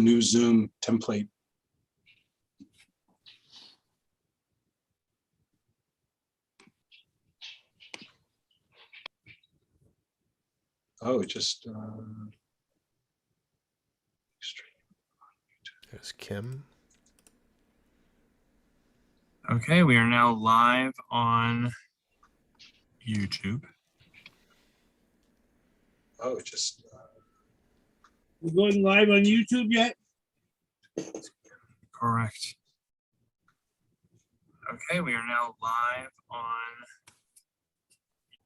new Zoom template. Oh, it just there's Kim. Okay, we are now live on YouTube. Oh, it just We're going live on YouTube yet? Correct. Okay, we are now live on YouTube.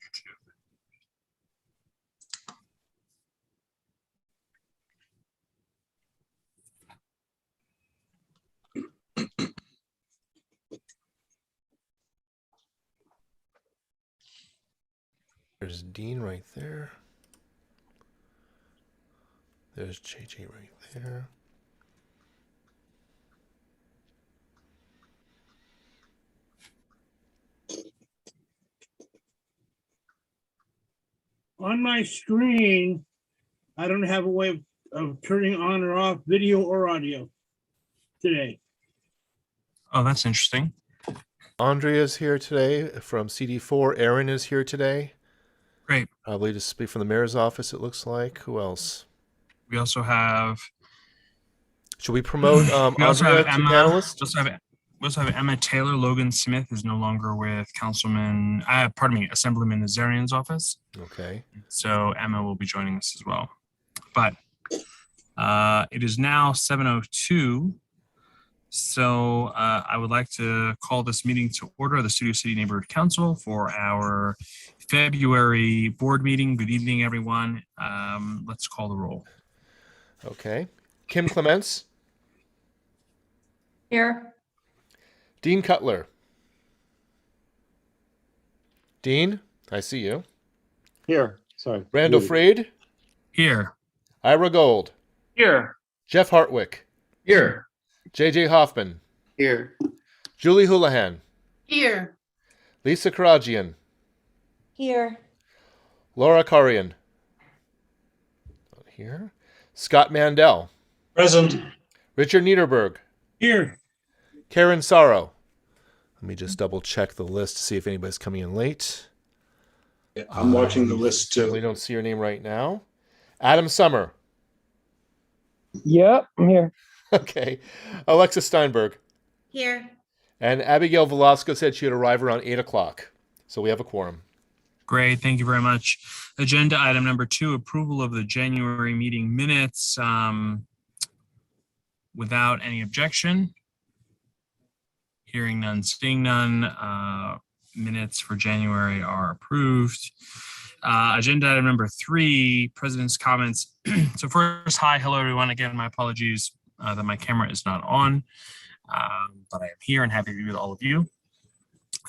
There's Dean right there. There's JJ right there. On my screen, I don't have a way of turning on or off video or audio today. Oh, that's interesting. Andrea's here today from CD4. Aaron is here today. Great. Probably to speak from the mayor's office, it looks like. Who else? We also have. Should we promote We also Andrea have to Emma. panelist? We also have Emma Taylor. Logan Smith is no longer with Assemblyman Nazarian's office. Okay. So Emma will be joining us as well. But it is now 7:02. So I would like to call this meeting to order, the Studio City Neighborhood Council, for our February board meeting. Good evening, everyone. Let's call the roll. Okay. Kim Clements. Here. Dean Cutler. Dean, I see you. Here. Sorry. Randall Freed. Here. Ira Gold. Here. Jeff Hartwick. Here. JJ Hoffman. Here. Julie Houlihan. Here. Lisa Karagian. Here. Laura Karian. Not here. Scott Mandel. present. Richard Niederberg. Here. Karen Sorrow. Let me just double check the list to see if anybody's coming in late. Yeah, I'm watching the list Certainly too. don't see your name right now. Adam Summer. Yep, I'm here. Okay. Alexa Steinberg. Here. And Abigail Velasco said she would arrive around 8 o'clock. So we have a quorum. Great. Thank you very much. Agenda item number 2, approval of the January meeting minutes. Without any objection. Hearing none, seeing none. Minutes for January are approved. Agenda item number 3, President's comments. So first, hello everyone. Again, my apologies that my camera is not on, but I am here and happy to be with all of you.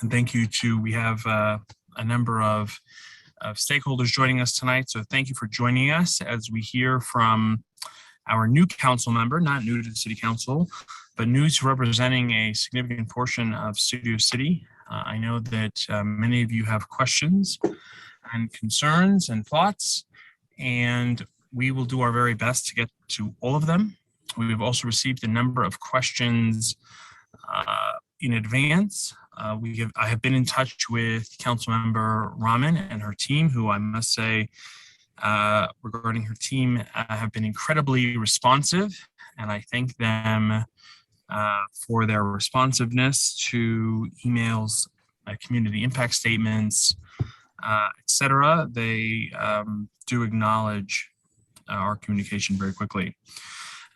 And thank you we have a number of stakeholders joining us tonight. So thank you for joining us as we hear from our new council member, not new to the city council, but new to representing a significant portion of Studio City. I know that many of you have questions and concerns and thoughts, and we will do our very best to get to all of them. We have also received a number of questions in advance. I have been in touch with Councilmember Rahman and her team, who I must say, regarding her team, have been incredibly responsive, and I thank them for their responsiveness to emails, community impact statements, etc. They do acknowledge our communication very quickly.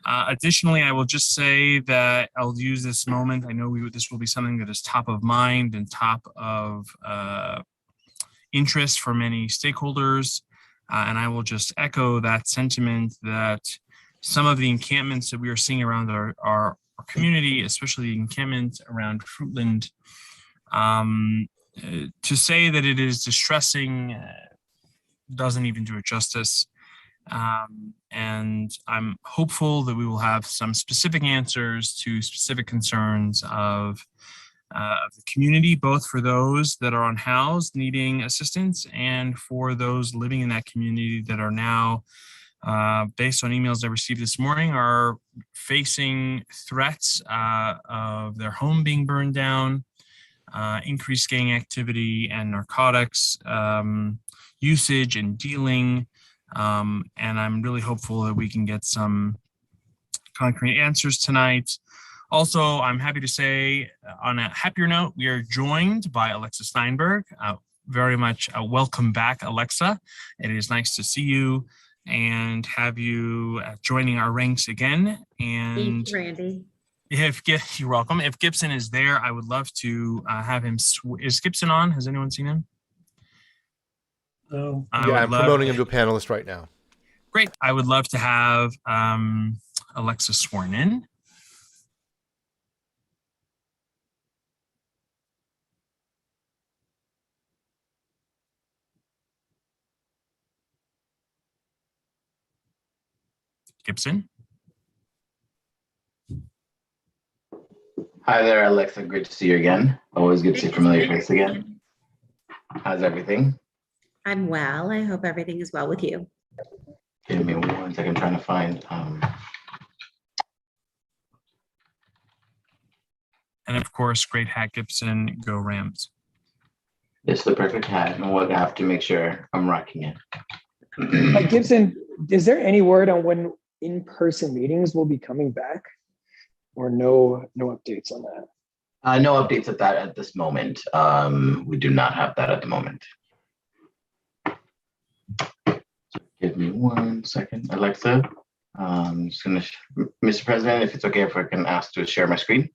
Additionally, I will just say that I'll use this moment. I know this will be something that is top of mind and top of interest for many stakeholders. And I will just echo that sentiment that some of the encampments that we are seeing around our community, especially the encampment around Fruitland, to say that it is distressing doesn't even do it justice. And I'm hopeful that we will have some specific answers to specific concerns of the community, both for those that are unhoused needing assistance and for those living in that community that are now based on emails I received this morning, are facing threats of their home being burned down, increased gang activity and narcotics usage and dealing. And I'm really hopeful that we can get some concrete answers tonight. Also, I'm happy to say, on a happier note, we are joined by Alexa Steinberg. Very much welcome back, Alexa. It is nice to see you and have you joining our ranks again. And Thanks, Randy. you're welcome. If Gibson is there, I would love to have him. Is Gibson on? Has anyone seen him? So Yeah, I'm promoting him to a panelist right now. Great. I would love to have Alexa sworn in. Gibson. Hi there, Alexa. Great to see you again. Always good to see a familiar face again. How's everything? I'm well. I hope everything is well with you. Give me 1 second, trying to find. And of course, great hat, Gibson. Go Rams. It's the perfect hat, and we'll have to make sure I'm rocking it. Gibson, is there any word on when in-person meetings will be coming back, or no updates on that? No updates at that at this moment. We do not have that at the moment. Give me 1 second, Alexa. I'm just gonna, Mr. President, if it's okay if I can ask to share my screen.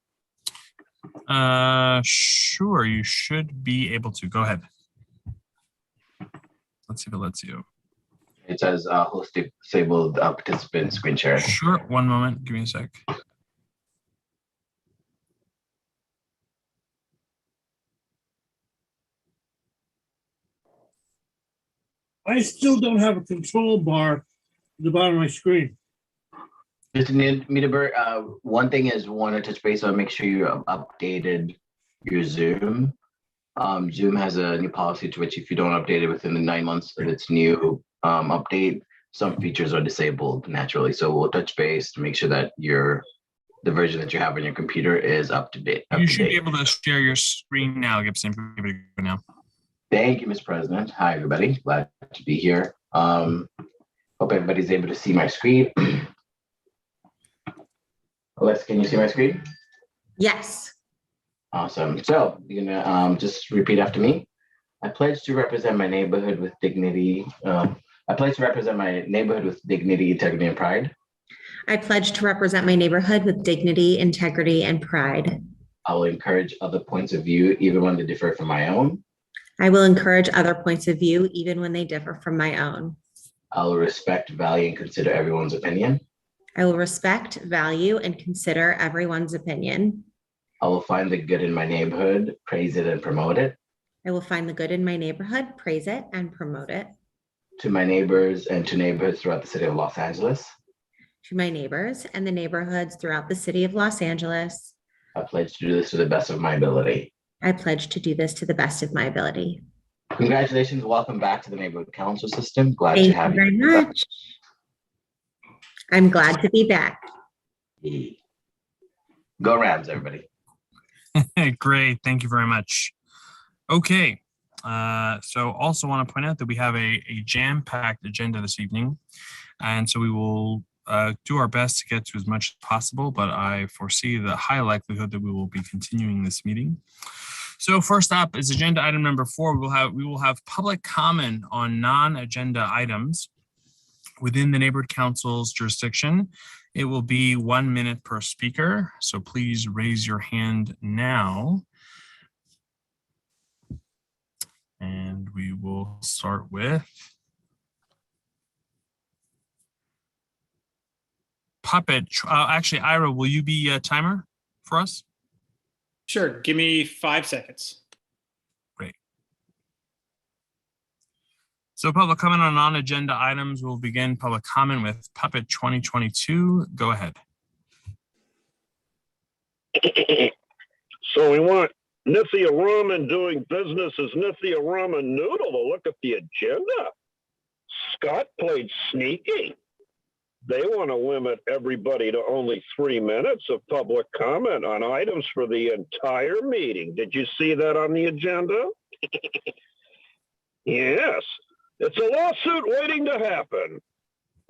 Sure, you should be able to. Go ahead. Let's see if it lets you. It says host disabled participant screen share. Sure, 1 moment. Give me a sec. I still don't have a control bar at the bottom of my screen. Mr. Miedeberg, one thing is want to touch base on, make sure you have updated your Zoom. Zoom has a new policy to which if you don't update it within the 9 months of its new update, some features are disabled naturally. So we'll touch base to make sure that the version that you have on your computer is up to date. You should be able to share your screen now, Gibson. You're able to go now. Thank you, Mr. President. Hi, everybody. Glad to be here. Hope everybody's able to see my screen. Alexa, can you see my screen? Yes. Awesome. So you're gonna just repeat after me. I pledge to represent my neighborhood with dignity. I pledge to represent my neighborhood with dignity, integrity, and pride. I pledge to represent my neighborhood with dignity, integrity, and pride. I will encourage other points of view, even when they differ from my own. I will encourage other points of view, even when they differ from my own. I will respect, value, and consider everyone's opinion. I will respect, value, and consider everyone's opinion. I will find the good in my neighborhood, praise it, and promote it. I will find the good in my neighborhood, praise it, and promote it. To my neighbors and to neighborhoods throughout the city of Los Angeles. To my neighbors and the neighborhoods throughout the city of Los Angeles. I pledge to do this to the best of my ability. I pledge to do this to the best of my ability. Congratulations. Welcome back to the neighborhood council system. Glad Thank to you have you. very much. I'm glad to be back. Go Rams, everybody. Great. Thank you very much. Okay. So also want to point out that we have a jam-packed agenda this evening. And so we will do our best to get to as much as possible, but I foresee the high likelihood that we will be continuing this meeting. So first up is agenda item number 4. We will have public comment on non-agenda items within the neighborhood council's jurisdiction. It will be 1 minute per speaker. So please raise your hand now. And we will start with Puppet. Actually, Ira, will you be a timer for us? Sure. Give me 5 seconds. Great. So public comment on non-agenda items. We'll begin public comment with Puppet 2022. Go ahead. So we want Nithya Raman doing business as Nithya Raman Noodle to look at the agenda. Scott played sneaky. They want to limit everybody to only 3 minutes of public comment on items for the entire meeting. Did you see that on the agenda? Yes, it's a lawsuit waiting to happen.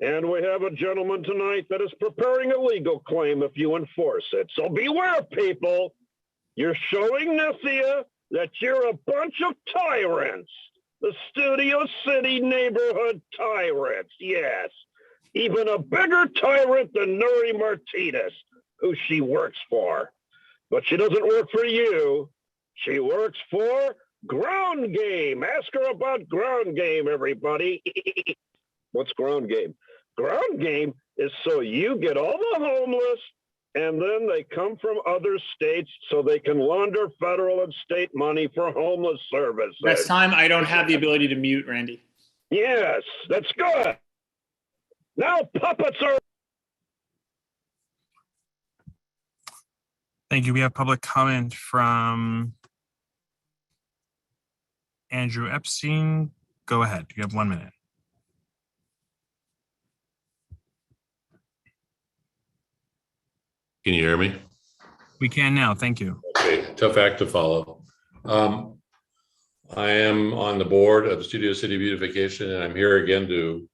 And we have a gentleman tonight that is preparing a legal claim if you enforce it. So beware, people. You're showing Nithia that you're a bunch of tyrants. The Studio City neighborhood tyrants, yes. Even a bigger tyrant than Nuri Martinez, who she works for. But she doesn't work for you. She works for Ground Game. Ask her about Ground Game, everybody. What's Ground Game? Ground Game is so you get all the homeless and then they come from other states so they can launder federal and state money for homeless services. Next time, I don't have the ability to mute, Randy. Yes, that's good. Now puppets are. Thank you. We have public comment from Andrew Epstein. Go ahead. You have 1 minute. Can you hear me? We can now. Thank you. Okay, tough act to follow. I am on the board of Studio City Beautification, and I'm here again to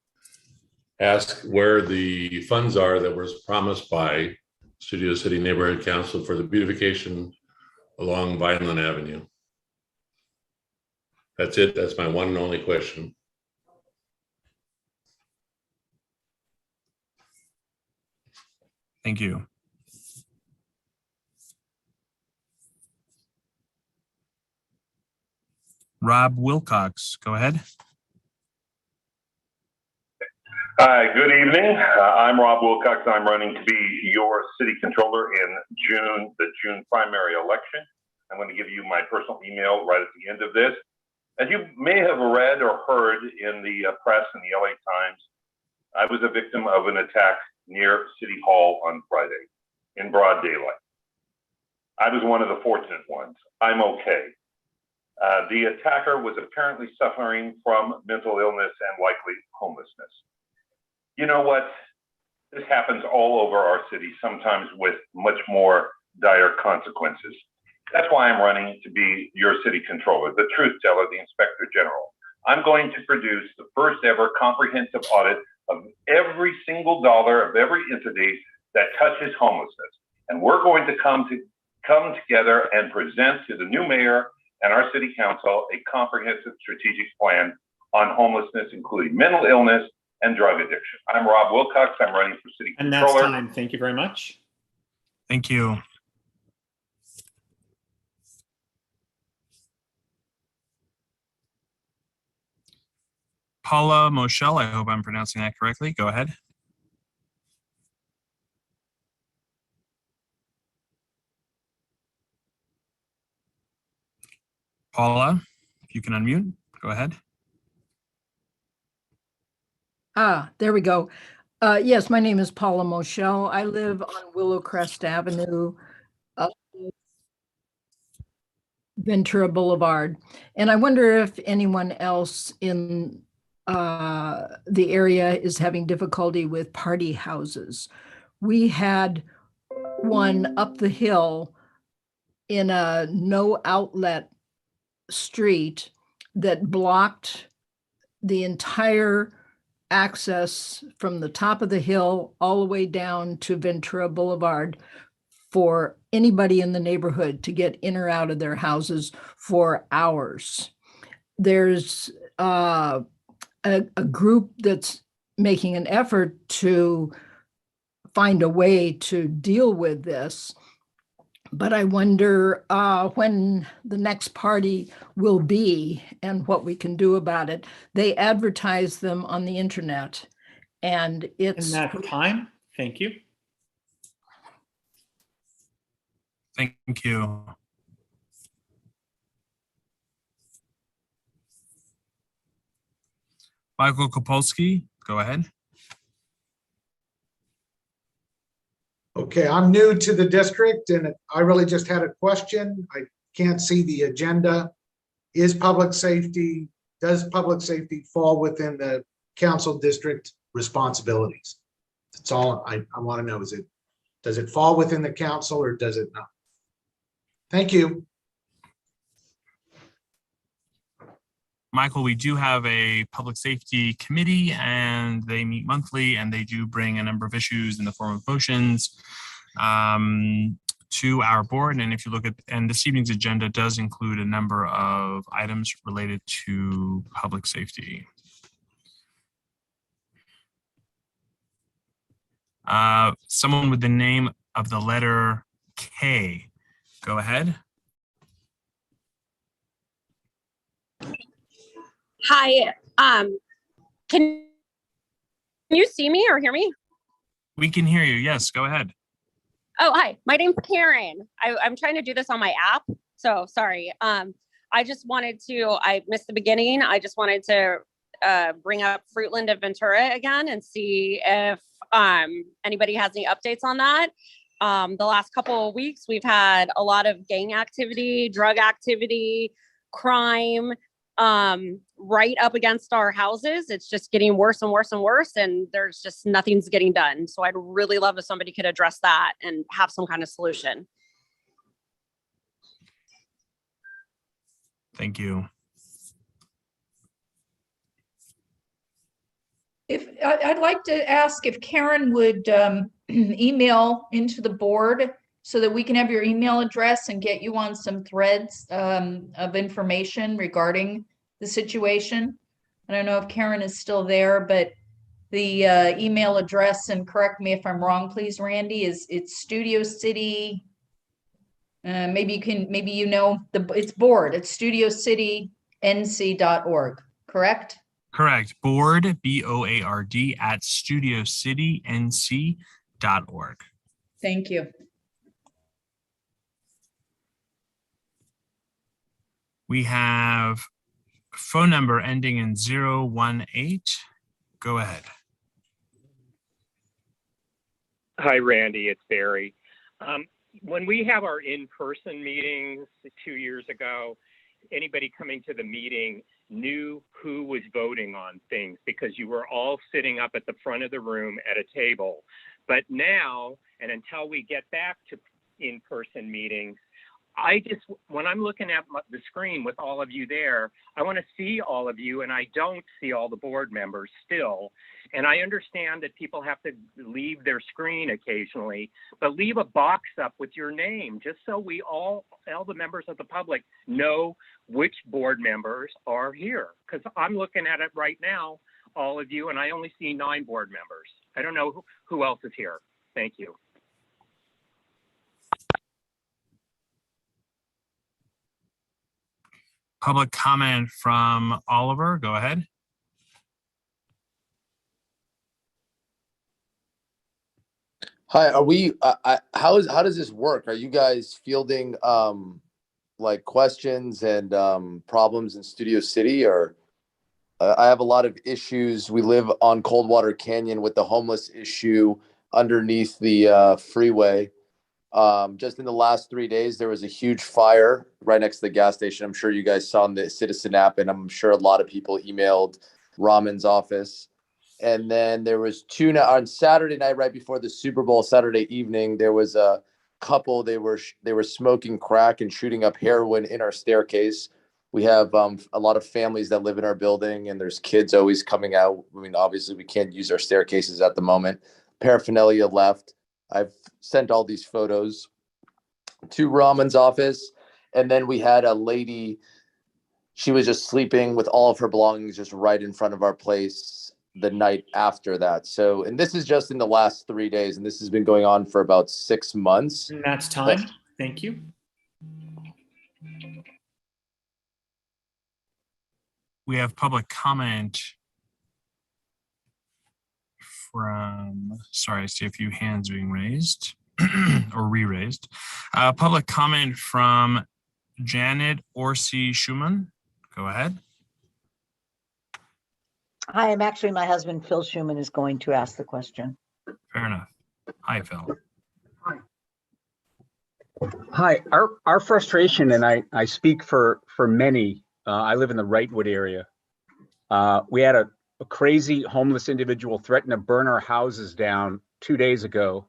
ask where the funds are that was promised by Studio City Neighborhood Council for the beautification along Vineland Avenue. That's it. That's my one and only question. Thank you. Rob Wilcox, go ahead. Hi, good evening. I'm Rob Wilcox. I'm running to be your city controller in the June primary election. I'm going to give you my personal email right at the end of this. As you may have read or heard in the press and the LA Times, I was a victim of an attack near City Hall on Friday in broad daylight. I was one of the fortunate ones. I'm okay. The attacker was apparently suffering from mental illness and likely homelessness. You know what? This happens all over our city, sometimes with much more dire consequences. That's why I'm running to be your city controller, the truth teller, the inspector general. I'm going to produce the first ever comprehensive audit of every single dollar of every entity that touches homelessness. And we're going to come together and present to the new mayor and our city council a comprehensive strategic plan on homelessness, including mental illness and drug addiction. I'm Rob Wilcox. I'm running for city And controller. that's time. Thank you very much. Thank you. Paula Moschel, I hope I'm pronouncing that correctly. Go ahead. Paula, if you can unmute, go ahead. There we go. Yes, my name is Paula Moschel. I live on Willowcrest Avenue, Ventura Boulevard. And I wonder if anyone else in the area is having difficulty with party houses. We had one up the hill in a no outlet street that blocked the entire access from the top of the hill all the way down to Ventura Boulevard for anybody in the neighborhood to get in or out of their houses for hours. There's a group that's making an effort to find a way to deal with this. But I wonder when the next party will be and what we can do about it. They advertise them on the internet, and it's— And that's time. Thank you. Thank you. Michael Kopolsky, go ahead. Okay, I'm new to the district and I really just had a question. I can't see the agenda. Does public safety fall within the council district responsibilities? That's all I want to know. Does it fall within the council or does it not? Thank you. Michael, we do have a public safety committee and they meet monthly and they do bring a number of issues in the form of motions to our board. And if you look at, and this evening's agenda does include a number of items related to public safety. Someone with the name of the letter K, go ahead. Hi, can you see me or hear me? We can hear you. Yes, go ahead. Oh, hi, my name's Karen. I'm trying to do this on my app, so sorry. I just wanted to, I missed the beginning. I just wanted to bring up Fruitland of Ventura again and see if anybody has any updates on that. The last couple of weeks, we've had a lot of gang activity, drug activity, crime, right up against our houses. It's just getting worse and worse and worse, and there's just nothing's getting done. So I'd really love if somebody could address that and have some kind of solution. Thank you. If I'd like to ask if Karen would email into the board so that we can have your email address and get you on some threads of information regarding the situation. I don't know if Karen is still there, but the email address, and correct me if I'm wrong, please, Randy, it's Studio City. Maybe you know it's board. It's studiocitync.org, correct? Correct. Board, BOARD, at studiocitync.org. Thank you. We have phone number ending in 018. Go ahead. Hi, Randy. It's Barry. When we have our in-person meetings 2 years ago, anybody coming to the meeting knew who was voting on things because you were all sitting up at the front of the room at a table. But now, and until we get back to in-person meetings, when I'm looking at the screen with all of you there, I want to see all of you, and I don't see all the board members still. And I understand that people have to leave their screen occasionally, but leave a box up with your name, just so we all the members of the public know which board members are here. Because I'm looking at it right now, all of you, and I only see 9 board members. I don't know who else is here. Thank you. Public comment from Oliver. Go ahead. Hi, are we, how does this work? Are you guys fielding like questions and problems in Studio City, or I have a lot of issues. We live on Coldwater Canyon with the homeless issue underneath the freeway. Just in the last 3 days, there was a huge fire right next to the gas station. I'm sure you guys saw on the Citizen app, and I'm sure a lot of people emailed Rahman's office. And then there was on Saturday night, right before the Super Bowl, Saturday evening, there was a couple. They were smoking crack and shooting up heroin in our staircase. We have a lot of families that live in our building, and there's kids always coming out. I mean, obviously, we can't use our staircases at the moment. Paraphernalia left. I've sent all these photos to Rahman's office. And then we had a lady, she was just sleeping with all of her belongings just right in front of our place the night after that. So, and this is just in the last 3 days, and this has been going on for about 6 months. And that's time. Thank you. We have public comment from, sorry, I see a few hands being raised or re-raised. Public comment from Janet Orsi Schumann. Go ahead. Hi, I'm actually, my husband, Phil Schumann, is going to ask the question. Fair enough. Hi, Phil. Hi, our frustration, and I speak for many, I live in the Wrightwood area. We had a a crazy homeless individual threatened to burn our houses down 2 days ago.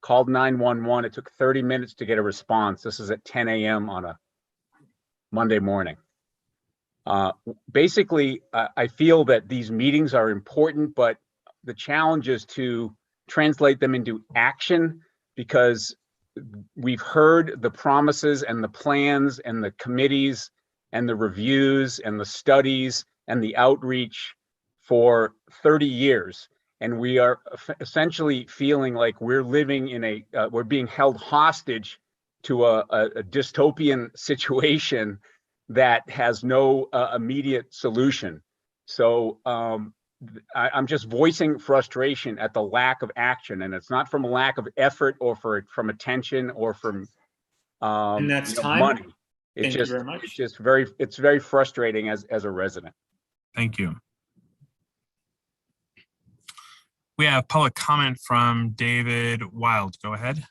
Called 911. It took 30 minutes to get a response. This is at 10 a.m. on a Monday morning. Basically, I feel that these meetings are important, but the challenge is to translate them into action, because we've heard the promises and the plans and the committees and the reviews and the studies and the outreach for 30 years. And we are essentially feeling like we're living in we're being held hostage to a dystopian situation that has no immediate solution. So I'm just voicing frustration at the lack of action, and it's not from a lack of effort or from attention or from And that's time. money. Thank you very much. It's very frustrating as a resident. Thank you. We have public comment from David Wild. Go ahead.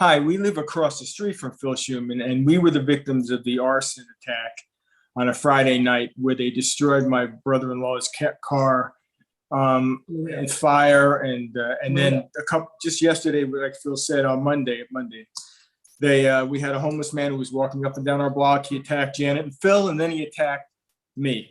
Hi, we live across the street from Phil Schuman, and we were the victims of the arson attack on a Friday night where they destroyed my brother-in-law's car and fire, and then just yesterday, like Phil said, on Monday, we had a homeless man who was walking up and down our block. He attacked Janet and Phil, and then he attacked me.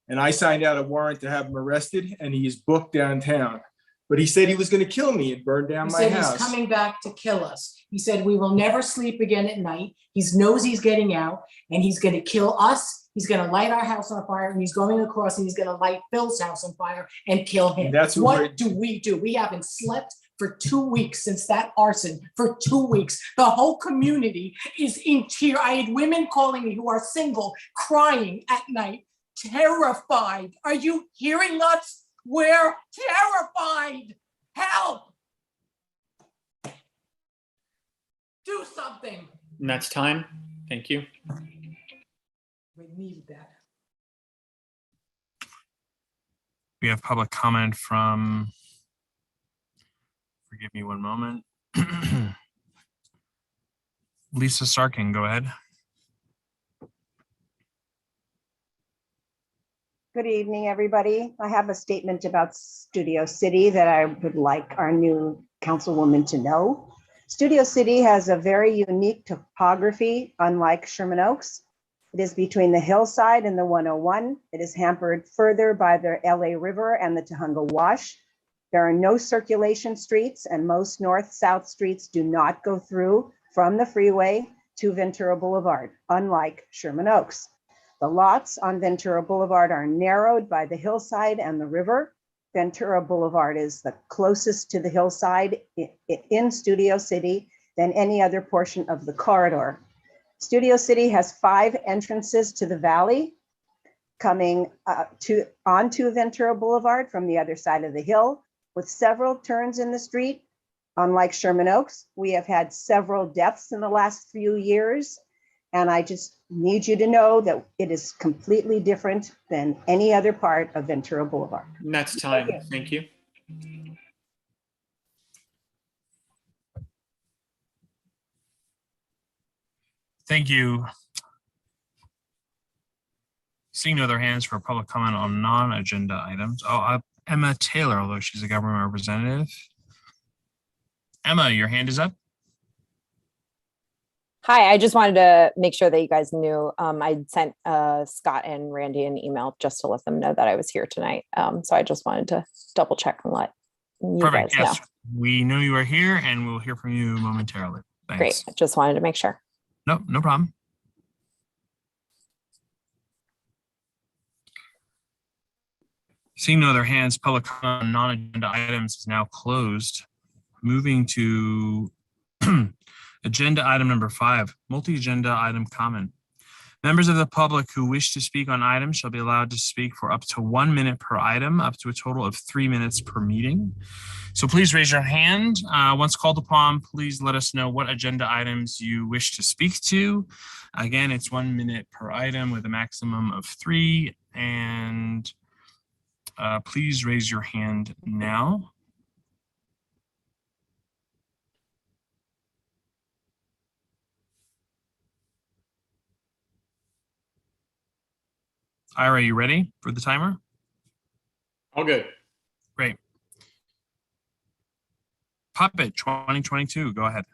And I signed out a warrant to have him arrested, and he is booked downtown. But he said he was going to kill me and burn down my house. He's coming back to kill us. He said we will never sleep again at night. He knows he's getting out, and he's going to kill us. He's going to light our house on fire, and he's going across, and he's going to light Phil's house on fire and kill him. That's what do we do? We haven't slept for 2 weeks since that arson. For 2 weeks, the whole community is in tears. I had women calling me who are single, crying at night, terrified. Are you hearing us? We're terrified. Help. Do something. And that's time. Thank you. We need that. We have public comment from, forgive me one moment. Lisa Sarkin, go ahead. Good evening, everybody. I have a statement about Studio City that I would like our new councilwoman to know. Studio City has a very unique topography, unlike Sherman Oaks. It is between the hillside and the 101. It is hampered further by the LA River and the Tujunga Wash. There are no circulation streets, and most north-south streets do not go through from the freeway to Ventura Boulevard, unlike Sherman Oaks. The lots on Ventura Boulevard are narrowed by the hillside and the river. Ventura Boulevard is the closest to the hillside in Studio City than any other portion of the corridor. Studio City has 5 entrances to the valley, coming onto Ventura Boulevard from the other side of the hill, with several turns in the street. Unlike Sherman Oaks, we have had several deaths in the last few years. And I just need you to know that it is completely different than any other part of Ventura Boulevard. And that's time. Thank you. Thank you. Seeing no other hands for public comment on non-agenda items. Emma Taylor, although she's a government representative. Emma, your hand is up. Hi, I just wanted to make sure that you guys knew I sent Scott and Randy an email just to let them know that I was here tonight. So I just wanted to double check and let you Perfect. guys Yes, know. we know you are here, and we'll hear from you momentarily. Thanks. Great. Just wanted to make sure. No problem. Seeing no other hands, public comment on non-agenda items is now closed. Moving to agenda item number 5, multi-agenda item comment. Members of the public who wish to speak on items shall be allowed to speak for up to 1 minute per item, up to a total of 3 minutes per meeting. So please raise your hand. Once called upon, please let us know what agenda items you wish to speak to. Again, it's 1 minute per item with a maximum of 3. And please raise your hand now. Ira, you ready for the timer? All good. Great. Puppet 2022, go ahead.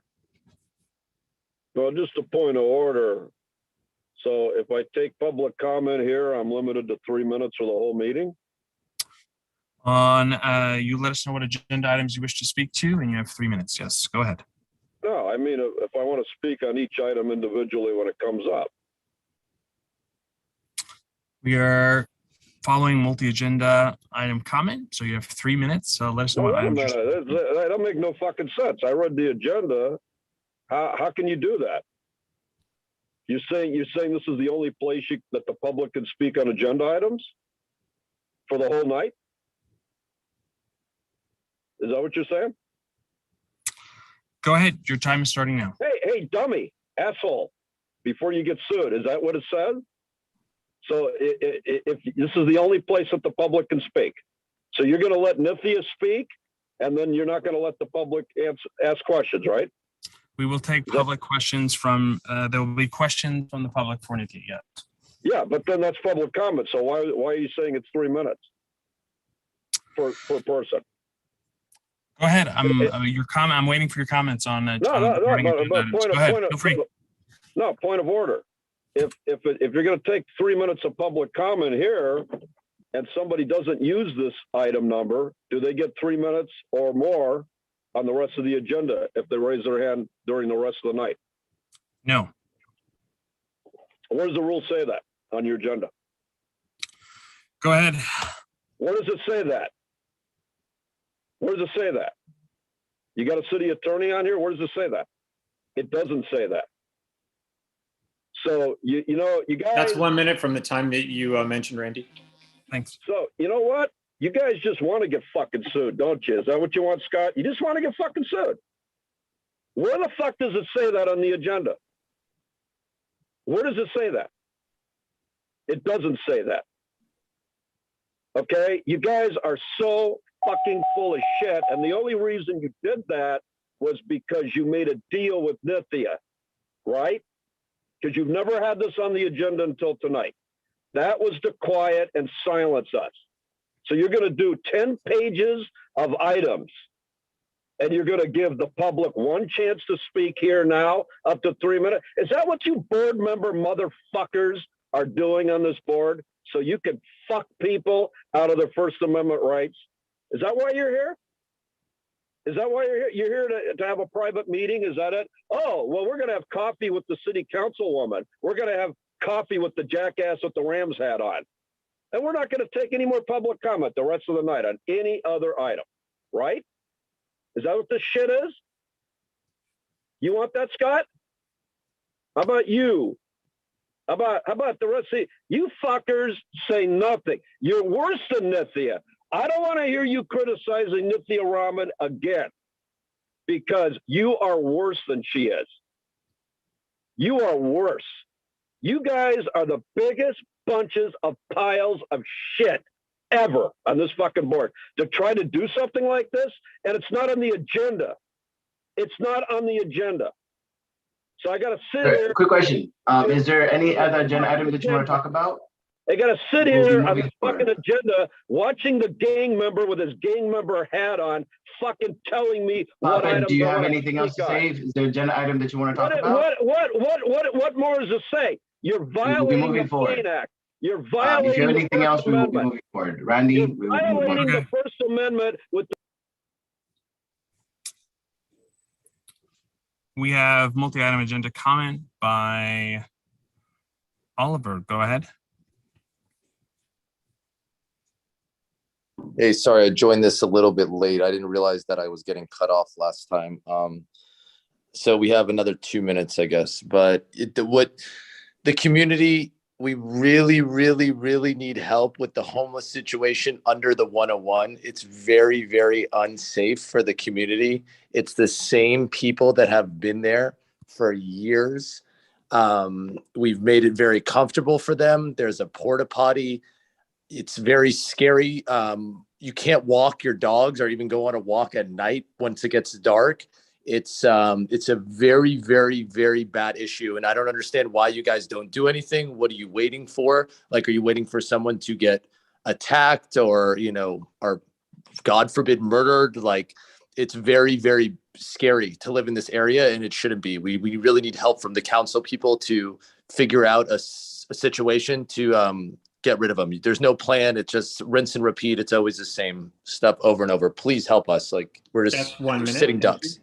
Well, just a point of order. So if I take public comment here, I'm limited to 3 minutes for the whole meeting? You let us know what agenda items you wish to speak to, and you have 3 minutes. Yes, go ahead. No, I mean, if I want to speak on each item individually when it comes up. We are following multi-agenda item comment, so you have 3 minutes. So let us know No, what wait a items. minute. That don't make no fucking sense. I read the agenda. How can you do that? You're saying this is the only place that the public can speak on agenda items for the whole night? Is that what you're saying? Go ahead. Your time is starting now. Hey, dummy, asshole! Before you get sued, is that what it says? So if this is the only place that the public can speak, so you're going to let Nithya speak, and then you're not going to let the public ask questions, right? We will take public questions from. There will be questions from the public for Nithya. Yes. Yeah, but then that's public comment. So why are you saying it's 3 minutes per person? Go ahead. I'm waiting for your comments on. Point of order. If you're going to take 3 minutes of public comment here, and somebody doesn't use this item number, do they get 3 minutes or more on the rest of the agenda if they raise their hand during the rest of the night? No. Where does the rule say that on your agenda? Go ahead. Where does it say that? Where does it say that? You got a city attorney on here? Where does it say that? It doesn't say that. So, you guys... That's 1 minute from the time that you mentioned, Randy. Thanks. So, you know what? You guys just want to get fucking sued, don't you? Is that what you want, Scott? You just want to get fucking sued. Where the fuck does it say that on the agenda? Where does it say that? It doesn't say that. Okay? You guys are so fucking full of shit, and the only reason you did that was because you made a deal with Nithya, right? Because you've never had this on the agenda until tonight. That was to quiet and silence us. So you're going to do 10 pages of items, and you're going to give the public one chance to speak here now, up to 3 minutes. Is that what you board member motherfuckers are doing on this board? So you can fuck people out of their First Amendment rights? Is that why you're here? Is that why you're here? You're here to have a private meeting? Is that it? Oh, well, we're going to have coffee with the city councilwoman. We're going to have coffee with the jackass with the Rams hat on. And we're not going to take any more public comment the rest of the night on any other item, right? Is that what this shit is? You want that, Scott? How about you? How about the rest of you fuckers say nothing? You're worse than Nithya. I don't want to hear you criticizing Nithya Raman again, because you are worse than she is. You are worse. You guys are the biggest bunches of piles of shit ever on this fucking board to try to do something like this, and it's not on the agenda. It's not on the agenda. So I got to sit here. Quick question. Is there any other agenda item that you want to talk about? I got to sit here on the fucking agenda watching the gang member with his gang member hat on fucking telling me what Papa, item. do you have anything else to say? Is there an agenda item that you want to talk about? What more does it say? You're violating the Clean Act. You're violating if you have anything the else, First we will be Amendment. moving forward. Randy, You're we will move on. violating the First Amendment with the We have multi-item agenda comment by Oliver. Go ahead. Hey, sorry, I joined this a little bit late. I didn't realize that I was getting cut off last time. So we have another 2 minutes, I guess. But what the community, we really need help with the homeless situation under the 101. It's very, very unsafe for the community. It's the same people that have been there for years. We've made it very comfortable for them. There's a porta potty. It's very scary. You can't walk your dogs or even go on a walk at night once it gets dark. It's a very, very, very bad issue. And I don't understand why you guys don't do anything. What are you waiting for? Like, are you waiting for someone to get attacked or, or God forbid murdered? Like, it's very, very scary to live in this area, and it shouldn't be. We really need help from the council people to figure out a situation to get rid of them. There's no plan. It's just rinse and repeat. It's always the same stuff over and over. Please help us. Like, we're just we're sitting ducks.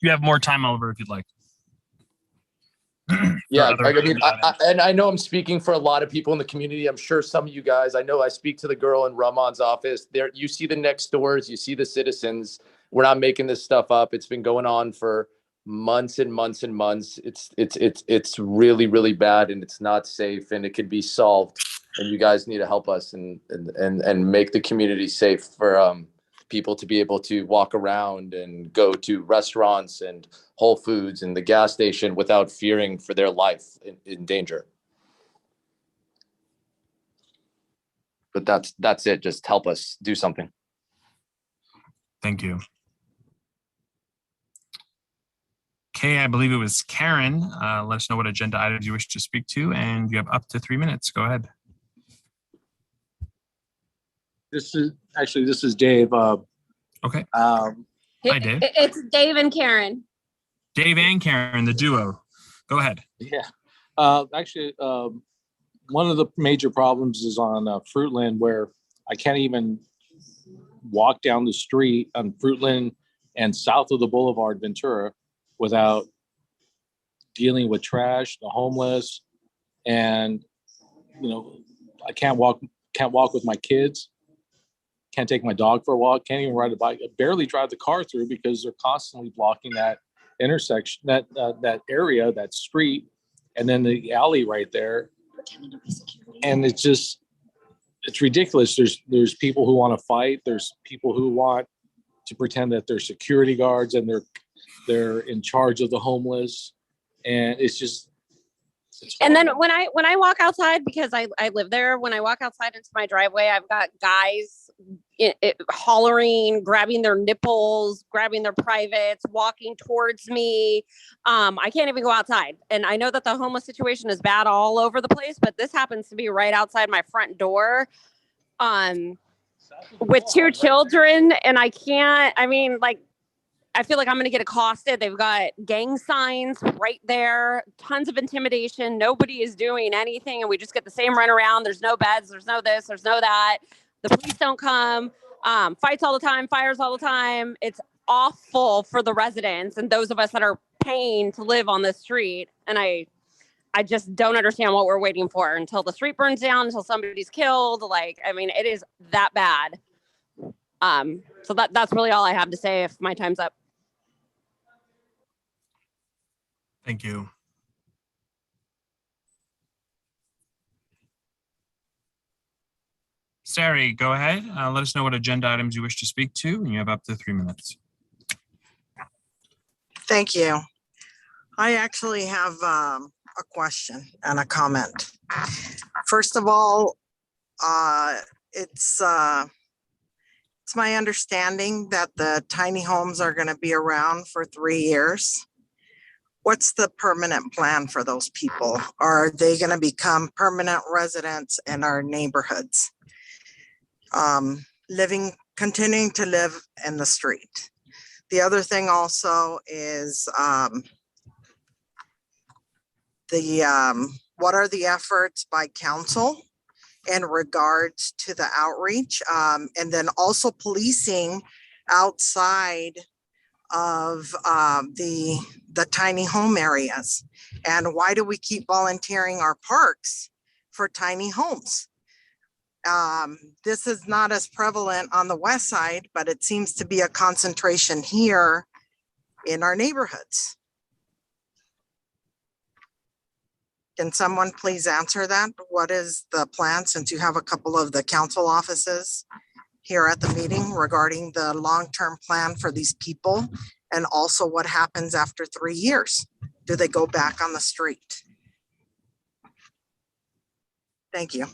You have more time, Oliver, if you'd like. Yeah, and I know I'm speaking for a lot of people in the community. I'm sure some of you guys, I know I speak to the girl in Rahman's office. There, you see the next doors, you see the citizens. We're not making this stuff up. It's been going on for months and months and months. It's really, really bad, and it's not safe, and it could be solved. And you guys need to help us and make the community safe for people to be able to walk around and go to restaurants and Whole Foods and the gas station without fearing for their life in danger. But that's it. Just help us do something. Thank you. Okay, I believe it was Karen. Let us know what agenda items you wish to speak to, and you have up to 3 minutes. Go ahead. This is Dave. Okay. Hi, Dave. It's Dave and Karen. Dave and Karen, the duo. Go ahead. Yeah. One of the major problems is on Fruitland, where I can't even walk down the street on Fruitland and south of the Boulevard, Ventura, without dealing with trash, the homeless, and I can't walk with my kids. Can't take my dog for a walk. Can't even ride a bike. I barely drive the car through because they're constantly blocking that intersection, that area, that street, and then the alley right there. And it's ridiculous. There's people who want to fight. There's people who want to pretend that they're security guards and they're in charge of the homeless. And And then when I walk outside, because I live there, when I walk outside into my driveway, I've got guys hollering, grabbing their nipples, grabbing their privates, walking towards me. I can't even go outside. And I know that the homeless situation is bad all over the place, but this happens to be right outside my front door with 2 children. And I feel like I'm going to get accosted. They've got gang signs right there, tons of intimidation. Nobody is doing anything. And we just get the same run around. There's no beds. There's no this. There's no that. The police don't come. Fights all the time. Fires all the time. It's awful for the residents and those of us that are paying to live on this street. And I just don't understand what we're waiting for until the street burns down, until somebody's killed. It is that bad. So that's really all I have to say if my time's up. Thank you. Sari, go ahead. Let us know what agenda items you wish to speak to, and you have up to 3 minutes. Thank you. I actually have a question and a comment. First of all, it's my understanding that the tiny homes are going to be around for 3 years. What's the permanent plan for those people? Are they going to become permanent residents in our neighborhoods? Continuing to live in the street. The other thing also is what are the efforts by council in regards to the outreach, and then also policing outside of the tiny home areas? And why do we keep volunteering our parks for tiny homes? This is not as prevalent on the west side, but it seems to be a concentration here in our neighborhoods. Can someone please answer that? What is the plan, since you have a couple of the council offices here at the meeting, regarding the long-term plan for these people? And also what happens after 3 years? Do they go back on the street? Thank you.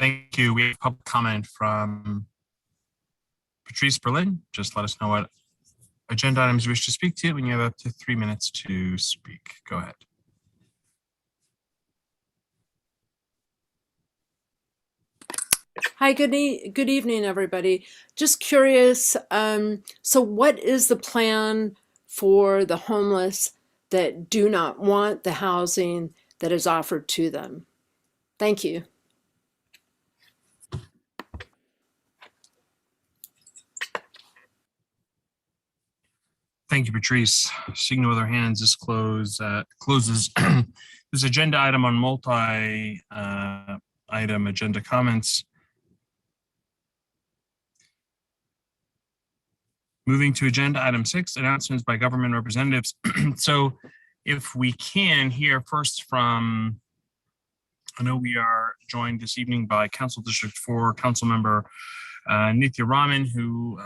Thank you. We have public comment from Patrice Berlin. Just let us know what agenda items you wish to speak to when you have up to 3 minutes to speak. Go ahead. Hi, good evening, everybody. Just curious, so what is the plan for the homeless that do not want the housing that is offered to them? Thank you. Thank you, Patrice. Seeing no other hands, this closes this agenda item on multi-item agenda comments. Moving to agenda item 6, announcements by government representatives. So if we can hear first from, I know we are joined this evening by Council District 4 Council Member Nithya Raman, who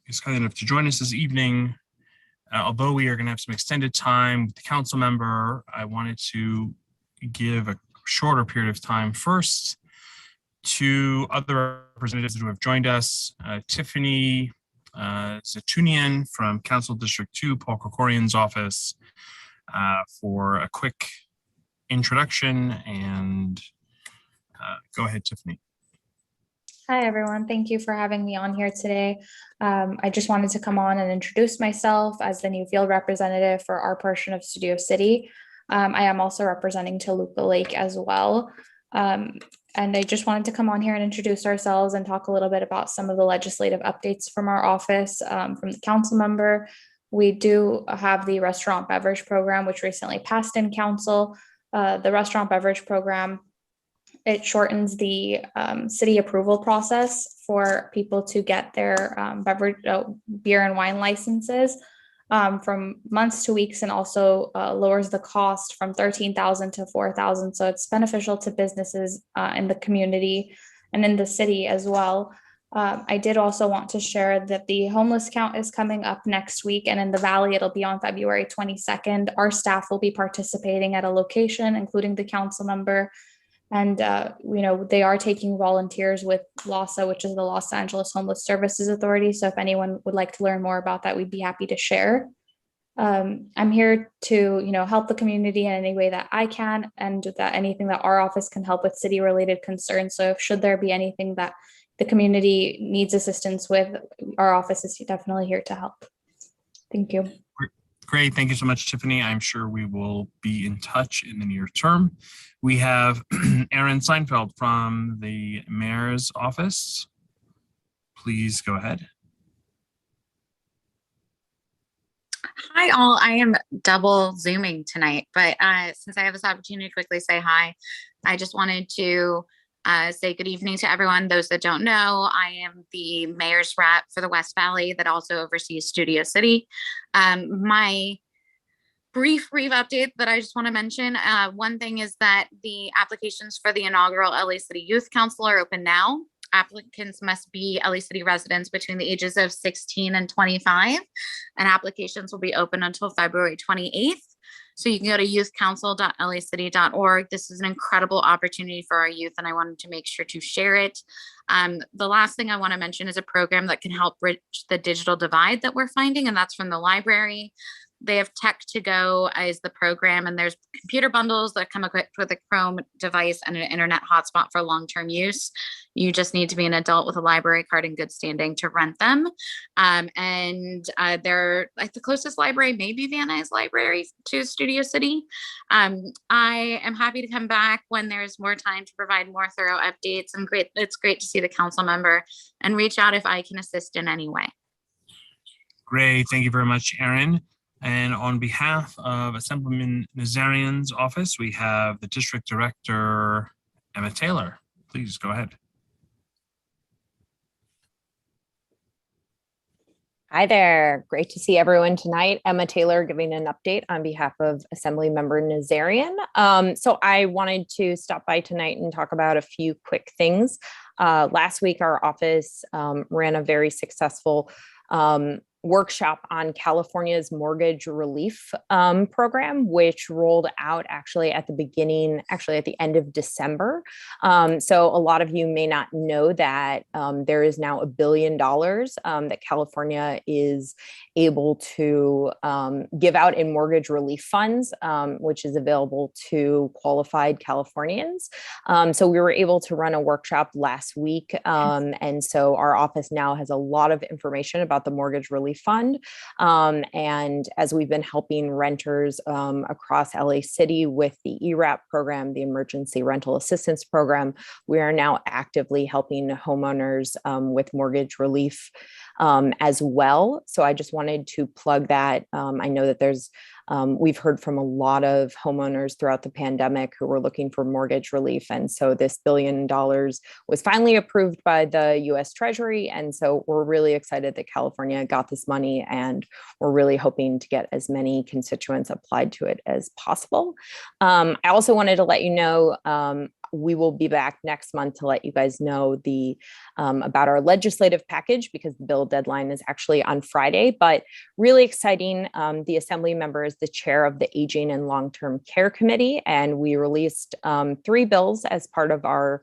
is kind enough to join us this evening. Although we are going to have some extended time with the council member, I wanted to give a shorter period of time first to other representatives who have joined us. Tiffany Zatunian from Council District 2, Paul Krikorian's office, for a quick introduction. And go ahead, Tiffany. Hi, everyone. Thank you for having me on here today. I just wanted to come on and introduce myself as the new field representative for our portion of Studio City. I am also representing Toluca Lake as well. And I just wanted to come on here and introduce ourselves and talk a little bit about some of the legislative updates from our office, from the council member. We do have the restaurant beverage program, which recently passed in council. The restaurant beverage program, it shortens the city approval process for people to get their beverage, beer and wine licenses from months to weeks, and also lowers the cost from $13,000 to $4,000. So it's beneficial to businesses in the community and in the city as well. I did also want to share that the homeless count is coming up next week, and in the Valley, it'll be on February 22nd. Our staff will be participating at a location, including the council member. And, they are taking volunteers with LAHSA, which is the Los Angeles Homeless Services Authority. So if anyone would like to learn more about that, we'd be happy to share. I'm here to, help the community in any way that I can, and that anything that our office can help with city related concerns. So should there be anything that the community needs assistance with, our office is definitely here to help. Thank you. Great. Thank you so much, Tiffany. I'm sure we will be in touch in the near term. We have Erin Seinfeld from the mayor's office. Please go ahead. Hi, all. I am double Zooming tonight, but since I have this opportunity to quickly say hi, I just wanted to say good evening to everyone. Those that don't know, I am the mayor's rep for the West Valley that also oversees Studio City. My brief update that I just want to mention, one thing is that the applications for the inaugural LA City Youth Council are open now. Applicants must be LA City residents between the ages of 16 and 25, and applications will be open until February 28th. So you can go to youthcouncil.lacity.org. This is an incredible opportunity for our youth, and I wanted to make sure to share it. The last thing I want to mention is a program that can help bridge the digital divide that we're finding, and that's from the library. They have Tech to Go as the program, and there's computer bundles that come equipped with a Chrome device and an internet hotspot for long-term use. You just need to be an adult with a library card in good standing to rent them. They're like the closest library, maybe Van Nuys Library to Studio City. I am happy to come back when there's more time to provide more thorough updates. It's great to see the council member, and reach out if I can assist in any way. Great. Thank you very much, Erin. And on behalf of Assemblyman Nazarian's office, we have the District Director, Emma Taylor. Please go ahead. Hi there. Great to see everyone tonight. Emma Taylor giving an update on behalf of Assemblymember Nazarian. So I wanted to stop by tonight and talk about a few quick things. Last week, our office ran a very successful workshop on California's mortgage relief program, which rolled out actually at the end of December. So a lot of you may not know that there is now $1 billion that California is able to give out in mortgage relief funds, which is available to qualified Californians. So we were able to run a workshop last week. And so our office now has a lot of information about the mortgage relief fund. And as we've been helping renters across LA City with the ERAP program, the Emergency Rental Assistance Program, we are now actively helping homeowners with mortgage relief as well. So I just wanted to plug that. I know that we've heard from a lot of homeowners throughout the pandemic who were looking for mortgage relief. And so this $1 billion was finally approved by the US Treasury. And so we're really excited that California got this money, and we're really hoping to get as many constituents applied to it as possible. I also wanted to let you know, we will be back next month to let you guys know about our legislative package, because the bill deadline is actually on Friday. But really exciting, the Assembly member is the chair of the Aging and Long-Term Care Committee, and we released 3 bills as part of our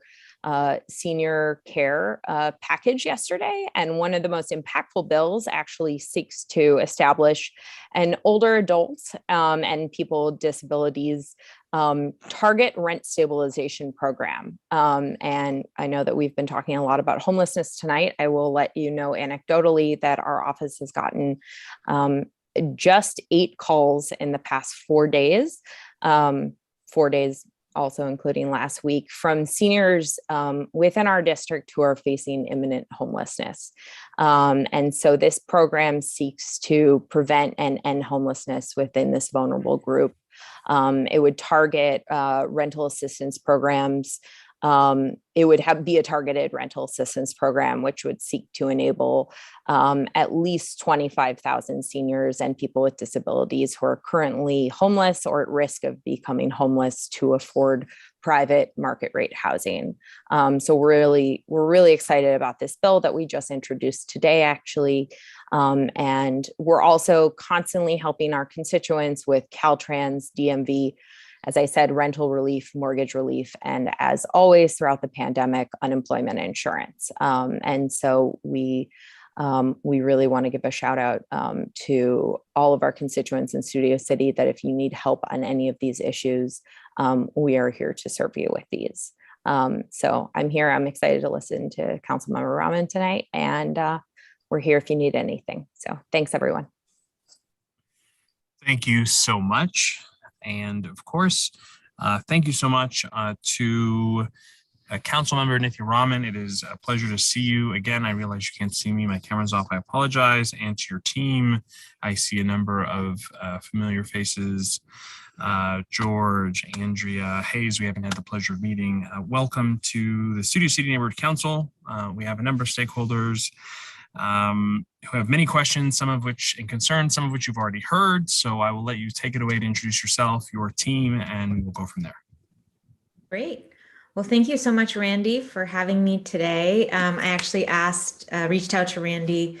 senior care package yesterday. And one of the most impactful bills actually seeks to establish an older adults and people with disabilities target rent stabilization program. And I know that we've been talking a lot about homelessness tonight. I will let you know anecdotally that our office has gotten just 8 calls in the past 4 days, 4 days also including last week, from seniors within our district who are facing imminent homelessness. And so this program seeks to prevent and end homelessness within this vulnerable group. It would target rental assistance programs. It would be a targeted rental assistance program, which would seek to enable at least 25,000 seniors and people with disabilities who are currently homeless or at risk of becoming homeless to afford private market rate housing. So we're really excited about this bill that we just introduced today, actually. And we're also constantly helping our constituents with Caltrans, DMV, as I said, rental relief, mortgage relief, and as always throughout the pandemic, unemployment insurance. And so we really want to give a shout out to all of our constituents in Studio City that if you need help on any of these issues, we are here to serve you with these. So I'm here. I'm excited to listen to Councilmember Rahman tonight, and we're here if you need anything. So thanks, everyone. Thank you so much. And of course, thank you so much to Councilmember Nithya Rahman. It is a pleasure to see you again. I realize you can't see me. My camera's off. I apologize. And to your team, I see a number of familiar faces. George, Andrea, Hayes, we haven't had the pleasure of meeting. Welcome to the Studio City Neighborhood Council. We have a number of stakeholders who have many questions, some of which and concerns, some of which you've already heard. So I will let you take it away to introduce yourself, your team, and we'll go from there. Great. Well, thank you so much, Randy, for having me today. I actually reached out to Randy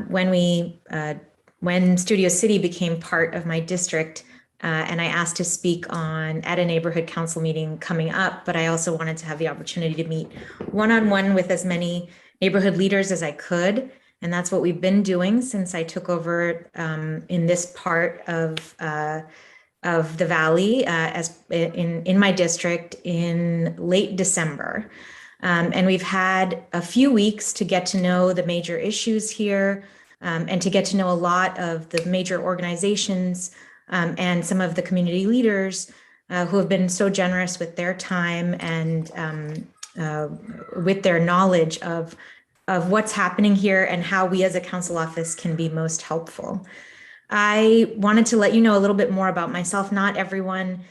when Studio City became part of my district, and I asked to speak at a neighborhood council meeting coming up, but I also wanted to have the opportunity to meet one-on-one with as many neighborhood leaders as I could. And that's what we've been doing since I took over in this part of the Valley as in my district in late December. And we've had a few weeks to get to know the major issues here and to get to know a lot of the major organizations and some of the community leaders who have been so generous with their time and with their knowledge of what's happening here and how we as a council office can be most helpful. I wanted to let you know a little bit more about myself. Not everyone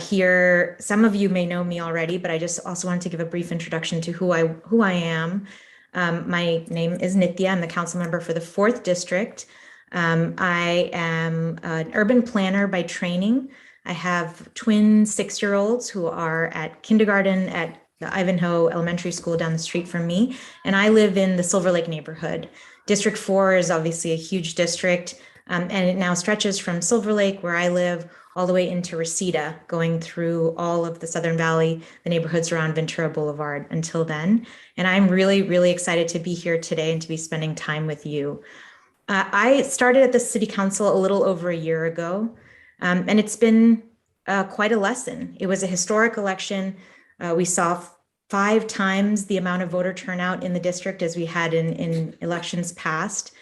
here, some of you may know me already, but I just also wanted to give a brief introduction to who I am. My name is Nithya. I'm the council member for the 4th District. I am an urban planner by training. I have twin 6-year-olds who are at kindergarten, at the Ivanhoe Elementary School down the street from me, and I live in the Silver Lake neighborhood. District 4 is obviously a huge district, and it now stretches from Silver Lake, where I live, all the way into Reseda, going through all of the Southern Valley, the neighborhoods around Ventura Boulevard until then. And I'm really, really excited to be here today and to be spending time with you. I started at the City Council a little over a year ago, and it's been quite a lesson. It was a historic election. We saw 5 times the amount of voter turnout in the district as we had in elections past.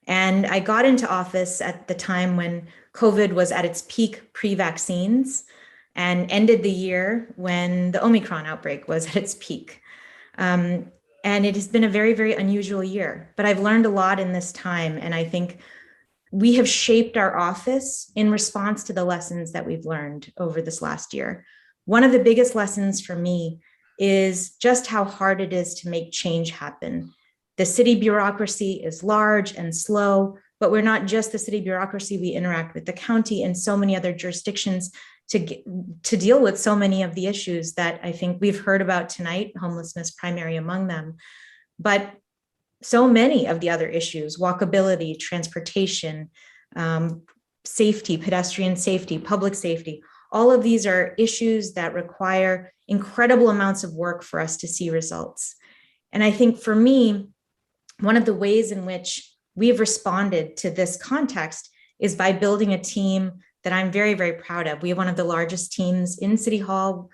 And I got into office at the time when COVID was at its peak pre-vaccines, and ended the year when the Omicron outbreak was at its peak. And it has been a very, very unusual year, but I've learned a lot in this time. And I think we have shaped our office in response to the lessons that we've learned over this last year. One of the biggest lessons for me is just how hard it is to make change happen. The city bureaucracy is large and slow, but we're not just the city bureaucracy. We interact with the county and so many other jurisdictions to deal with so many of the issues that I think we've heard about tonight, homelessness primary among them. But so many of the other issues, walkability, transportation, safety, pedestrian safety, public safety, all of these are issues that require incredible amounts of work for us to see results. And I think for me, one of the ways in which we've responded to this context is by building a team that I'm very, very proud of. We have one of the largest teams in City Hall.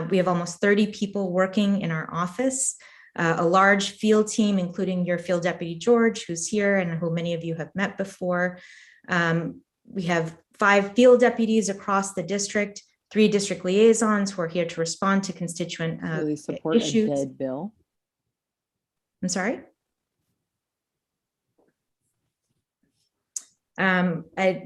We have almost 30 people working in our office, a large field team, including your field deputy, George, who's here and who many of you have met before. We have 5 field deputies across the district, 3 district liaisons who are here to respond to constituent Really support issues. a dead bill. I'm sorry?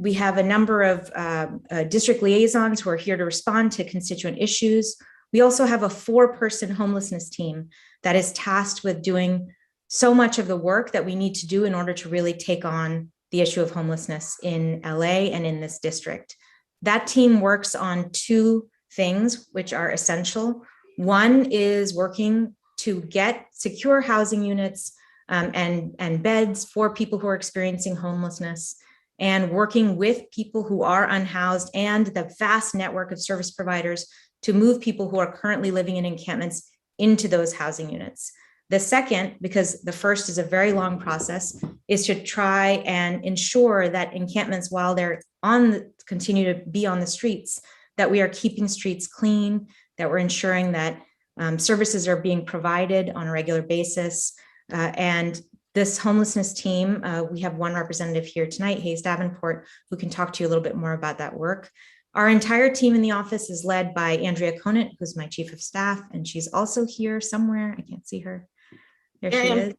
We have a number of district liaisons who are here to respond to constituent issues. We also have a 4-person homelessness team that is tasked with doing so much of the work that we need to do in order to really take on the issue of homelessness in LA and in this district. That team works on 2 things which are essential. One is working to get secure housing units and beds for people who are experiencing homelessness, and working with people who are unhoused and the vast network of service providers to move people who are currently living in encampments into those housing units. The second, because the first is a very long process, is to try and ensure that encampments, while they're continue to be on the streets, that we are keeping streets clean, that we're ensuring that services are being provided on a regular basis. And this homelessness team, we have one representative here tonight, Hayes Davenport, who can talk to you a little bit more about that work. Our entire team in the office is led by Andrea Conant, who's my chief of staff, and she's also here somewhere. I can't see her. There she is.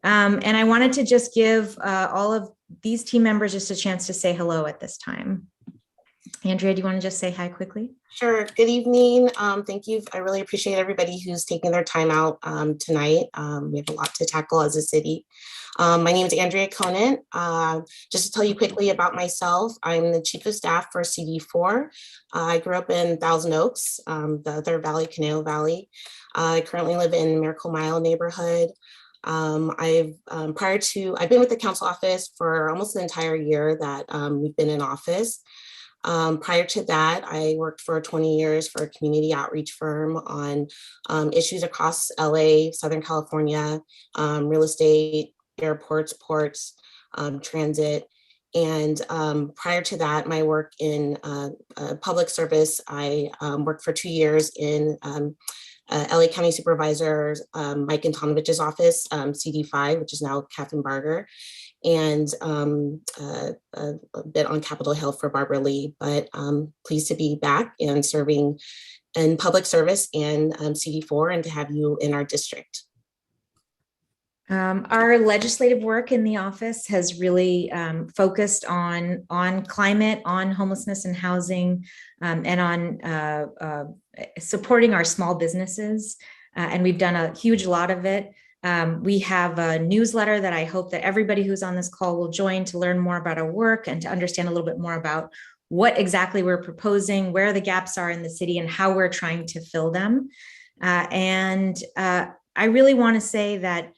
And I wanted to just give all of these team members just a chance to say hello at this time. Andrea, do you want to just say hi quickly? Sure. Good evening. Thank you. I really appreciate everybody who's taking their time out tonight. We have a lot to tackle as a city. My name is Andrea Conant. Just to tell you quickly about myself, I'm the chief of staff for CD4. I grew up in Thousand Oaks, the other valley, Canal Valley. I currently live in Miracle Mile neighborhood. I've been with the council office for almost the entire year that we've been in office. Prior to that, I worked for 20 years for a community outreach firm on issues across LA, Southern California, real estate, airports, ports, transit. And prior to that, my work in public service, I worked for 2 years in LA County Supervisor Mike Antonovich's office, CD5, which is now Catherine Barger, and a bit on Capitol Hill for Barbara Lee, but pleased to be back and serving in public service and CD4 and to have you in our district. Our legislative work in the office has really focused on climate, on homelessness and housing, and on supporting our small businesses. And we've done a huge lot of it. We have a newsletter that I hope that everybody who's on this call will join to learn more about our work and to understand a little bit more about what exactly we're proposing, where the gaps are in the city, and how we're trying to fill them. I really want to say that,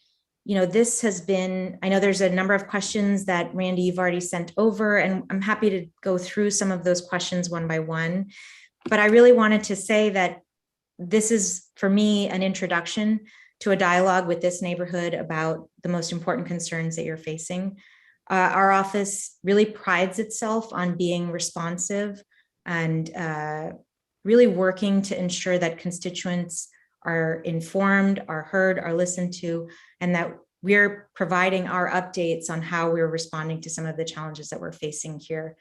this has been, I know there's a number of questions that Randy, you've already sent over, and I'm happy to go through some of those questions one by one. But I really wanted to say that this is, for me, an introduction to a dialogue with this neighborhood about the most important concerns that you're facing. Our office really prides itself on being responsive and really working to ensure that constituents are informed, are heard, are listened to, and that we're providing our updates on how we're responding to some of the challenges that we're facing here,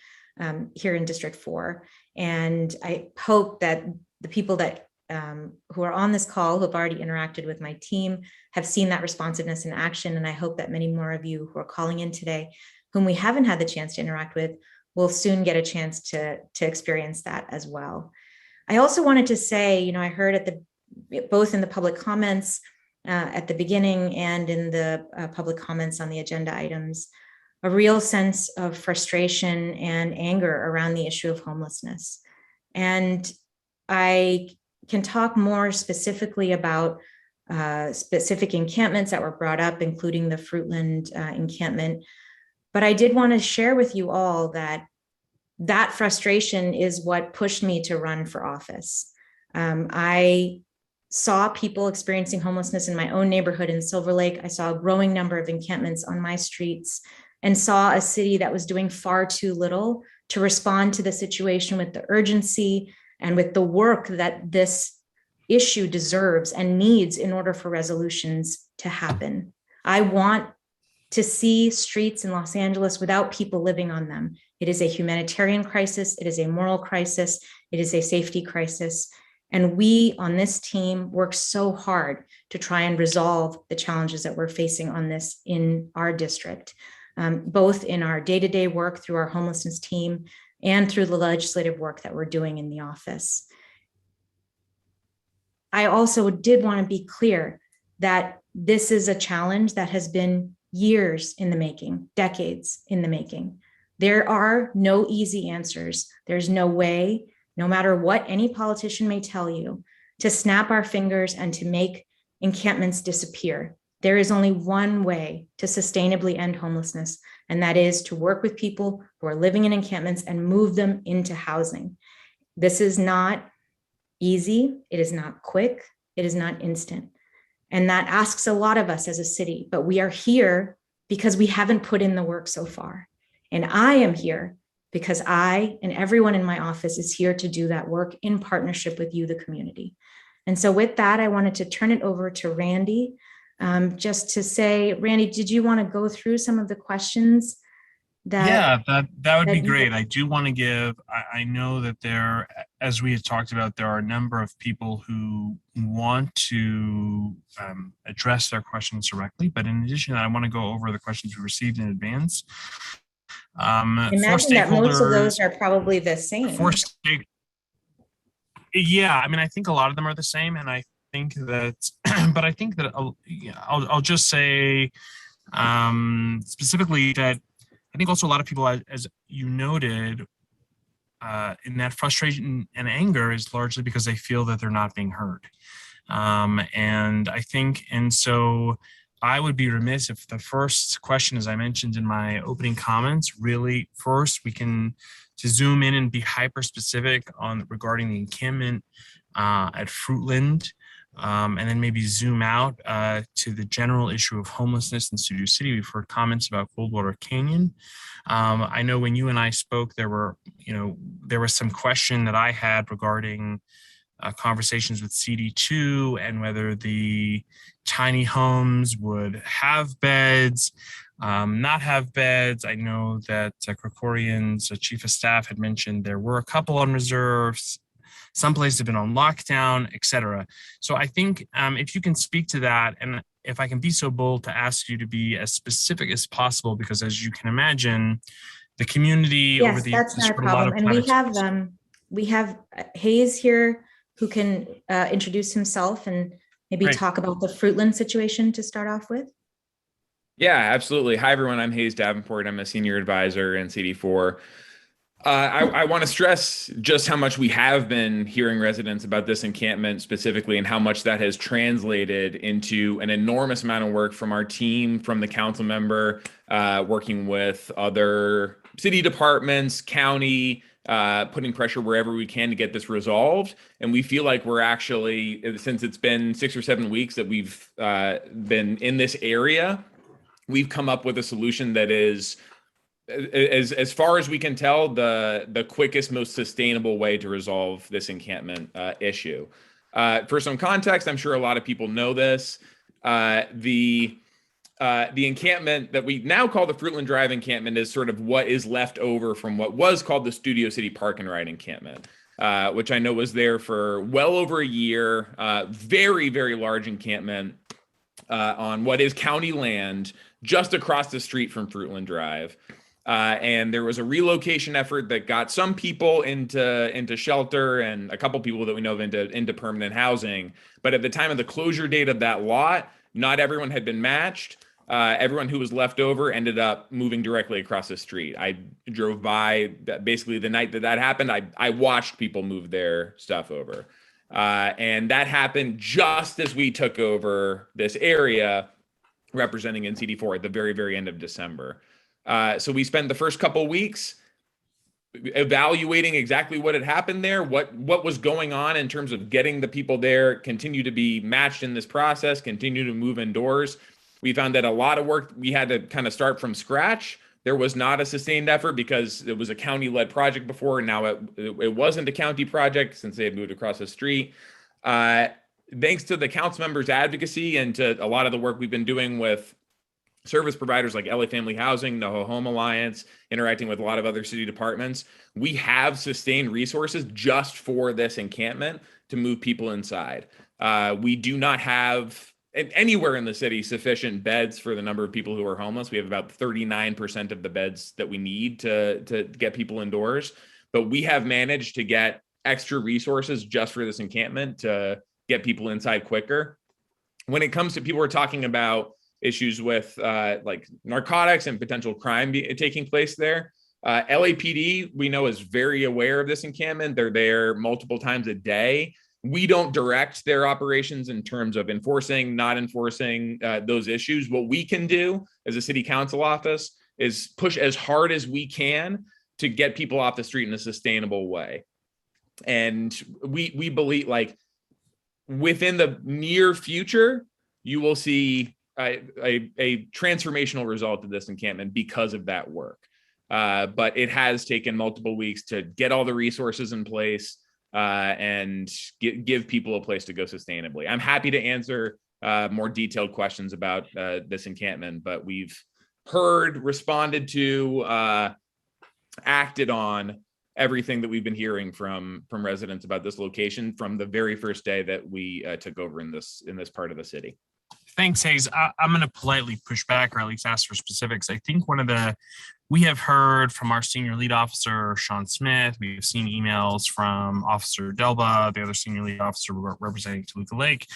here in District 4. And I hope that the people that who are on this call, who have already interacted with my team, have seen that responsiveness in action. And I hope that many more of you who are calling in today, whom we haven't had the chance to interact with, will soon get a chance to experience that as well. I also wanted to say, I heard both in the public comments at the beginning and in the public comments on the agenda items, a real sense of frustration and anger around the issue of homelessness. And I can talk more specifically about specific encampments that were brought up, including the Fruitland encampment. But I did want to share with you all that frustration is what pushed me to run for office. I saw people experiencing homelessness in my own neighborhood in Silver Lake. I saw a growing number of encampments on my streets and saw a city that was doing far too little to respond to the situation with the urgency and with the work that this issue deserves and needs in order for resolutions to happen. I want to see streets in Los Angeles without people living on them. It is a humanitarian crisis. It is a moral crisis. It is a safety crisis. And we on this team work so hard to try and resolve the challenges that we're facing on this in our district, both in our day-to-day work through our homelessness team and through the legislative work that we're doing in the office. I also did want to be clear that this is a challenge that has been years in the making, decades in the making. There are no easy answers. There's no way, no matter what any politician may tell you, to snap our fingers and to make encampments disappear. There is only one way to sustainably end homelessness, and that is to work with people who are living in encampments and move them into housing. This is not easy. It is not quick. It is not instant. And that asks a lot of us as a city, but we are here because we haven't put in the work so far. And I am here because I and everyone in my office is here to do that work in partnership with you, the community. And so with that, I wanted to turn it over to Randy, just to say, Randy, did you want to go through some of the questions that would be great. I do want to give, I know that there, as we had talked about, there are a number of people who want to address their questions directly, but in addition to that, I want to go over the questions we received in advance. Imagine that most of those are probably the same. Yeah, I mean, I think a lot of them are the same, and I think that, but I think that I'll just say specifically that I think also a lot of people, as you noted, in that frustration and anger is largely because they feel that they're not being heard. And I think, and so I would be remiss if the first question, as I mentioned in my opening comments, really first we can to zoom in and be hyper specific on regarding the encampment at Fruitland, and then maybe zoom out to the general issue of homelessness in Studio City. We've heard comments about Coldwater Canyon. I know when you and I spoke, there was some question that I had regarding conversations with CD2 and whether the tiny homes would have beds, not have beds. I know that Krikorian's chief of staff had mentioned there were a couple on reserves, some places have been on lockdown, et cetera. So I think if you can speak to that, and if I can be so bold to ask you to be as specific as possible, because as you can imagine, the community over the years has heard a lot of and we have Hayes here who can introduce himself and maybe talk about the Fruitland situation to start off with. Yeah, absolutely. Hi, everyone. I'm Hayes Davenport. I'm a senior advisor in CD4. I want to stress just how much we have been hearing residents about this encampment specifically, and how much that has translated into an enormous amount of work from our team, from the council member, working with other city departments, county, putting pressure wherever we can to get this resolved. And we feel like we're actually, since it's been 6 or 7 weeks that we've been in this area, we've come up with a solution that is, as far as we can tell, the quickest, most sustainable way to resolve this encampment issue. For some context, I'm sure a lot of people know this. The encampment that we now call the Fruitland Drive encampment is sort of what is left over from what was called the Studio City Park and Ride encampment, which I know was there for well over a year. Very, very large encampment on what is county land just across the street from Fruitland Drive. And there was a relocation effort that got some people into shelter and a couple people that we know of into permanent housing. But at the time of the closure date of that lot, not everyone had been matched. Everyone who was left over ended up moving directly across the street. I drove by basically the night that happened. I watched people move their stuff over. And that happened just as we took over this area representing NCD4 at the very, very end of December. So we spent the first couple weeks evaluating exactly what had happened there, what was going on in terms of getting the people there, continue to be matched in this process, continue to move indoors. We found that a lot of work we had to kind of start from scratch. There was not a sustained effort because it was a county-led project before, and now it wasn't a county project since they had moved across the street. Thanks to the council members' advocacy and to a lot of the work we've been doing with service providers like LA Family Housing, the Home Alliance, interacting with a lot of other city departments, we have sustained resources just for this encampment to move people inside. We do not have anywhere in the city sufficient beds for the number of people who are homeless. We have about 39% of the beds that we need to get people indoors, but we have managed to get extra resources just for this encampment to get people inside quicker. When it comes to people who are talking about issues with like narcotics and potential crime taking place there, LAPD, we know, is very aware of this encampment. They're there multiple times a day. We don't direct their operations in terms of enforcing, not enforcing those issues. What we can do as a city council office is push as hard as we can to get people off the street in a sustainable way. And we believe, like, within the near future, you will see a transformational result of this encampment because of that work. But it has taken multiple weeks to get all the resources in place and give people a place to go sustainably. I'm happy to answer more detailed questions about this encampment, but we've heard, responded to, acted on everything that we've been hearing from residents about this location from the very first day that we took over in this part of the city. Thanks, Hayes. I'm going to politely push back, or at least ask for specifics. I think we have heard from our senior lead officer, Sean Smith. We've seen emails from Officer Delba, the other senior lead officer representing Toluca Lake.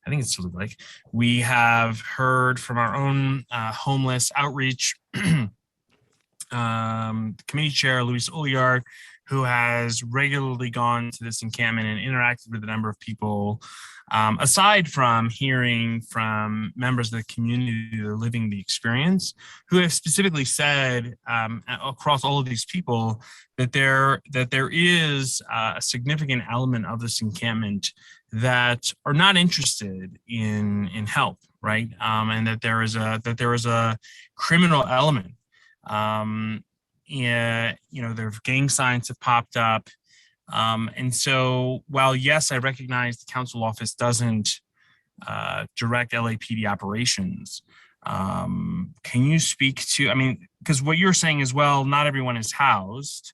I think it's Toluca Lake. We have heard from our own homeless outreach committee chair, Luis Oliard, who has regularly gone to this encampment and interacted with a number of people. Aside from hearing from members of the community that are living the experience, who have specifically said across all of these people that there is a significant element of this encampment that are not interested in help, right? And that there is a criminal element. Their gang signs have popped up. And so while, yes, I recognize the council office doesn't direct LAPD operations, can you speak to, because what you're saying is, well, not everyone is housed,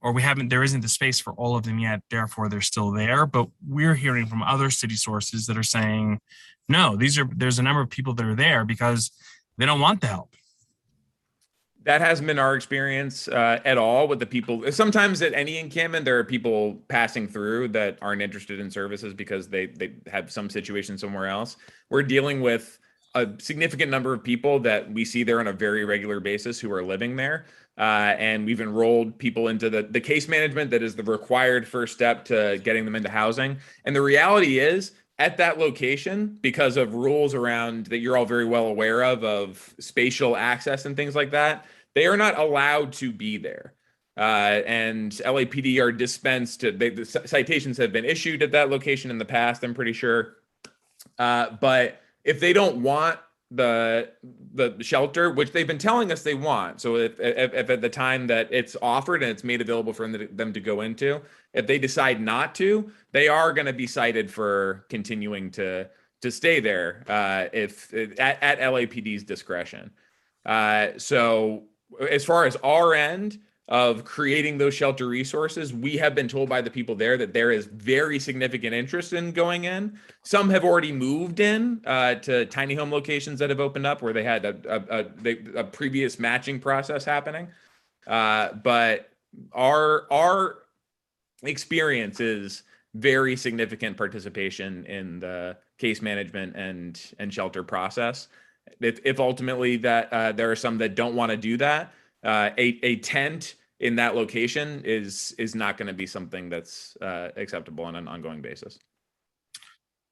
or there isn't the space for all of them yet, therefore they're still there. But we're hearing from other city sources that are saying, no, there's a number of people that are there because they don't want the help. That hasn't been our experience at all with the people. Sometimes at any encampment, there are people passing through that aren't interested in services because they have some situation somewhere else. We're dealing with a significant number of people that we see there on a very regular basis who are living there. And we've enrolled people into the case management that is the required first step to getting them into housing. And the reality is, at that location, because of rules around that you're all very well aware of spatial access and things like that, they are not allowed to be there. And LAPD are dispensed to, the citations have been issued at that location in the past, I'm pretty sure. But if they don't want the shelter, which they've been telling us they want, so if at the time that it's offered and it's made available for them to go into, if they decide not to, they are going to be cited for continuing to stay there if at LAPD's discretion. So as far as our end of creating those shelter resources, we have been told by the people there that there is very significant interest in going in. Some have already moved in to tiny home locations that have opened up where they had a previous matching process happening. But our experience is very significant participation in the case management and shelter process. If ultimately that there are some that don't want to do that, a tent in that location is not going to be something that's acceptable on an ongoing basis.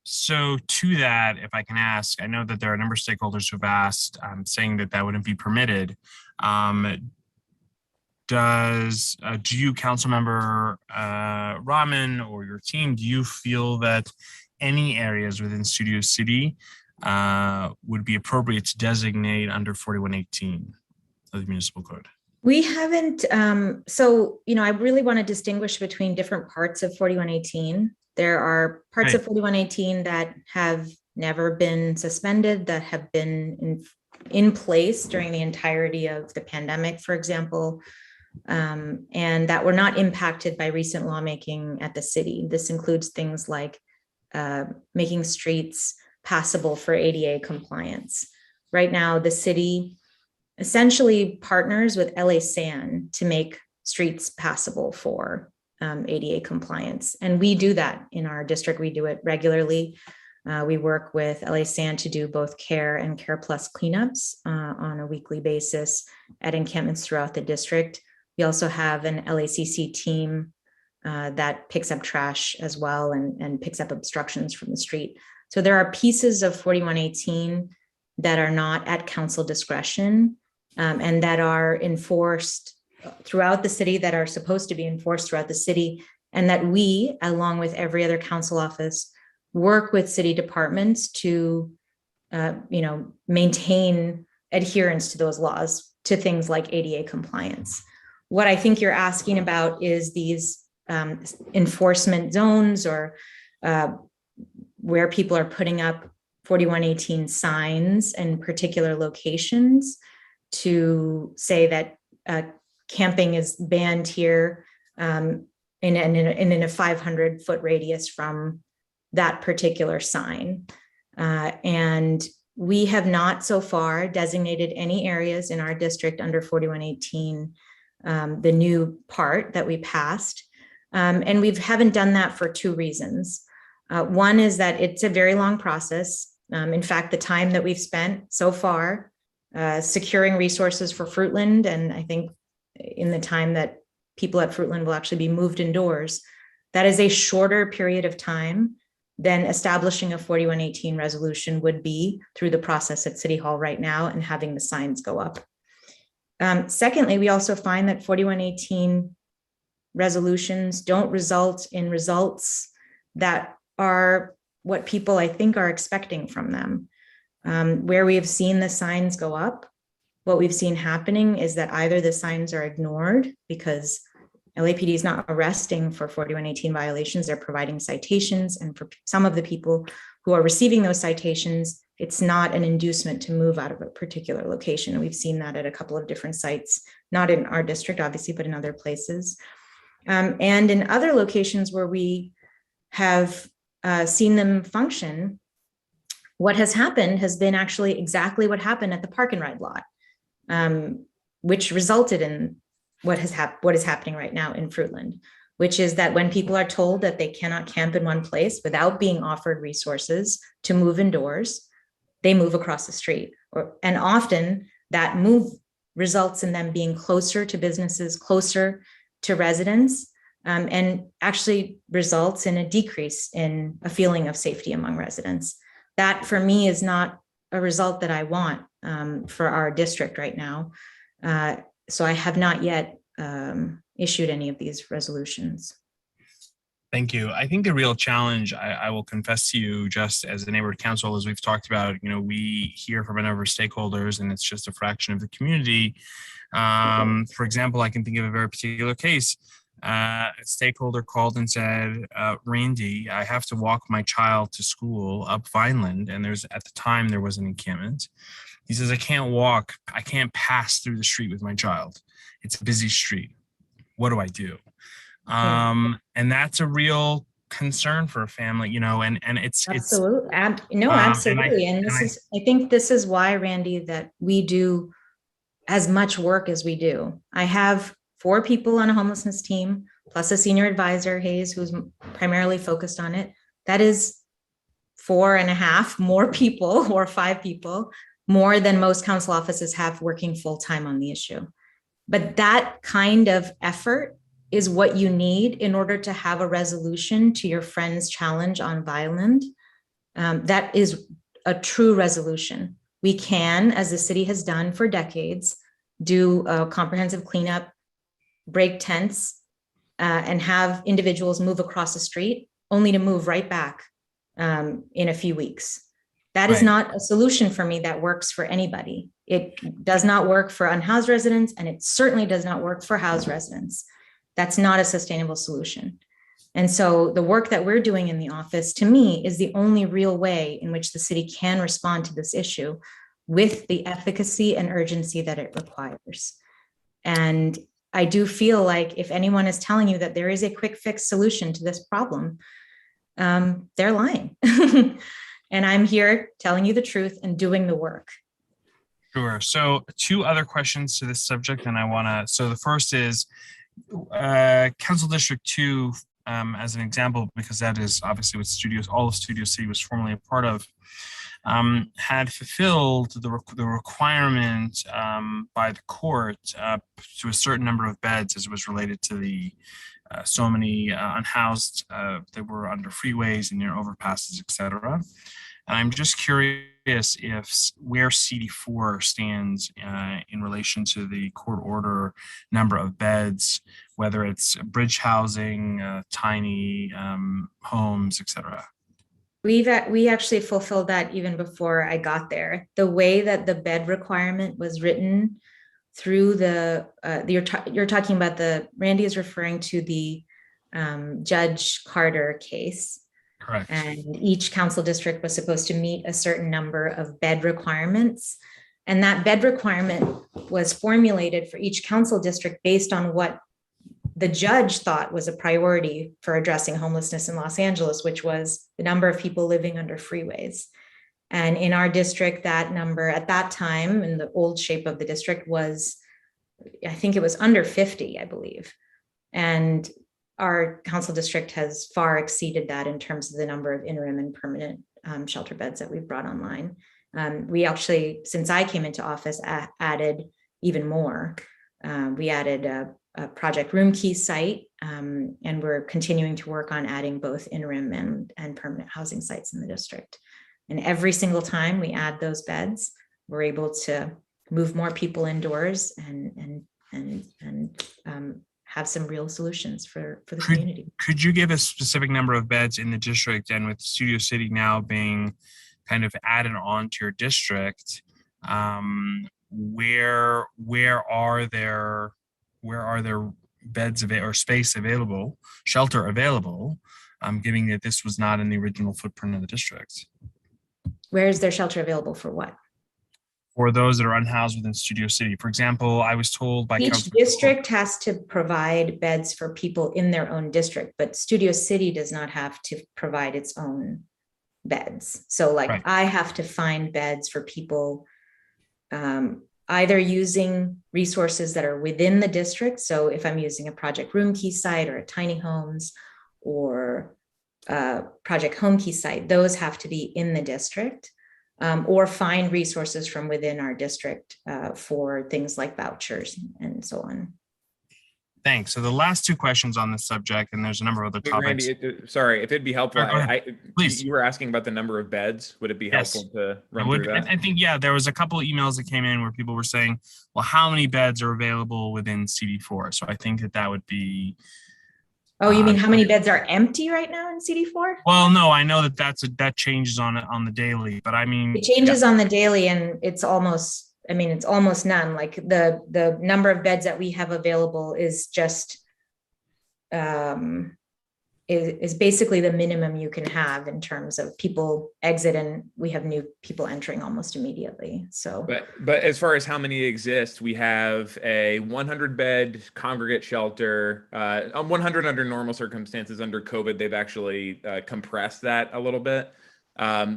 So to that, if I can ask, I know that there are a number of stakeholders who have asked, saying that wouldn't be permitted. Do you, Councilmember Rahman, or your team, do you feel that any areas within Studio City would be appropriate to designate under 4118 of the municipal code? We haven't, so, I really want to distinguish between different parts of 4118. There are parts of 4118 that have never been suspended, that have been in place during the entirety of the pandemic, for example, and that were not impacted by recent lawmaking at the city. This includes things like making streets passable for ADA compliance. Right now, the city essentially partners with LA San to make streets passable for ADA compliance. And we do that in our district. We do it regularly. We work with LA San to do both care and care plus cleanups on a weekly basis at encampments throughout the district. We also have an LACC team that picks up trash as well and picks up obstructions from the street. So there are pieces of 4118 that are not at council discretion and that are enforced throughout the city, that are supposed to be enforced throughout the city, and that we, along with every other council office, work with city departments to, maintain adherence to those laws, to things like ADA compliance. What I think you're asking about is these enforcement zones, or where people are putting up 4118 signs in particular locations to say that camping is banned here in a 500-foot radius from that particular sign. And we have not so far designated any areas in our district under 4118, the new part that we passed. And we haven't done that for two reasons. One is that it's a very long process. In fact, the time that we've spent so far securing resources for Fruitland, and I think in the time that people at Fruitland will actually be moved indoors, that is a shorter period of time than establishing a 4118 resolution would be through the process at City Hall right now and having the signs go up. Secondly, we also find that 4118 resolutions don't result in results that are what people, I think, are expecting from them. Where we have seen the signs go up, what we've seen happening is that either the signs are ignored because LAPD is not arresting for 4118 violations, they're providing citations, and for some of the people who are receiving those citations, it's not an inducement to move out of a particular location. And we've seen that at a couple of different sites, not in our district, obviously, but in other places. And in other locations where we have seen them function, what has happened has been actually exactly what happened at the park and ride lot, which resulted in what is happening right now in Fruitland, which is that when people are told that they cannot camp in one place without being offered resources to move indoors, they move across the street. And often that move results in them being closer to businesses, closer to residents, and actually results in a decrease in a feeling of safety among residents. That for me is not a result that I want for our district right now. So I have not yet issued any of these resolutions. Thank you. I think the real challenge, I will confess to you, just as a neighborhood council, as we've talked about, we hear from a number of stakeholders and it's just a fraction of the community. For example, I can think of a very particular case. A stakeholder called and said, Randy, I have to walk my child to school up Vineland. And at the time there was an encampment. He says, I can't walk. I can't pass through the street with my child. It's a busy street. What do I do? And that's a real concern for a family, and it's absolutely. Absolutely. And I think this is why, Randy, that we do as much work as we do. I have 4 people on a homelessness team, plus a senior advisor, Hayes, who's primarily focused on it. That is 4.5 more people, or 5 people more than most council offices have working full-time on the issue. But that kind of effort is what you need in order to have a resolution to your friend's challenge on Vineland. That is a true resolution. We can, as the city has done for decades, do a comprehensive cleanup, break tents, and have individuals move across the street, only to move right back in a few weeks. That is not a solution for me that works for anybody. It does not work for unhoused residents, and it certainly does not work for housed residents. That's not a sustainable solution. And so the work that we're doing in the office, to me, is the only real way in which the city can respond to this issue with the efficacy and urgency that it requires. And I do feel like if anyone is telling you that there is a quick fix solution to this problem, they're lying. And I'm here telling you the truth and doing the work. Sure. So 2 other questions to this subject, and so the first is, Council District 2, as an example, because that is obviously what all of Studio City was formerly a part of, had fulfilled the requirement by the court to a certain number of beds as it was related to the so many unhoused that were under freeways and near overpasses, etc. And I'm just curious where CD4 stands in relation to the court order number of beds, whether it's bridge housing, tiny homes, etc. We actually fulfilled that even before I got there. The way that the bed requirement was written through you're talking about Randy is referring to the Judge Carter case. Correct. And each council district was supposed to meet a certain number of bed requirements. And that bed requirement was formulated for each council district based on what the judge thought was a priority for addressing homelessness in Los Angeles, which was the number of people living under freeways. And in our district, that number at that time, in the old shape of the district, was, I think it was under 50, I believe. And our council district has far exceeded that in terms of the number of interim and permanent shelter beds that we've brought online. We actually, since I came into office, added even more. We added a project room key site, and we're continuing to work on adding both interim and permanent housing sites in the district. And every single time we add those beds, we're able to move more people indoors and have some real solutions for the community. Could you give a specific number of beds in the district, and with Studio City now being kind of added on to your district, where are there beds or space available, shelter available, given that this was not in the original footprint of the district? Where is there shelter available for what? For those that are unhoused within Studio City. For example, I was told by each district has to provide beds for people in their own district, but Studio City does not have to provide its own beds. So like I have to find beds for people either using resources that are within the district. So if I'm using a project room key site or a tiny homes or project home key site, those have to be in the district. or find resources from within our district for things like vouchers and so on. Thanks. So the last two questions on this subject, and there's a number of other Wait, topics. Randy, sorry, if it'd be helpful, Go ahead. Please. You were asking about the number of beds. Would it be Yes. helpful to run through that? I think, yeah, there was a couple of emails that came in where people were saying, well, how many beds are available within CD4? So I think that would be. Oh, you mean how many beds are empty right now in CD4? Well, no, I know that that changes on the daily, but I mean. It changes on the daily, and it's almost none. Like the number of beds that we have available is just is basically the minimum you can have in terms of people exit, and we have new people entering almost immediately. So, but as far as how many exist, we have a 100-bed congregate shelter, 100 under normal circumstances. Under COVID, they've actually compressed that a little bit.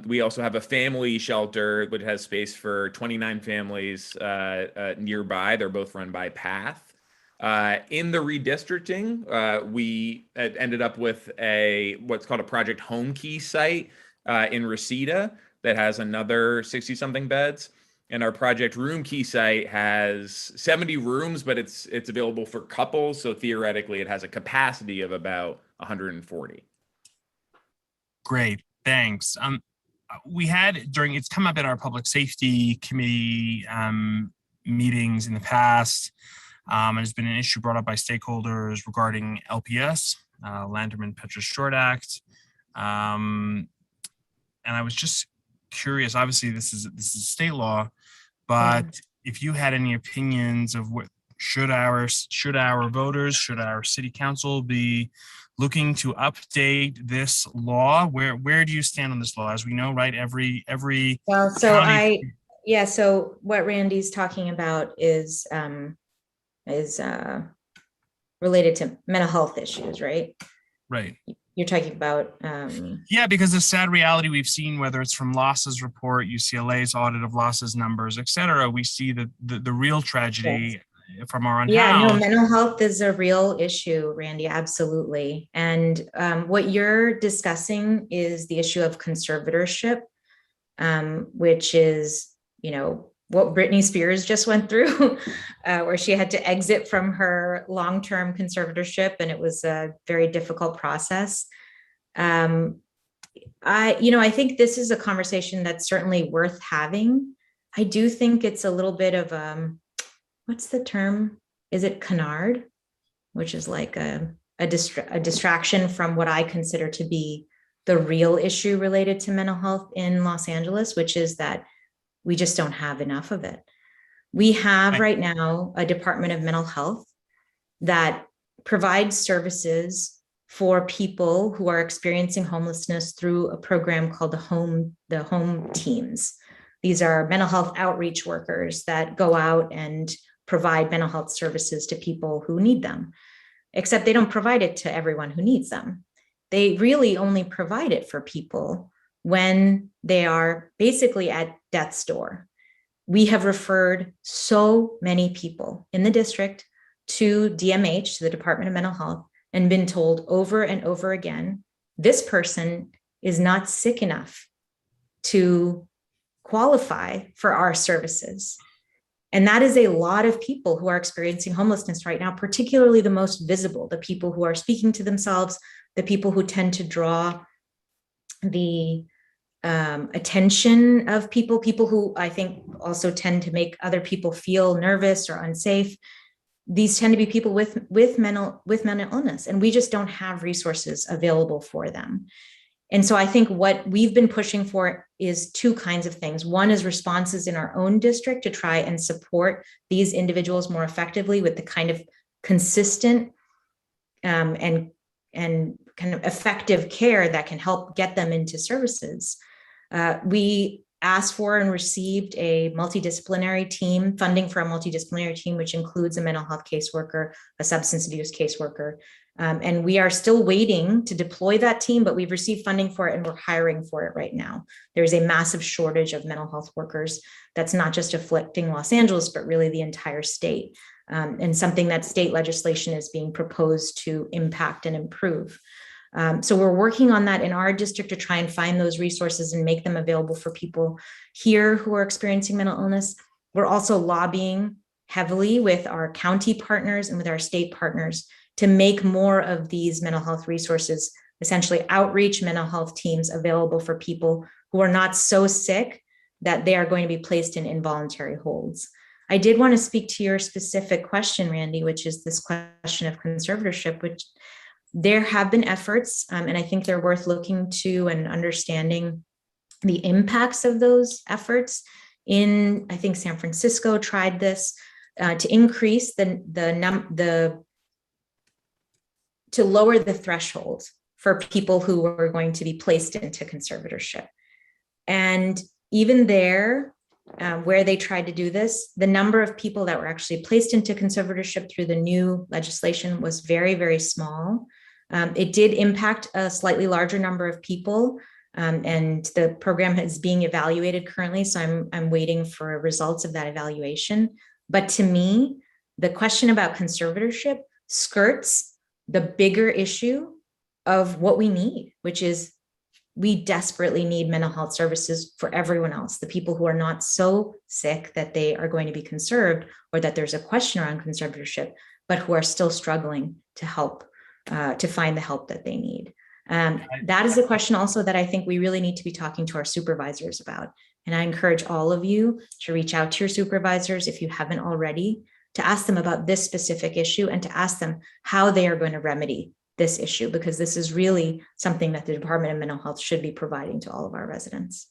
We also have a family shelter, which has space for 29 families nearby. They're both run by PATH. In the redistricting, we ended up with what's called a Project Home Key site in Reseda that has another 60-something beds. And our Project Room Key site has 70 rooms, but it's available for couples. So theoretically, it has a capacity of about 140. Great, thanks. We had it's come up in our public safety committee meetings in the past. And it's been an issue brought up by stakeholders regarding LPS, Lanterman Petra Short Act. And I was just curious, obviously this is state law, but if you had any opinions of what should our voters, should our city council be looking to update this law? Where do you stand on this law? As we know, right, every well, so what Randy's talking about is related to mental health issues, right? Right. You're talking about yeah, because the sad reality we've seen, whether it's from Losses report, UCLA's audit of losses numbers, et cetera, we see the real tragedy from our own house. No, mental health is a real issue, Randy, absolutely. And what you're discussing is the issue of conservatorship, which is, what Britney Spears just went through, where she had to exit from her long-term conservatorship, and it was a very difficult process. I think this is a conversation that's certainly worth having. I do think it's a little bit of what's the term? Is it canard? Which is like a distraction from what I consider to be the real issue related to mental health in Los Angeles, which is that we just don't have enough of it. We have right now a Department of Mental Health that provides services for people who are experiencing homelessness through a program called the home teams. These are mental health outreach workers that go out and provide mental health services to people who need them, except they don't provide it to everyone who needs them. They really only provide it for people when they are basically at death's door. We have referred so many people in the district to DMH, to the Department of Mental Health, and been told over and over again, this person is not sick enough to qualify for our services. And that is a lot of people who are experiencing homelessness right now, particularly the most visible, the people who are speaking to themselves, the people who tend to draw the attention of people who I think also tend to make other people feel nervous or unsafe. These tend to be people with mental illness, and we just don't have resources available for them. And so I think what we've been pushing for is two kinds of things. One is responses in our own district to try and support these individuals more effectively with the kind of consistent and kind of effective care that can help get them into services. We asked for and received a multidisciplinary team, funding for a multidisciplinary team, which includes a mental health caseworker, a substance abuse caseworker. And we are still waiting to deploy that team, but we've received funding for it and we're hiring for it right now. There's a massive shortage of mental health workers that's not just afflicting Los Angeles, but really the entire state, and something that state legislation is being proposed to impact and improve. So we're working on that in our district to try and find those resources and make them available for people here who are experiencing mental illness. We're also lobbying heavily with our county partners and with our state partners to make more of these mental health resources, essentially outreach mental health teams, available for people who are not so sick that they are going to be placed in involuntary holds. I did want to speak to your specific question, Randy, which is this question of conservatorship, which there have been efforts, and I think they're worth looking to and understanding the impacts of those efforts. I think San Francisco tried this to increase to lower the threshold for people who were going to be placed into conservatorship. And even there, where they tried to do this, the number of people that were actually placed into conservatorship through the new legislation was very, very small. It did impact a slightly larger number of people, and the program is being evaluated currently, so I'm waiting for results of that evaluation. But to me, the question about conservatorship skirts the bigger issue of what we need, which is we desperately need mental health services for everyone else, the people who are not so sick that they are going to be conserved or that there's a question around conservatorship, but who are still struggling to help, to find the help that they need. That is a question also that I think we really need to be talking to our supervisors about. And I encourage all of you to reach out to your supervisors if you haven't already, to ask them about this specific issue and to ask them how they are going to remedy this issue, because this is really something that the Department of Mental Health should be providing to all of our residents.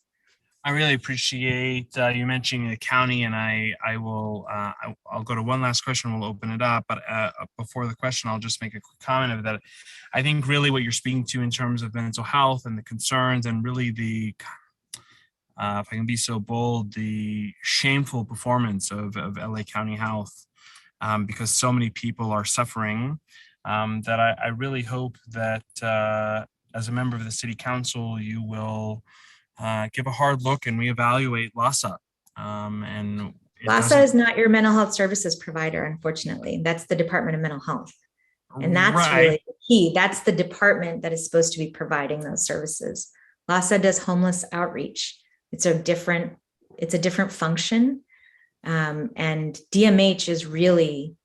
I really appreciate you mentioning the county, and I'll go to one last question. We'll open it up, but before the question, I'll just make a quick comment of that. I think really what you're speaking to in terms of mental health and the concerns, and really the, if I can be so bold, the shameful performance of LA County Health, because so many people are suffering. That I really hope that as a member of the City Council, you will give a hard look and reevaluate LAHSA. LAHSA is not your mental health services provider, unfortunately. That's the Department of Mental Health. And that's really the key. That's the department that is supposed to be providing those services. LAHSA does homeless outreach. It's a different function. And DMH is really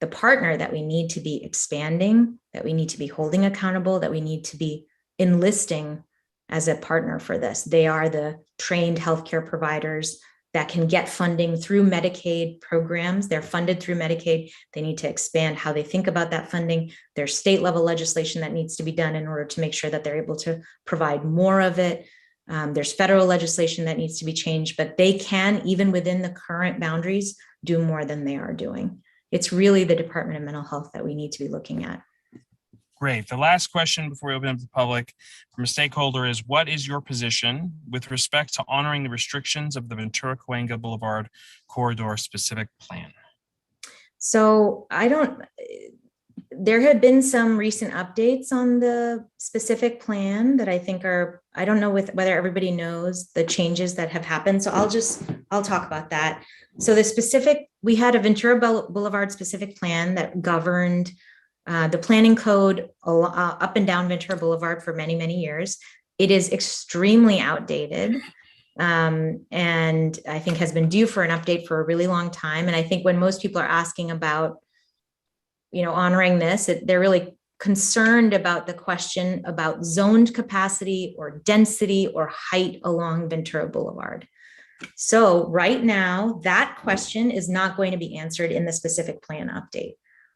the partner that we need to be expanding, that we need to be holding accountable, that we need to be enlisting as a partner for this. They are the trained healthcare providers that can get funding through Medicaid programs. They're funded through Medicaid. They need to expand how they think about that funding. There's state level legislation that needs to be done in order to make sure that they're able to provide more of it. There's federal legislation that needs to be changed, but they can, even within the current boundaries, do more than they are doing. It's really the Department of Mental Health that we need to be looking at. Great. The last question before we open up to the public from a stakeholder is, what is your position with respect to honoring the restrictions of the Ventura-Cahuenga Boulevard corridor specific plan? So there have been some recent updates on the specific plan that I think I don't know whether everybody knows the changes that have happened. So I'll talk about that. So we had a Ventura Boulevard specific plan that governed the planning code up and down Ventura Boulevard for many, many years. It is extremely outdated, and I think has been due for an update for a really long time. And I think when most people are asking about, honoring this, they're really concerned about the question about zoned capacity or density or height along Ventura Boulevard. So right now, that question is not going to be answered in the specific plan update.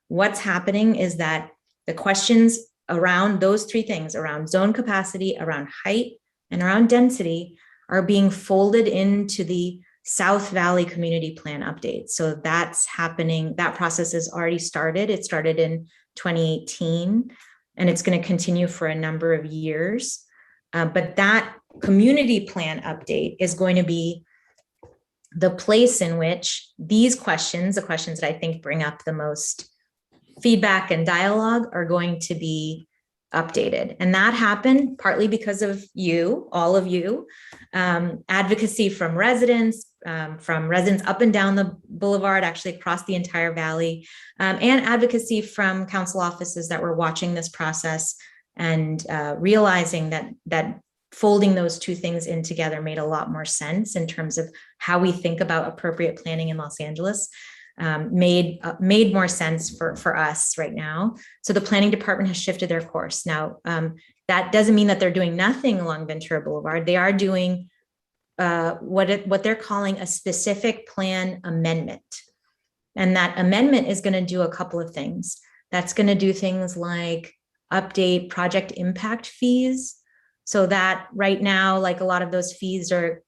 What's happening is that the questions around those three things, around zone capacity, around height, and around density, are being folded into the South Valley Community Plan update. So that's happening. That process has already started. It started in 2018, and it's going to continue for a number of years. But that community plan update is going to be the place in which these questions, the questions that I think bring up the most feedback and dialogue, are going to be updated. And that happened partly because of you, all of you, advocacy from residents up and down the boulevard, actually across the entire valley, and advocacy from council offices that were watching this process and realizing that folding those two things in together made a lot more sense in terms of how we think about appropriate planning in Los Angeles. Made more sense for us right now. So the planning department has shifted their course. Now, that doesn't mean that they're doing nothing along Ventura Boulevard. They are doing what they're calling a specific plan amendment. And that amendment is going to do a couple of things. That's going to do things like update project impact fees, so that right now, like a lot of those fees are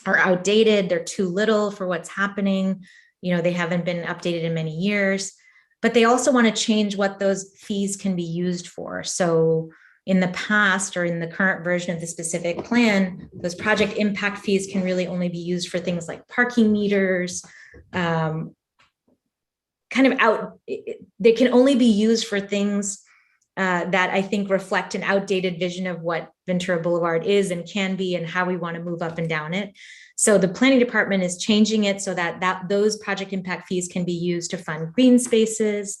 outdated. They're too little for what's happening. You know, they haven't been updated in many years, but they also want to change what those fees can be used for. So in the past, or in the current version of the specific plan, those project impact fees can really only be used for things like parking meters, they can only be used for things that I think reflect an outdated vision of what Ventura Boulevard is and can be, and how we want to move up and down it. So the planning department is changing it so that those project impact fees can be used to fund green spaces.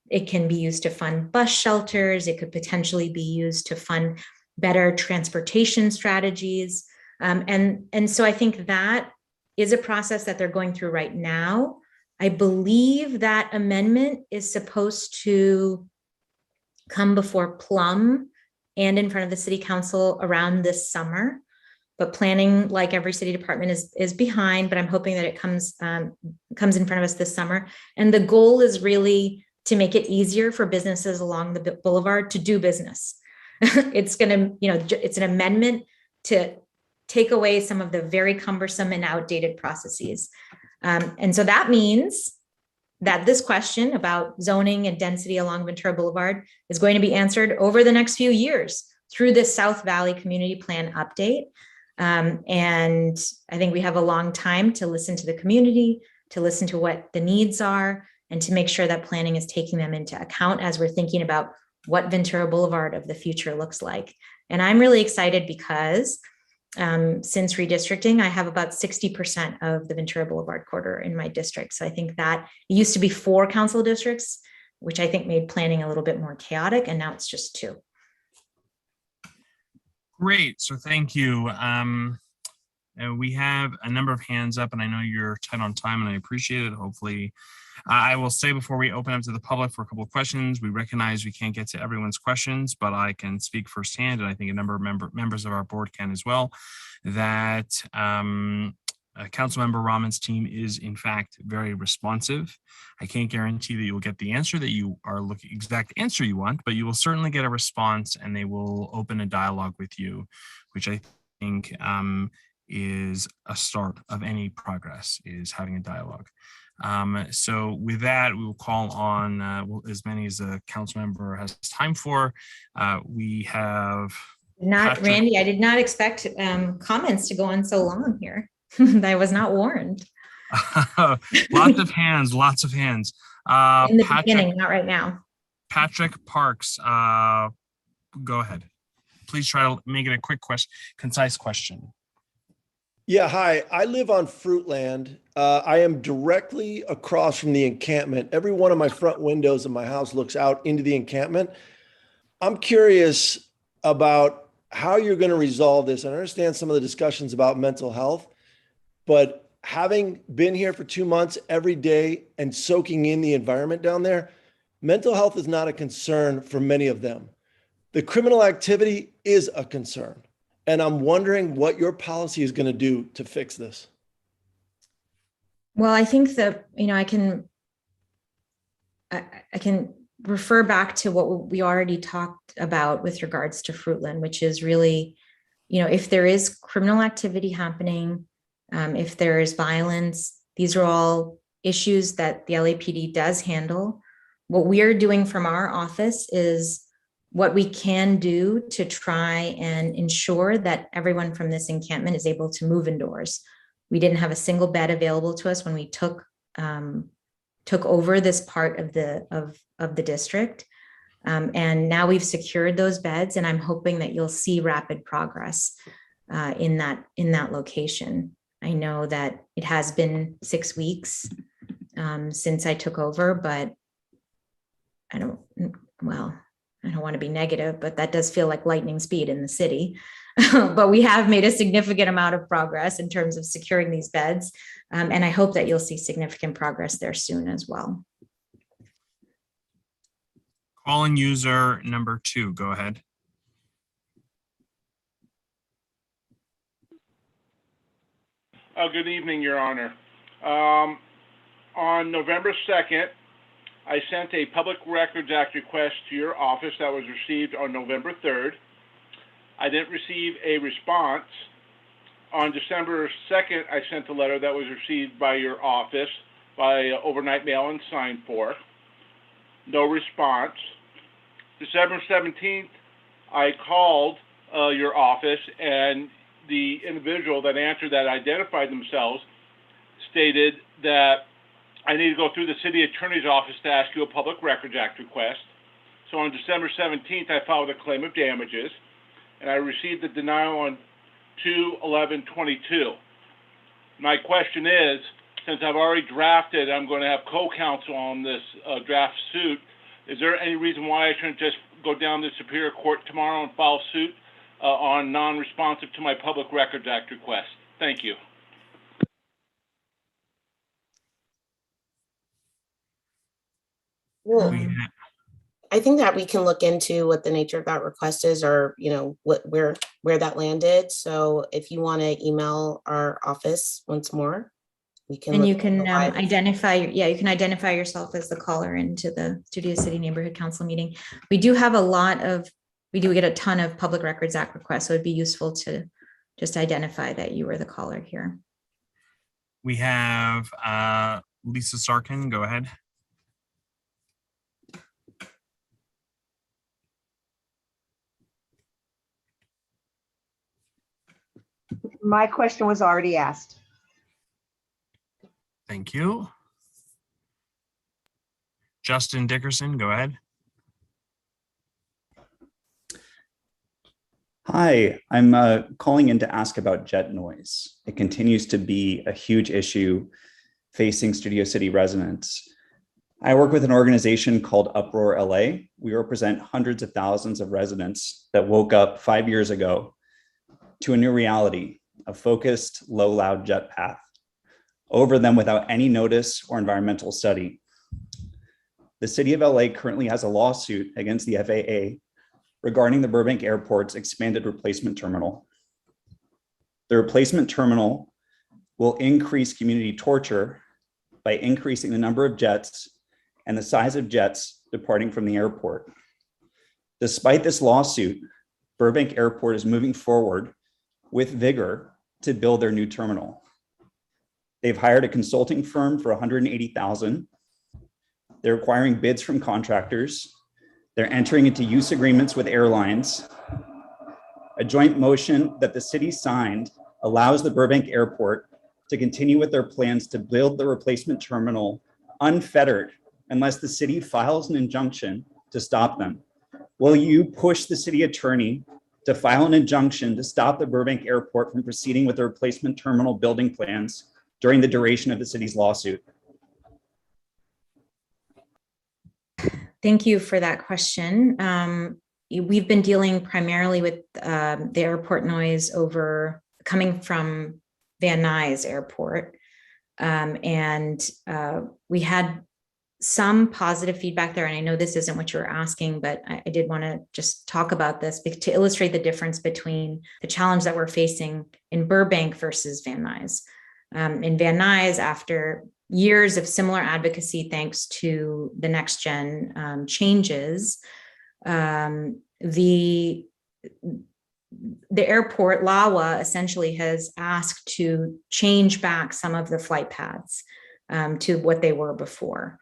It can be used to fund bus shelters. It could potentially be used to fund better transportation strategies. And so I think that is a process that they're going through right now. I believe that amendment is supposed to come before Plum and in front of the city council around this summer. But planning, like every city department, is behind, but I'm hoping that it comes in front of us this summer. And the goal is really to make it easier for businesses along the boulevard to do business. It's it's an amendment to take away some of the very cumbersome and outdated processes. And so that means that this question about zoning and density along Ventura Boulevard is going to be answered over the next few years through this South Valley Community Plan update. And I think we have a long time to listen to the community, to listen to what the needs are, and to make sure that planning is taking them into account as we're thinking about what Ventura Boulevard of the future looks like. And I'm really excited because since redistricting, I have about 60% of the Ventura Boulevard corridor in my district. So I think that it used to be 4 council districts, which I think made planning a little bit more chaotic, and now it's just 2. Great, so thank you. We have a number of hands up, and I know you're tight on time, and I appreciate it. Hopefully, I will say before we open up to the public for a couple of questions, we recognize we can't get to everyone's questions, but I can speak firsthand, and I think a number of members of our board can as well, that Councilmember Rahman's team is in fact very responsive. I can't guarantee that you will get the answer that you are looking, exact answer you want, but you will certainly get a response, and they will open a dialogue with you, which I think is a start of any progress, is having a dialogue. So with that, we will call on as many as the council member has time for. We have Randy, I did not expect comments to go on so long here. I was not warned. Lots of hands, lots of hands. In the beginning, not right now. Patrick Parks, go ahead. Please try to make it a quick question, concise question. Yeah, hi. I live on Fruitland. I am directly across from the encampment. Every one of my front windows of my house looks out into the encampment. I'm curious about how you're going to resolve this. I understand some of the discussions about mental health, but having been here for 2 months every day and soaking in the environment down there, mental health is not a concern for many of them. The criminal activity is a concern. And I'm wondering what your policy is going to do to fix this. Well, I think that, I can refer back to what we already talked about with regards to Fruitland, which is really, if there is criminal activity happening, if there is violence, these are all issues that the LAPD does handle. What we are doing from our office is what we can do to try and ensure that everyone from this encampment is able to move indoors. We didn't have a single bed available to us when we took over this part of the district. And now we've secured those beds, and I'm hoping that you'll see rapid progress in that location. I know that it has been 6 weeks since I took over, but I don't want to be negative, but that does feel like lightning speed in the city. But we have made a significant amount of progress in terms of securing these beds. And I hope that you'll see significant progress there soon as well. Calling user number 2, go ahead. Good evening, Your Honor. On November 2nd, I sent a Public Records Act request to your office that was received on November 3rd. I didn't receive a response. On December 2nd, I sent a letter that was received by your office by overnight mail and signed for. No response. December 17th, I called your office, and the individual that answered that identified themselves stated that I need to go through the city attorney's office to ask you a Public Records Act request. So on December 17th, I filed a claim of damages, and I received a denial on 2/11/22. My question is, since I've already drafted, I'm going to have co-counsel on this draft suit, is there any reason why I shouldn't just go down to Superior Court tomorrow and file suit on non-responsive to my Public Records Act request? Thank you. Well, I think that we can look into what the nature of that request is, or, you know, where that landed. So if you want to email our office once more, we can. And you can identify, you can identify yourself as the caller into the Studio City Neighborhood Council meeting. We do have we do get a ton of Public Records Act requests, so it'd be useful to just identify that you were the caller here. We have Lisa Sarkin, go ahead. My question was already asked. Thank you. Justin Dickerson, go ahead. Hi, I'm calling in to ask about jet noise. It continues to be a huge issue facing Studio City residents. I work with an organization called Uproar LA. We represent hundreds of thousands of residents that woke up 5 years ago to a new reality, a focused, low, loud jet path over them without any notice or environmental study. The city of LA currently has a lawsuit against the FAA regarding the Burbank Airport's expanded replacement terminal. The replacement terminal will increase community torture by increasing the number of jets and the size of jets departing from the airport. Despite this lawsuit, Burbank Airport is moving forward with vigor to build their new terminal. They've hired a consulting firm for $180,000. They're acquiring bids from contractors. They're entering into use agreements with airlines. A joint motion that the city signed allows the Burbank Airport to continue with their plans to build the replacement terminal unfettered unless the city files an injunction to stop them. Will you push the city attorney to file an injunction to stop the Burbank Airport from proceeding with the replacement terminal building plans during the duration of the city's lawsuit? Thank you for that question. We've been dealing primarily with the airport noise coming from Van Nuys Airport. We had some positive feedback there. And I know this isn't what you were asking, but I did want to just talk about this to illustrate the difference between the challenge that we're facing in Burbank versus Van Nuys. In Van Nuys, after years of similar advocacy, thanks to the next gen changes, the airport, LAWA, essentially has asked to change back some of the flight paths to what they were before,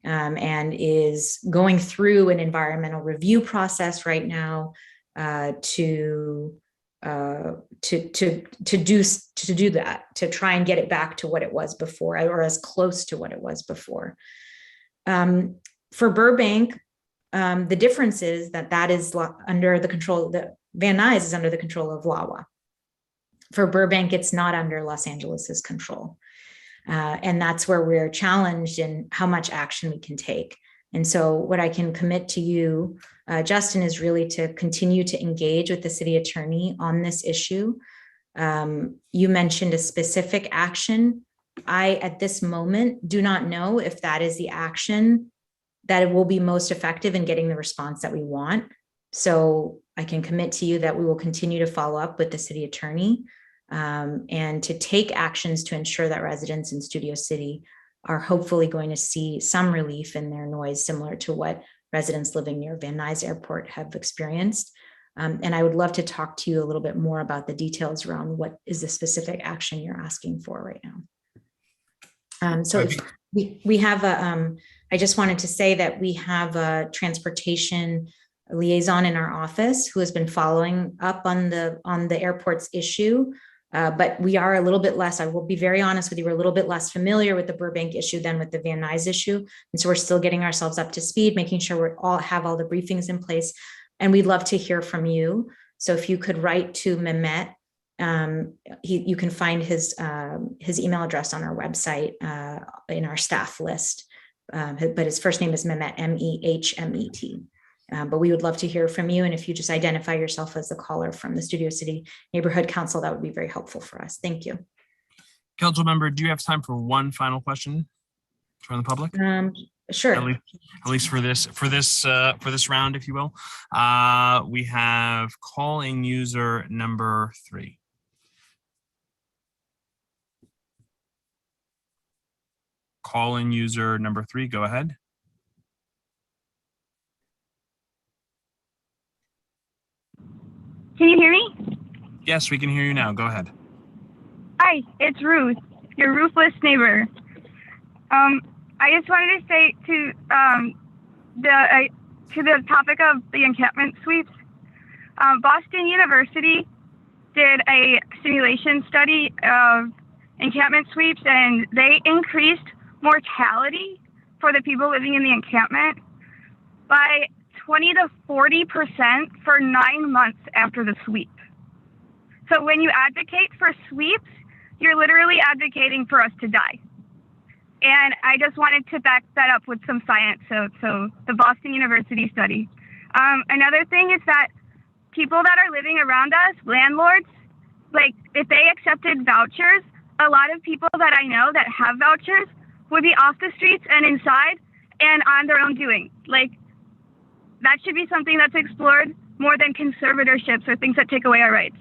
and is going through an environmental review process right now to do that, to try and get it back to what it was before, or as close to what it was before. For Burbank, the difference is that is under the control, Van Nuys is under the control of LAWA. For Burbank, it's not under Los Angeles's control. And that's where we're challenged in how much action we can take. And so what I can commit to you, Justin, is really to continue to engage with the city attorney on this issue. You mentioned a specific action. I, at this moment, do not know if that is the action that it will be most effective in getting the response that we want. So I can commit to you that we will continue to follow up with the city attorney and to take actions to ensure that residents in Studio City are hopefully going to see some relief in their noise, similar to what residents living near Van Nuys Airport have experienced. And I would love to talk to you a little bit more about the details around what is the specific action you're asking for right now. So we have a, I just wanted to say that we have a transportation liaison in our office who has been following up on the airport's issue. But we are a little bit less, I will be very honest with you, we're a little bit less familiar with the Burbank issue than with the Van Nuys issue. And so we're still getting ourselves up to speed, making sure we all have all the briefings in place. And we'd love to hear from you. So if you could write to Mehmet, you can find his email address on our website in our staff list. But his first name is Mehmet, M-E-H-M-E-T. But we would love to hear from you. And if you just identify yourself as the caller from the Studio City Neighborhood Council, that would be very helpful for us. Thank you. Council member, do you have time for one final question from the public? Sure. At least for this round, if you will. We have call-in user number 3. Call-in user number 3, go ahead. Can you hear me? Yes, we can hear you now. Go ahead. Hi, it's Ruth, your roofless neighbor. I just wanted to say to the topic of the encampment sweeps, Boston University did a simulation study of encampment sweeps, and they increased mortality for the people living in the encampment by 20 to 40% for 9 months after the sweep. So when you advocate for sweeps, you're literally advocating for us to die. And I just wanted to back that up with some science. So the Boston University study. Another thing is that people that are living around us, landlords, like if they accepted vouchers, a lot of people that I know that have vouchers would be off the streets and inside and on their own doing. Like, that should be something that's explored more than conservatorships or things that take away our rights.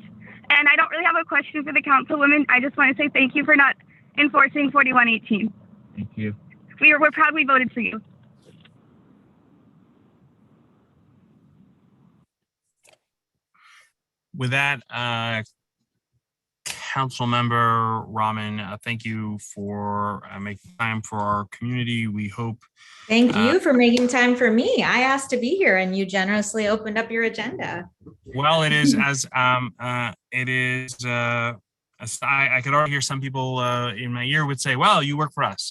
And I don't really have a question for the councilwoman. I just want to say thank you for not enforcing 4118. Thank you. We're proud we voted for you. With that, Council Member Rahman, thank you for making time for our community. We hope. Thank you for making time for me. I asked to be here and you generously opened up your agenda. Well, it is as I could already hear some people in my ear would say, well, you work for us.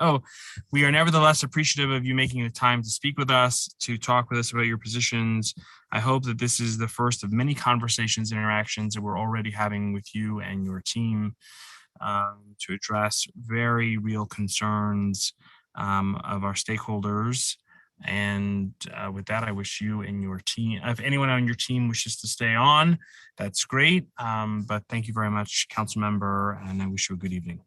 So we are nevertheless appreciative of you making the time to speak with us, to talk with us about your positions. I hope that this is the first of many conversations and interactions that we're already having with you and your team to address very real concerns of our stakeholders. And with that, I wish you and your team, if anyone on your team wishes to stay on, that's great. But thank you very much, Council Member, and I wish you a good evening.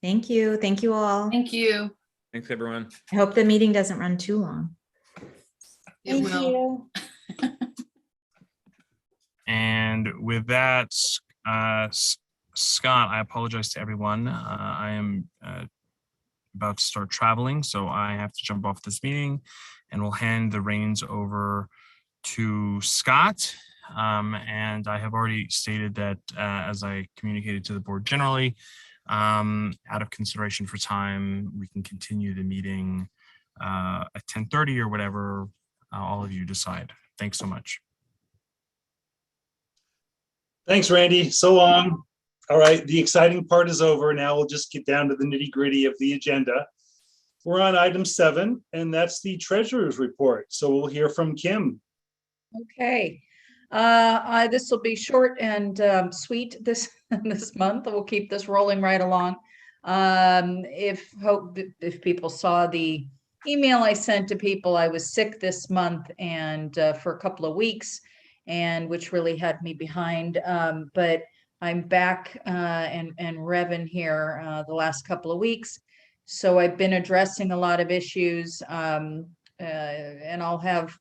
Thank you. Thank you all. Thank you. Thanks, everyone. I hope the meeting doesn't run too long. It will. And with that, Scott, I apologize to everyone. I am about to start traveling, so I have to jump off this meeting, and we'll hand the reins over to Scott. And I have already stated that as I communicated to the board generally, out of consideration for time, we can continue the meeting at 10:30 or whatever all of you decide. Thanks so much. Thanks, Randy. So long. All right, the exciting part is over. Now we'll just get down to the nitty-gritty of the agenda. We're on item 7, and that's the treasurer's report. So we'll hear from Kim. Okay. This will be short and sweet this month. We'll keep this rolling right along. If people saw the email I sent to people. I was sick this month and for a couple of weeks, and which really had me behind. But I'm back and revving here the last couple of weeks. So I've been addressing a lot of issues, and I'll have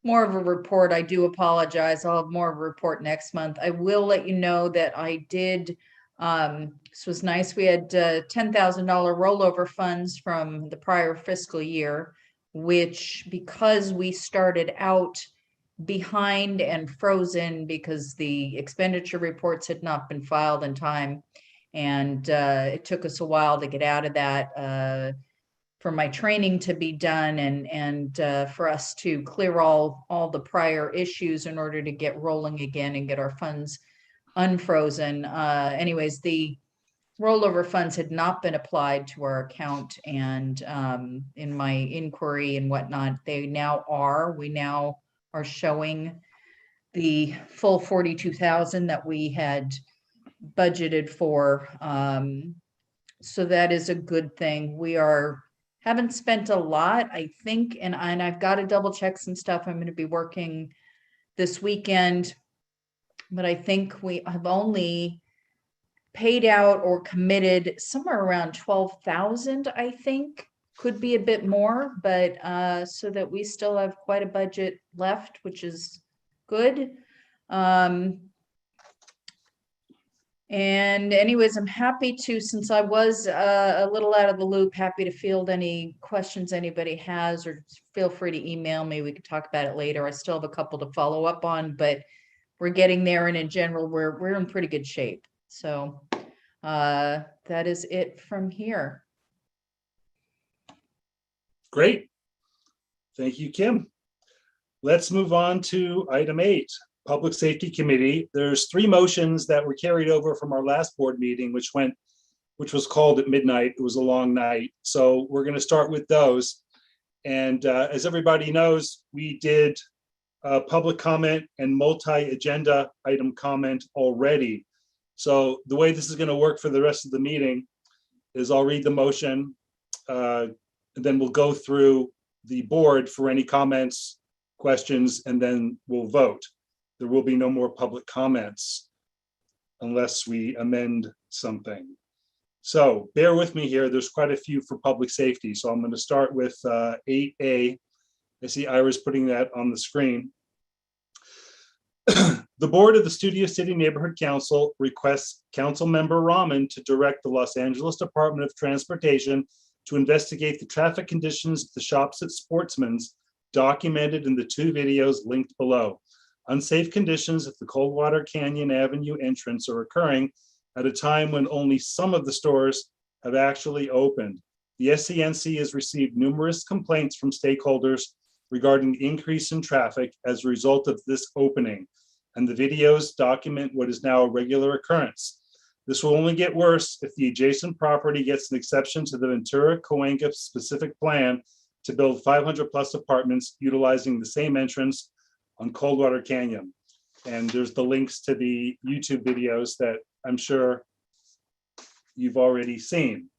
more of a report. I do apologize. I'll have more of a report next month. I will let you know that I did. This was nice. We had $10,000 rollover funds from the prior fiscal year, which because we started out behind and frozen because the expenditure reports had not been filed in time. And it took us a while to get out of that, for my training to be done and for us to clear all the prior issues in order to get rolling again and get our funds unfrozen. Anyways, the rollover funds had not been applied to our account, and in my inquiry and whatnot, they now are. We now are showing the full 42,000 that we had budgeted for. So that is a good thing. We haven't spent a lot, I think, and I've got to double check some stuff. I'm going to be working this weekend, but I think we have only paid out or committed somewhere around 12,000, I think. Could be a bit more, but so that we still have quite a budget left, which is good. And anyways, I'm happy to, since I was a little out of the loop, happy to field any questions anybody has, or feel free to email me. We could talk about it later. I still have a couple to follow up on, but we're getting there. And in general, we're in pretty good shape. So that is it from here. Great. Thank you, Kim. Let's move on to item 8. Public Safety Committee. There's 3 motions that were carried over from our last board meeting, which was called at midnight. It was a long night. So we're going to start with those. And as everybody knows, we did public comment and multi-agenda item comment already. So the way this is going to work for the rest of the meeting is I'll read the motion, and then we'll go through the board for any comments, questions, and then we'll vote. There will be no more public comments unless we amend something. So bear with me here. There's quite a few for public safety. So I'm going to start with 8A. I see Iris putting that on the screen. The board of the Studio City Neighborhood Council requests Councilmember Rahman to direct the Los Angeles Department of Transportation to investigate the traffic conditions at the shops at Sportsman's documented in the 2 videos linked below. Unsafe conditions at the Coldwater Canyon Avenue entrance are occurring at a time when only some of the stores have actually opened. The SCNC has received numerous complaints from stakeholders regarding the increase in traffic as a result of this opening, and the videos document what is now a regular occurrence. This will only get worse if the adjacent property gets an exception to the Ventura-Cahuenga specific plan to build 500 plus apartments utilizing the same entrance on Coldwater Canyon. And there's the links to the YouTube videos that I'm sure you've already seen.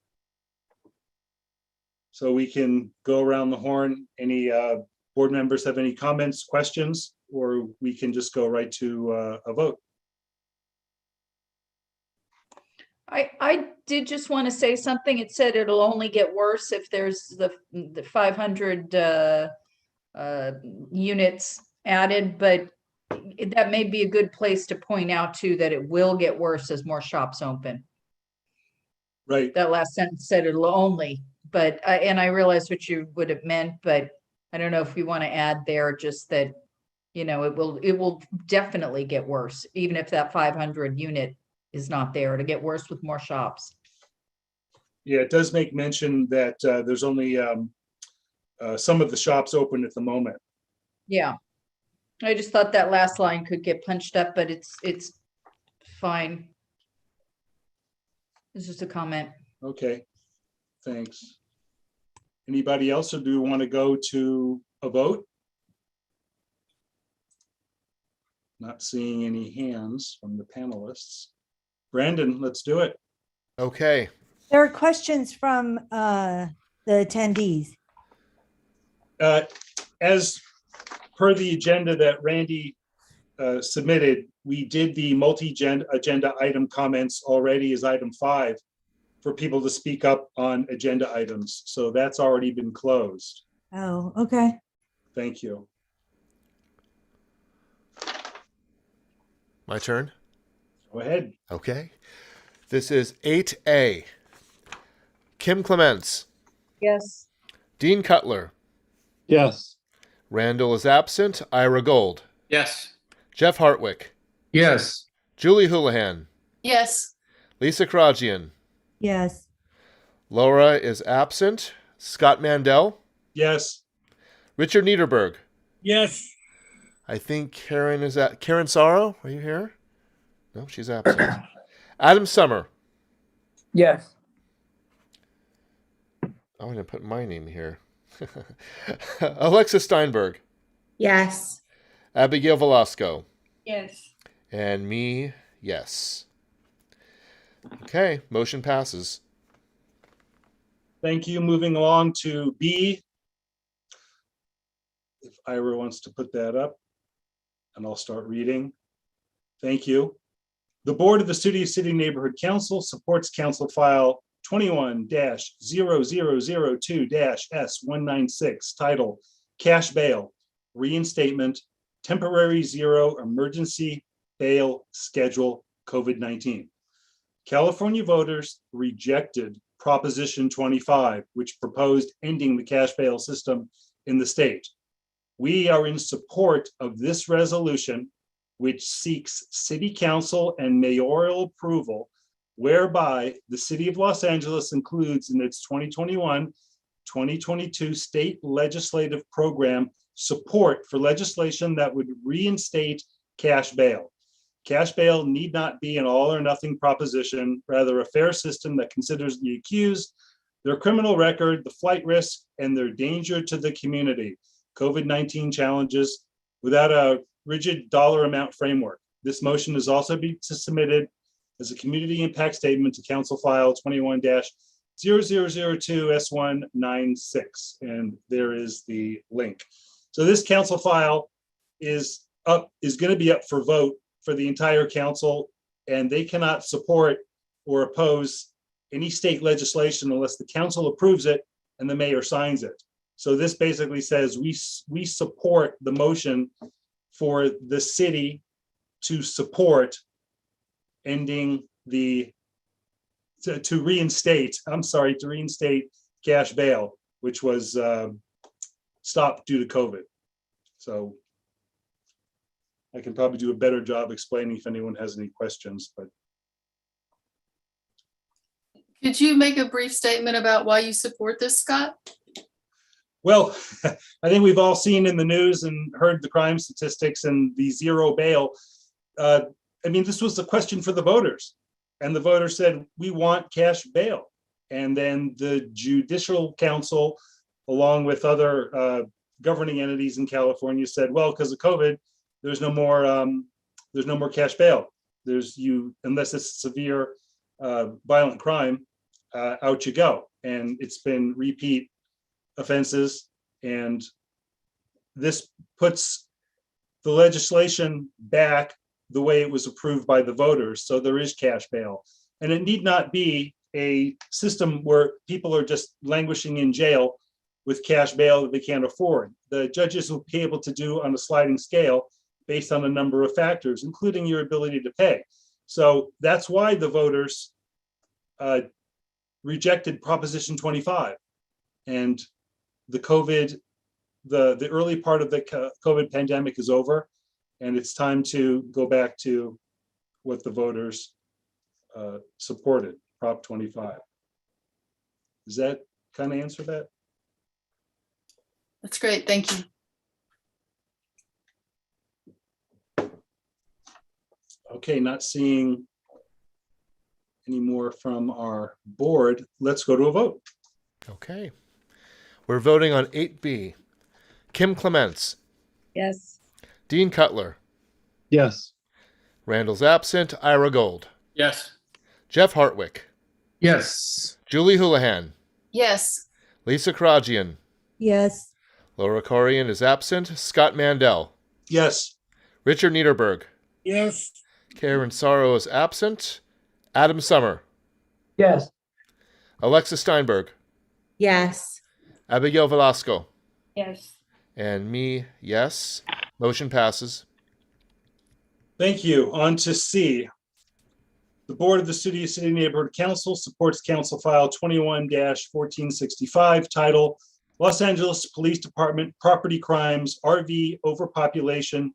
So we can go around the horn. Any board members have any comments, questions, or we can just go right to a vote. I did just want to say something. It said it'll only get worse if there's the 500 units added, but that may be a good place to point out too that it will get worse as more shops open. Right. That last sentence said it'll only, but and I realize what you would have meant, but I don't know if we want to add there just that, you know, it will definitely get worse, even if that 500 unit is not there. To get worse with more shops. Yeah, it does make mention that there's only some of the shops open at the moment. Yeah. I just thought that last line could get punched up, but it's fine. It's just a comment. Okay, thanks. Anybody else, or do we want to go to a vote? Not seeing any hands from the panelists. Brandon, let's do it. Okay. There are questions from the attendees. As per the agenda that Randy submitted, we did the multi-agenda item comments already as item 5 for people to speak up on agenda items. So that's already been closed. Oh, okay. Thank you. My turn? Go ahead. Okay. This is 8A. Kim Clements. Yes. Dean Cutler. Yes. Randall is absent. Ira Gold. Yes. Jeff Hartwick. Yes. Julie Houlihan. Yes. Lisa Karajian. Yes. Laura is absent. Scott Mandel. Yes. Richard Niederberg. Yes. I think Karen is at Karen Sorrow. Are you here? No, she's absent. Adam Summer. Yes. Oh, I'm going to put my name here. Alexa Steinberg. Yes. Abigail Velasco. Yes. And me, yes. Okay, motion passes. Thank you. Moving along to B. If Ira wants to put that up, and I'll start reading. Thank you. The Board of the Studio City Neighborhood Council supports Council File 21-0002-S196 titled Cash Bail, Reinstatement, Temporary Zero Emergency Bail Schedule COVID-19. California voters rejected Proposition 25, which proposed ending the cash bail system in the state. We are in support of this resolution, which seeks city council and mayoral approval, whereby the city of Los Angeles includes in its 2021-2022 state legislative program support for legislation that would reinstate cash bail. Cash bail need not be an all or nothing proposition, rather a fair system that considers the accused, their criminal record, the flight risk, and their danger to the community. COVID-19 challenges without a rigid dollar amount framework. This motion is also be submitted as a community impact statement to Council File 21-0002-S196, and there is the link. So this council file is going to be up for vote for the entire council, and they cannot support or oppose any state legislation unless the council approves it and the mayor signs it. So this basically says we support the motion for the city to support ending to reinstate cash bail, which was stopped due to COVID. So I can probably do a better job explaining if anyone has any questions, but. Could you make a brief statement about why you support this, Scott? Well, I think we've all seen in the news and heard the crime statistics and the zero bail. I mean, this was a question for the voters, and the voters said, we want cash bail. And then the Judicial Council, along with other governing entities in California, said, well, because of COVID, there's no more cash bail. Unless it's a severe violent crime, out you go. And it's been repeat offenses, and this puts the legislation back the way it was approved by the voters. So there is cash bail, and it need not be a system where people are just languishing in jail with cash bail that they can't afford. The judges will be able to do on a sliding scale based on a number of factors, including your ability to pay. So that's why the voters rejected Proposition 25, and the early part of the COVID pandemic is over, and it's time to go back to what the voters supported, Prop 25. Does that kind of answer that? That's great. Thank you. Okay, not seeing any more from our board. Let's go to a vote. Okay. We're voting on 8B. Kim Clements. Yes. Dean Cutler. Yes. Randall's absent. Ira Gold. Yes. Jeff Hartwick. Yes. Julie Houlihan. Yes. Lisa Karajian. Yes. Laura Corian is absent. Scott Mandel. Yes. Richard Niederberg. Yes. Karen Sorrow is absent. Adam Summer. Yes. Alexis Steinberg. Yes. Abigail Velasco. Yes. And me, yes. Motion passes. Thank you. On to C. The Board of the Studio City Neighborhood Council supports Council File 21-1465, title Los Angeles Police Department Property Crimes, RV Overpopulation.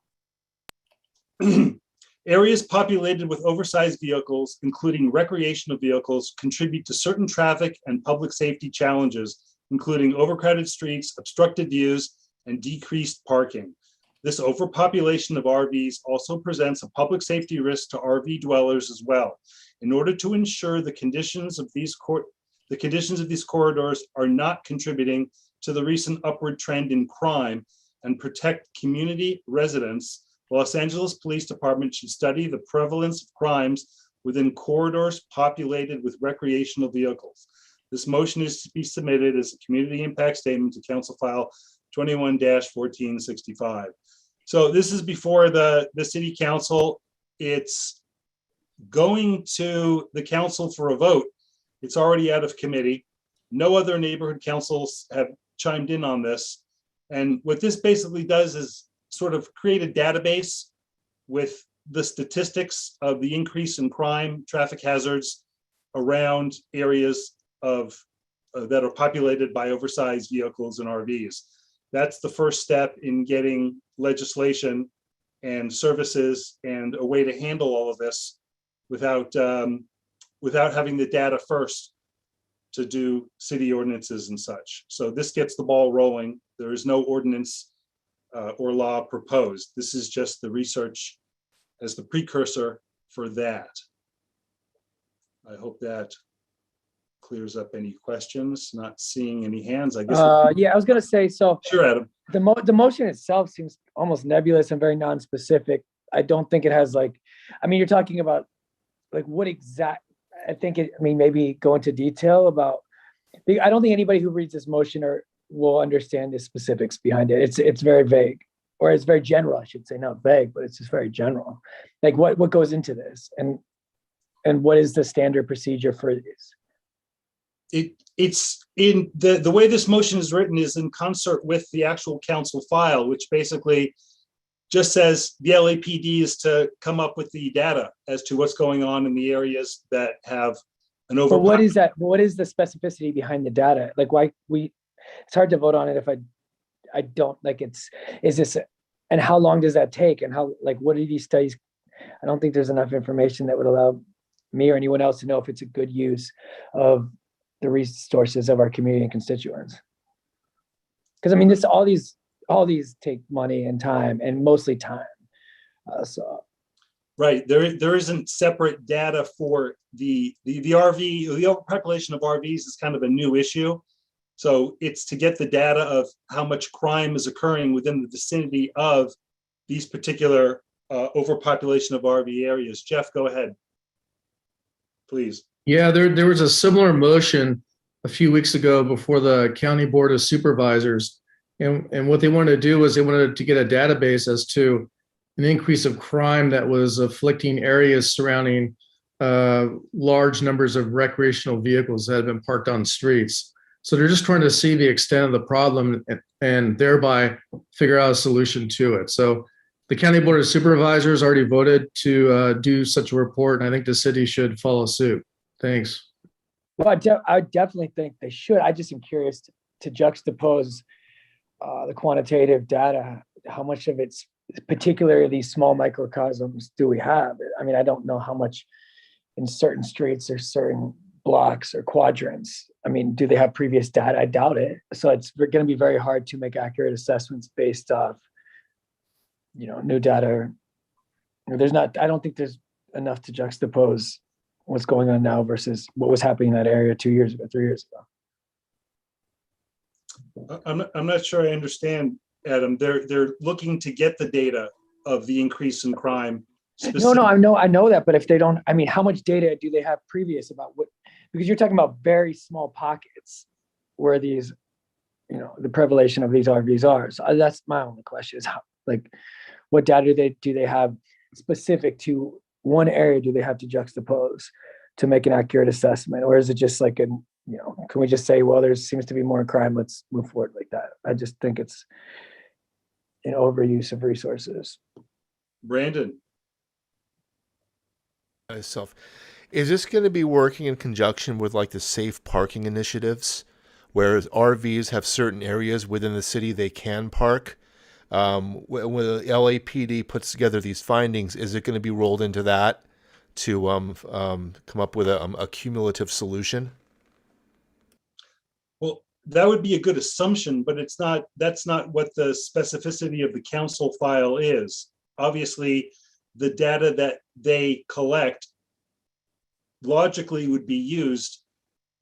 Areas populated with oversized vehicles, including recreational vehicles, contribute to certain traffic and public safety challenges, including overcrowded streets, obstructed views, and decreased parking. This overpopulation of RVs also presents a public safety risk to RV dwellers as well. In order to ensure the conditions of these corridors are not contributing to the recent upward trend in crime and protect community residents, the Los Angeles Police Department should study the prevalence of crimes within corridors populated with recreational vehicles. This motion is to be submitted as a community impact statement to Council File 21-1465. So this is before the City Council. It's going to the council for a vote. It's already out of committee. No other neighborhood councils have chimed in on this. And what this basically does is sort of create a database with the statistics of the increase in crime, traffic hazards around areas of that are populated by oversized vehicles and RVs. That's the first step in getting legislation and services and a way to handle all of this without having the data first to do city ordinances and such. So this gets the ball rolling. There is no ordinance or law proposed. This is just the research as the precursor for that. I hope that clears up any questions. Not seeing any hands, I guess. Yeah, I was gonna say, so Sure, Adam. the motion itself seems almost nebulous and very non-specific. I don't think it has like, I mean, you're talking about like what exact, I think it, I mean, maybe go into detail about, I don't think anybody who reads this motion will understand the specifics behind it. It's very vague, or it's very general, I should say, not vague, but it's just very general. Like what goes into this and what is the standard procedure for this? It's in the way this motion is written is in concert with the actual council file, which basically just says the LAPD is to come up with the data as to what's going on in the areas that have an over. But what is that? What is the specificity behind the data? Like why it's hard to vote on it if I don't like is this, and how long does that take? And how, like, what are these studies? I don't think there's enough information that would allow me or anyone else to know if it's a good use of the resources of our community and constituents. Because I mean, all these take money and time, and mostly time. Right, there isn't separate data for the RV. The overpopulation of RVs is kind of a new issue. So it's to get the data of how much crime is occurring within the vicinity of these particular overpopulation of RV areas. Jeff, go ahead, please. Yeah, there was a similar motion a few weeks ago before the County Board of Supervisors. And what they wanted to do was they wanted to get a database as to an increase of crime that was afflicting areas surrounding large numbers of recreational vehicles that have been parked on streets. So they're just trying to see the extent of the problem and thereby figure out a solution to it. So the County Board of Supervisors already voted to do such a report, and I think the city should follow suit. Thanks. Well, I definitely think they should. I just am curious to juxtapose the quantitative data. How much of it's particularly these small microcosms do we have? I mean, I don't know how much in certain streets or certain blocks or quadrants. I mean, do they have previous data? I doubt it. So it's going to be very hard to make accurate assessments based off, new data. I don't think there's enough to juxtapose what's going on now versus what was happening in that area 2 years ago, 3 years ago. I'm not sure I understand, Adam. They're looking to get the data of the increase in crime. No, I know that, but if they don't, I mean, how much data do they have previous about what? Because you're talking about very small pockets where these the prevalation of these RVs are. So that's my only question is how, like, what data do they have specific to one area? Do they have to juxtapose to make an accurate assessment? Or is it just like can we just say, well, there seems to be more crime, let's move forward like that? I just think it's an overuse of resources. Brandon. Myself. Is this going to be working in conjunction with like the safe parking initiatives, where RVs have certain areas within the city they can park? When the LAPD puts together these findings, is it going to be rolled into that to come up with a cumulative solution? Well, that would be a good assumption, but that's not what the specificity of the council file is. Obviously, the data that they collect logically would be used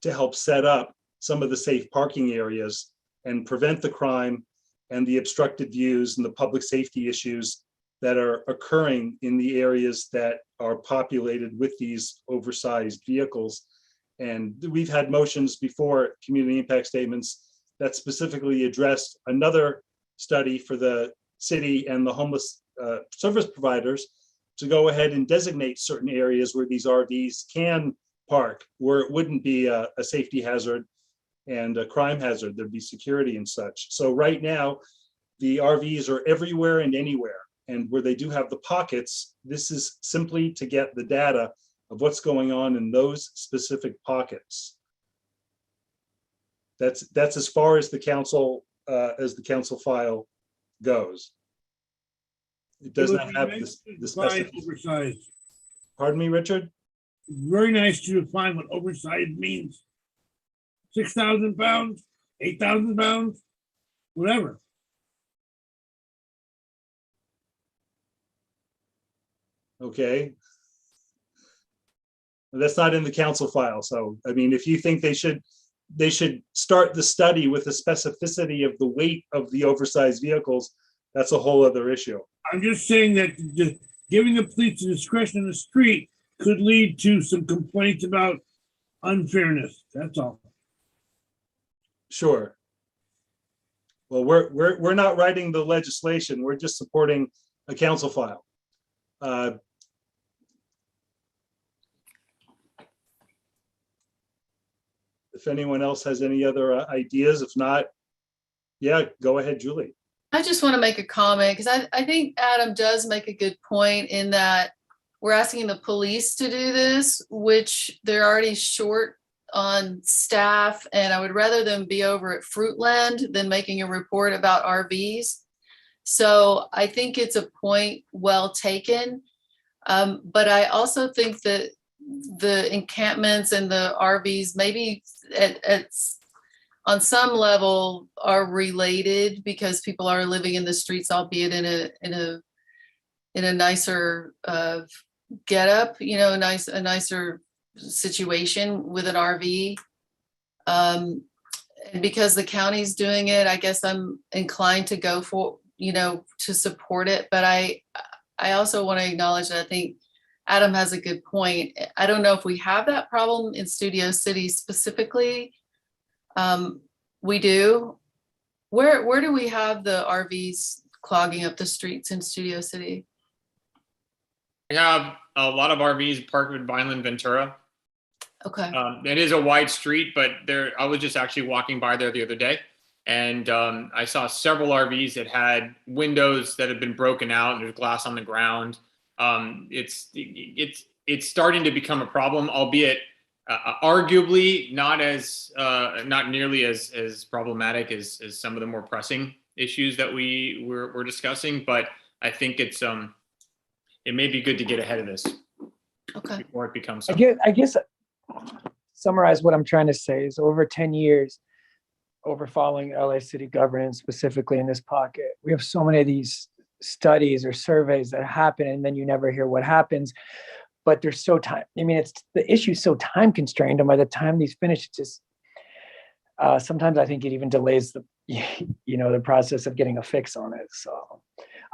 to help set up some of the safe parking areas and prevent the crime and the obstructed views and the public safety issues that are occurring in the areas that are populated with these oversized vehicles. And we've had motions before, community impact statements, that specifically addressed another study for the city and the homeless service providers to go ahead and designate certain areas where these RVs can park, where it wouldn't be a safety hazard and a crime hazard. There'd be security and such. So right now, the RVs are everywhere and anywhere. And where they do have the pockets, this is simply to get the data of what's going on in those specific pockets. That's as far as the council file goes. It does not have the specific. Pardon me, Richard? Very nice to define what oversized means. 6,000 pounds, 8,000 pounds, whatever. Okay. That's not in the council file. So, I mean, if you think they should start the study with the specificity of the weight of the oversized vehicles, that's a whole other issue. I'm just saying that just giving the police the discretion in the street could lead to some complaints about unfairness. That's all. Sure. Well, we're not writing the legislation. We're just supporting a council file. If anyone else has any other ideas, if not, yeah, go ahead, Julie. I just want to make a comment because I think Adam does make a good point in that we're asking the police to do this, which they're already short on staff, and I would rather them be over at Fruitland than making a report about RVs. So I think it's a point well taken. But I also think that the encampments and the RVs maybe on some level are related because people are living in the streets, albeit in a nicer getup, a nicer situation with an RV. And because the county's doing it, I guess I'm inclined to go for, to support it. But I also want to acknowledge that I think Adam has a good point. I don't know if we have that problem in Studio City specifically. We do. Where do we have the RVs clogging up the streets in Studio City? We have a lot of RVs parked with Vineland Ventura. Okay. It is a wide street, but I was just actually walking by there the other day, and I saw several RVs that had windows that had been broken out, and there's glass on the ground. It's starting to become a problem, albeit arguably not nearly as problematic as some of the more pressing issues that we're discussing. But I think it may be good to get ahead of this before it becomes something. I guess summarize what I'm trying to say is over 10 years, over following LA city governance, specifically in this pocket, we have so many of these studies or surveys that happen, and then you never hear what happens. But they're so time. I mean, the issue is so time constrained, and by the time these finish, it's just sometimes I think it even delays the process of getting a fix on it. So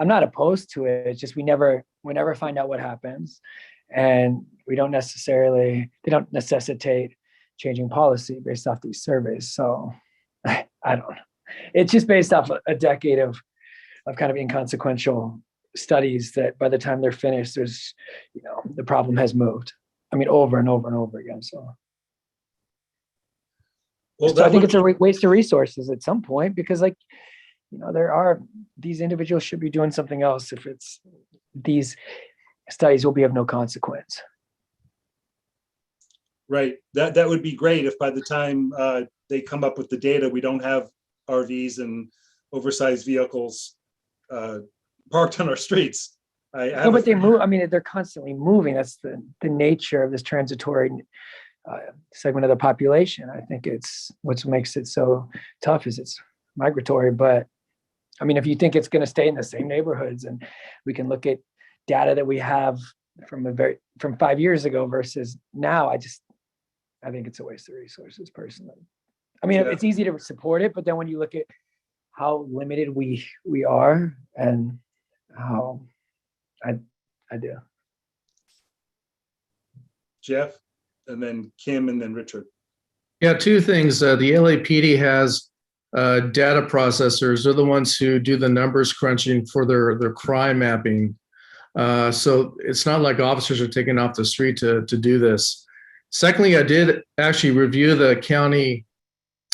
I'm not opposed to it. It's just we never find out what happens, and they don't necessitate changing policy based off these surveys. So I don't know. it's just based off a decade of kind of inconsequential studies that by the time they're finished, there's, the problem has moved. I mean, over and over and over again. So, so I think it's a waste of resources at some point because, like, these individuals should be doing something else if it's these studies will be of no consequence. Right. That would be great if by the time they come up with the data, we don't have RVs and oversized vehicles parked on our streets. No, but they move. I mean, they're constantly moving. That's the nature of this transitory segment of the population. I think it's what makes it so tough is it's migratory. But I mean, if you think it's going to stay in the same neighborhoods, and we can look at data that we have from 5 years ago versus now, I think it's a waste of resources personally. I mean, it's easy to support it, but then when you look at how limited we are and how I do. Jeff, and then Kim, and then Richard. Yeah, two things. The LAPD has data processors. They're the ones who do the numbers crunching for their crime mapping. So it's not like officers are taken off the street to do this. Secondly, I did actually review the county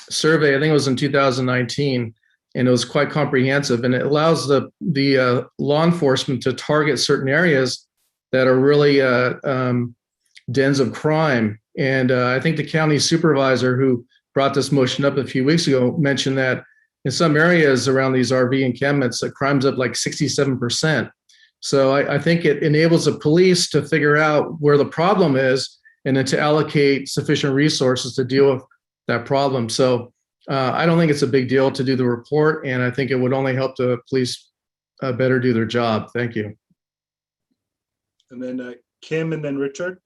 survey. I think it was in 2019, and it was quite comprehensive. And it allows the law enforcement to target certain areas that are really dens of crime. And I think the county supervisor who brought this motion up a few weeks ago mentioned that in some areas around these RV encampments, the crime's up like 67%. So I think it enables the police to figure out where the problem is and then to allocate sufficient resources to deal with that problem. So I don't think it's a big deal to do the report, and I think it would only help the police better do their job. Thank you. And then Kim, and then Richard.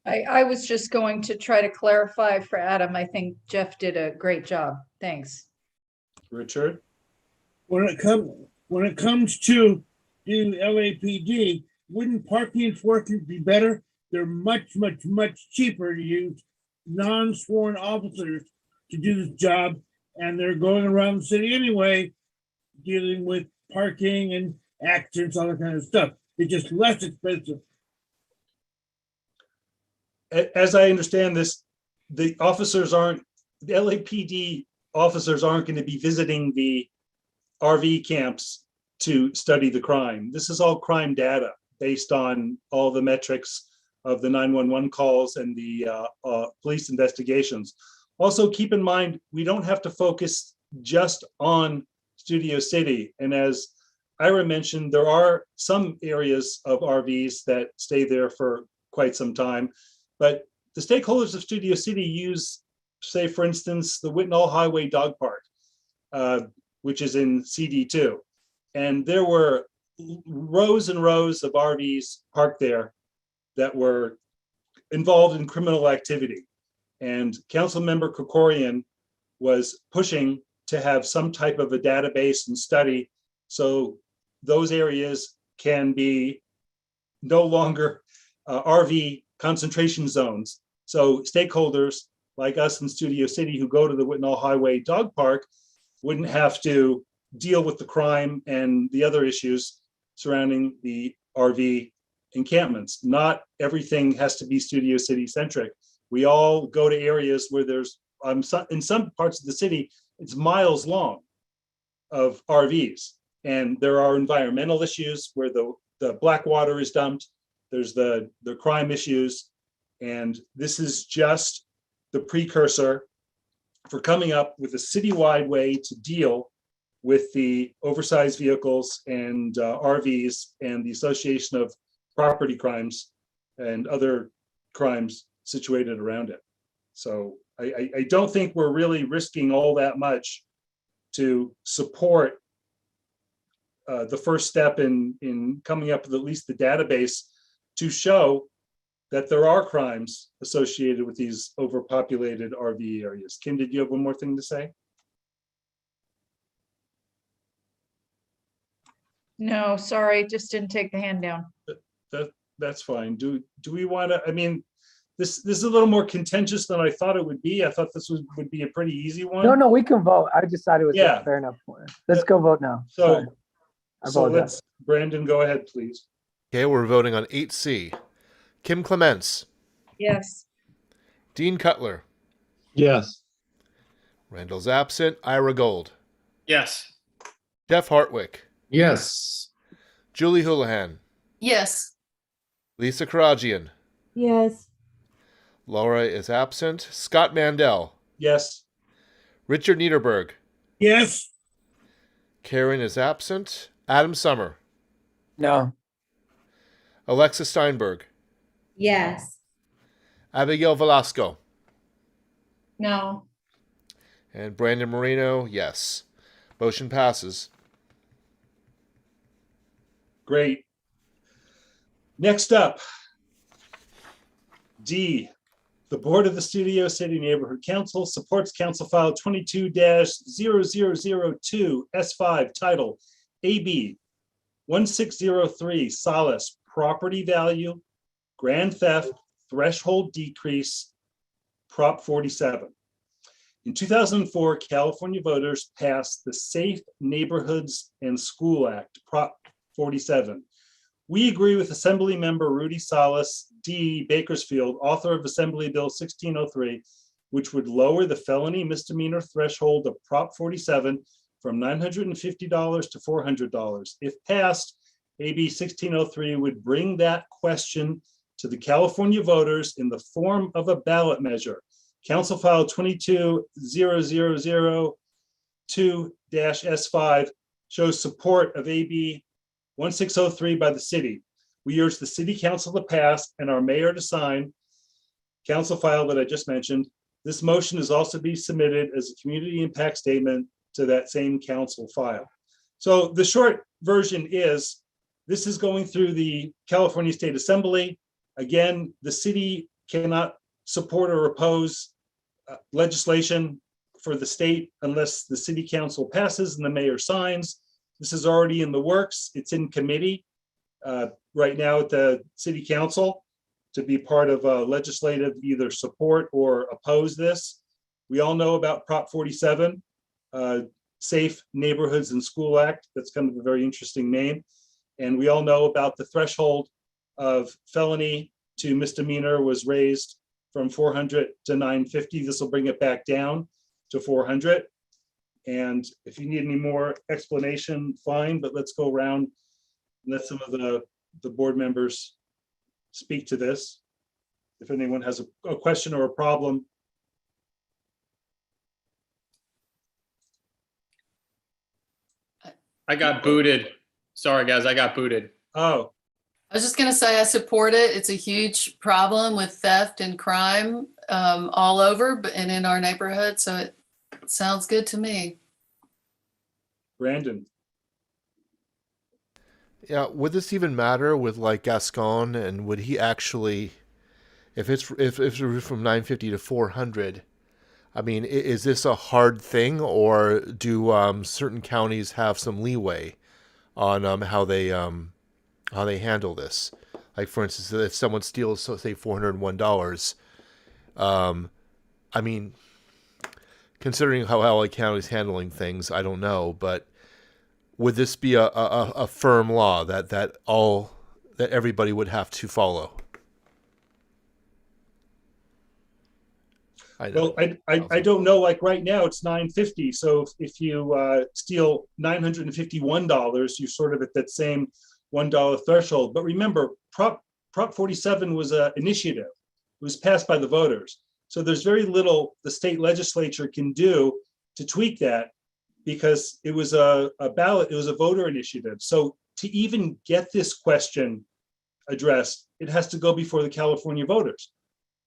I was just going to try to clarify for Adam. I think Jeff did a great job. Thanks. Richard? When it comes to doing LAPD, wouldn't parking enforcement be better? They're much, much, much cheaper to use non-sworn officers to do this job, and they're going around the city anyway, dealing with parking and accidents, all that kind of stuff. It's just less expensive. As I understand this, the LAPD officers aren't going to be visiting the RV camps to study the crime. This is all crime data based on all the metrics of the 911 calls and the police investigations. Also, keep in mind, we don't have to focus just on Studio City. And as Ira mentioned, there are some areas of RVs that stay there for quite some time. But the stakeholders of Studio City use, say, for instance, the Whitnall Highway Dog Park, which is in CD2. And there were rows and rows of RVs parked there that were involved in criminal activity. And Councilmember Krikorian was pushing to have some type of a database and study so those areas can be no longer RV concentration zones. So stakeholders like us in Studio City who go to the Whitnall Highway Dog Park wouldn't have to deal with the crime and the other issues surrounding the RV encampments. Not everything has to be Studio City centric. We all go to areas where there's, in some parts of the city, it's miles long of RVs. And there are environmental issues where the black water is dumped. There's the crime issues. And this is just the precursor for coming up with a citywide way to deal with the oversized vehicles and RVs and the association of property crimes and other crimes situated around it. So I don't think we're really risking all that much to support the first step in coming up with at least the database to show that there are crimes associated with these overpopulated RV areas. Kim, did you have one more thing to say? No, sorry, just didn't take the hand down. That's fine. Do we want to, I mean, This is a little more contentious than I thought it would be. I thought this would be a pretty easy one. No, we can vote. I just thought it was Yeah. a fair enough point. Let's go vote now. So, Sorry. I so apologize. let's, Brandon, go ahead, please. Okay, we're voting on 8C. Kim Clements, Yes. Dean Cutler, Yes. Randall's absent, Ira Gold, Yes. Jeff Hartwick, Yes. Julie Houlihan, Yes. Lisa Karagian, Yes. Laura is absent, Scott Mandel, Yes. Richard Niederberg, Yes. Karen is absent, Adam Summer, No. Alexa Steinberg, Yes. Abigail Velasco, No. and Brandon Moreno, yes. Motion passes. Great. Next up, D, the Board of the Studio City Neighborhood Council supports Council File 22-0002 S5 title AB 1603 Solace Property Value Grand Theft Threshold Decrease Prop 47. In 2004, California voters passed the Safe Neighborhoods and School Act, Prop 47. We agree with Assembly Member Rudy Salas, D. Bakersfield, author of Assembly Bill 1603, which would lower the felony misdemeanor threshold of Prop 47 from $950 to $400. If passed, AB 1603 would bring that question to the California voters in the form of a ballot measure. Council File 22-0002-S5 shows support of AB 1603 by the city. We urge the city council to pass and our mayor to sign council file that I just mentioned. This motion is also be submitted as a community impact statement to that same council file. So the short version is this is going through the California State Assembly. Again, the city cannot support or oppose legislation for the state unless the city council passes and the mayor signs. This is already in the works. It's in committee right now at the city council to be part of legislative either support or oppose this. We all know about Prop 47, Safe Neighborhoods and School Act. That's kind of a very interesting name. And we all know about the threshold of felony to misdemeanor was raised from 400 to 950. This will bring it back down to 400. And if you need any more explanation, fine, but let's go around and let some of the board members speak to this. If anyone has a question or a problem. I got booted. Sorry, guys, I got booted. Oh. I was just gonna say I support it. It's a huge problem with theft and crime all over and in our neighborhood. So it sounds good to me. Brandon. Yeah, would this even matter with like Gascon, and would he actually, if it's from 950 to 400, I mean, is this a hard thing, or do certain counties have some leeway on how they handle this? Like, for instance, if someone steals, so say $401, I mean, considering how LA County is handling things, I don't know, but would this be a firm law that everybody would have to follow? I don't know. Like right now, it's $950. So if you steal $951, you're sort of at that same $1 threshold. But remember, Prop 47 was an initiative. It was passed by the voters. So there's very little the state legislature can do to tweak that because it was a ballot, it was a voter initiative. So to even get this question addressed, it has to go before the California voters.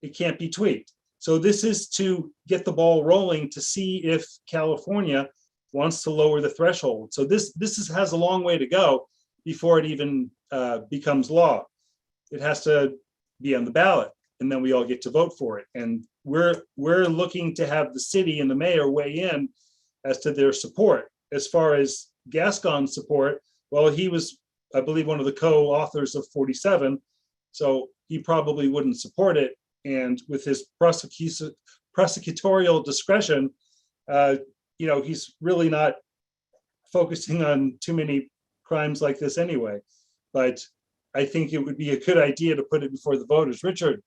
It can't be tweaked. So this is to get the ball rolling to see if California wants to lower the threshold. So this has a long way to go before it even becomes law. It has to be on the ballot, and then we all get to vote for it. And we're looking to have the city and the mayor weigh in as to their support. As far as Gascon's support, well, he was, I believe, one of the co-authors of 47, so he probably wouldn't support it. And with his prosecutorial discretion, he's really not focusing on too many crimes like this anyway. But I think it would be a good idea to put it before the voters. Richard?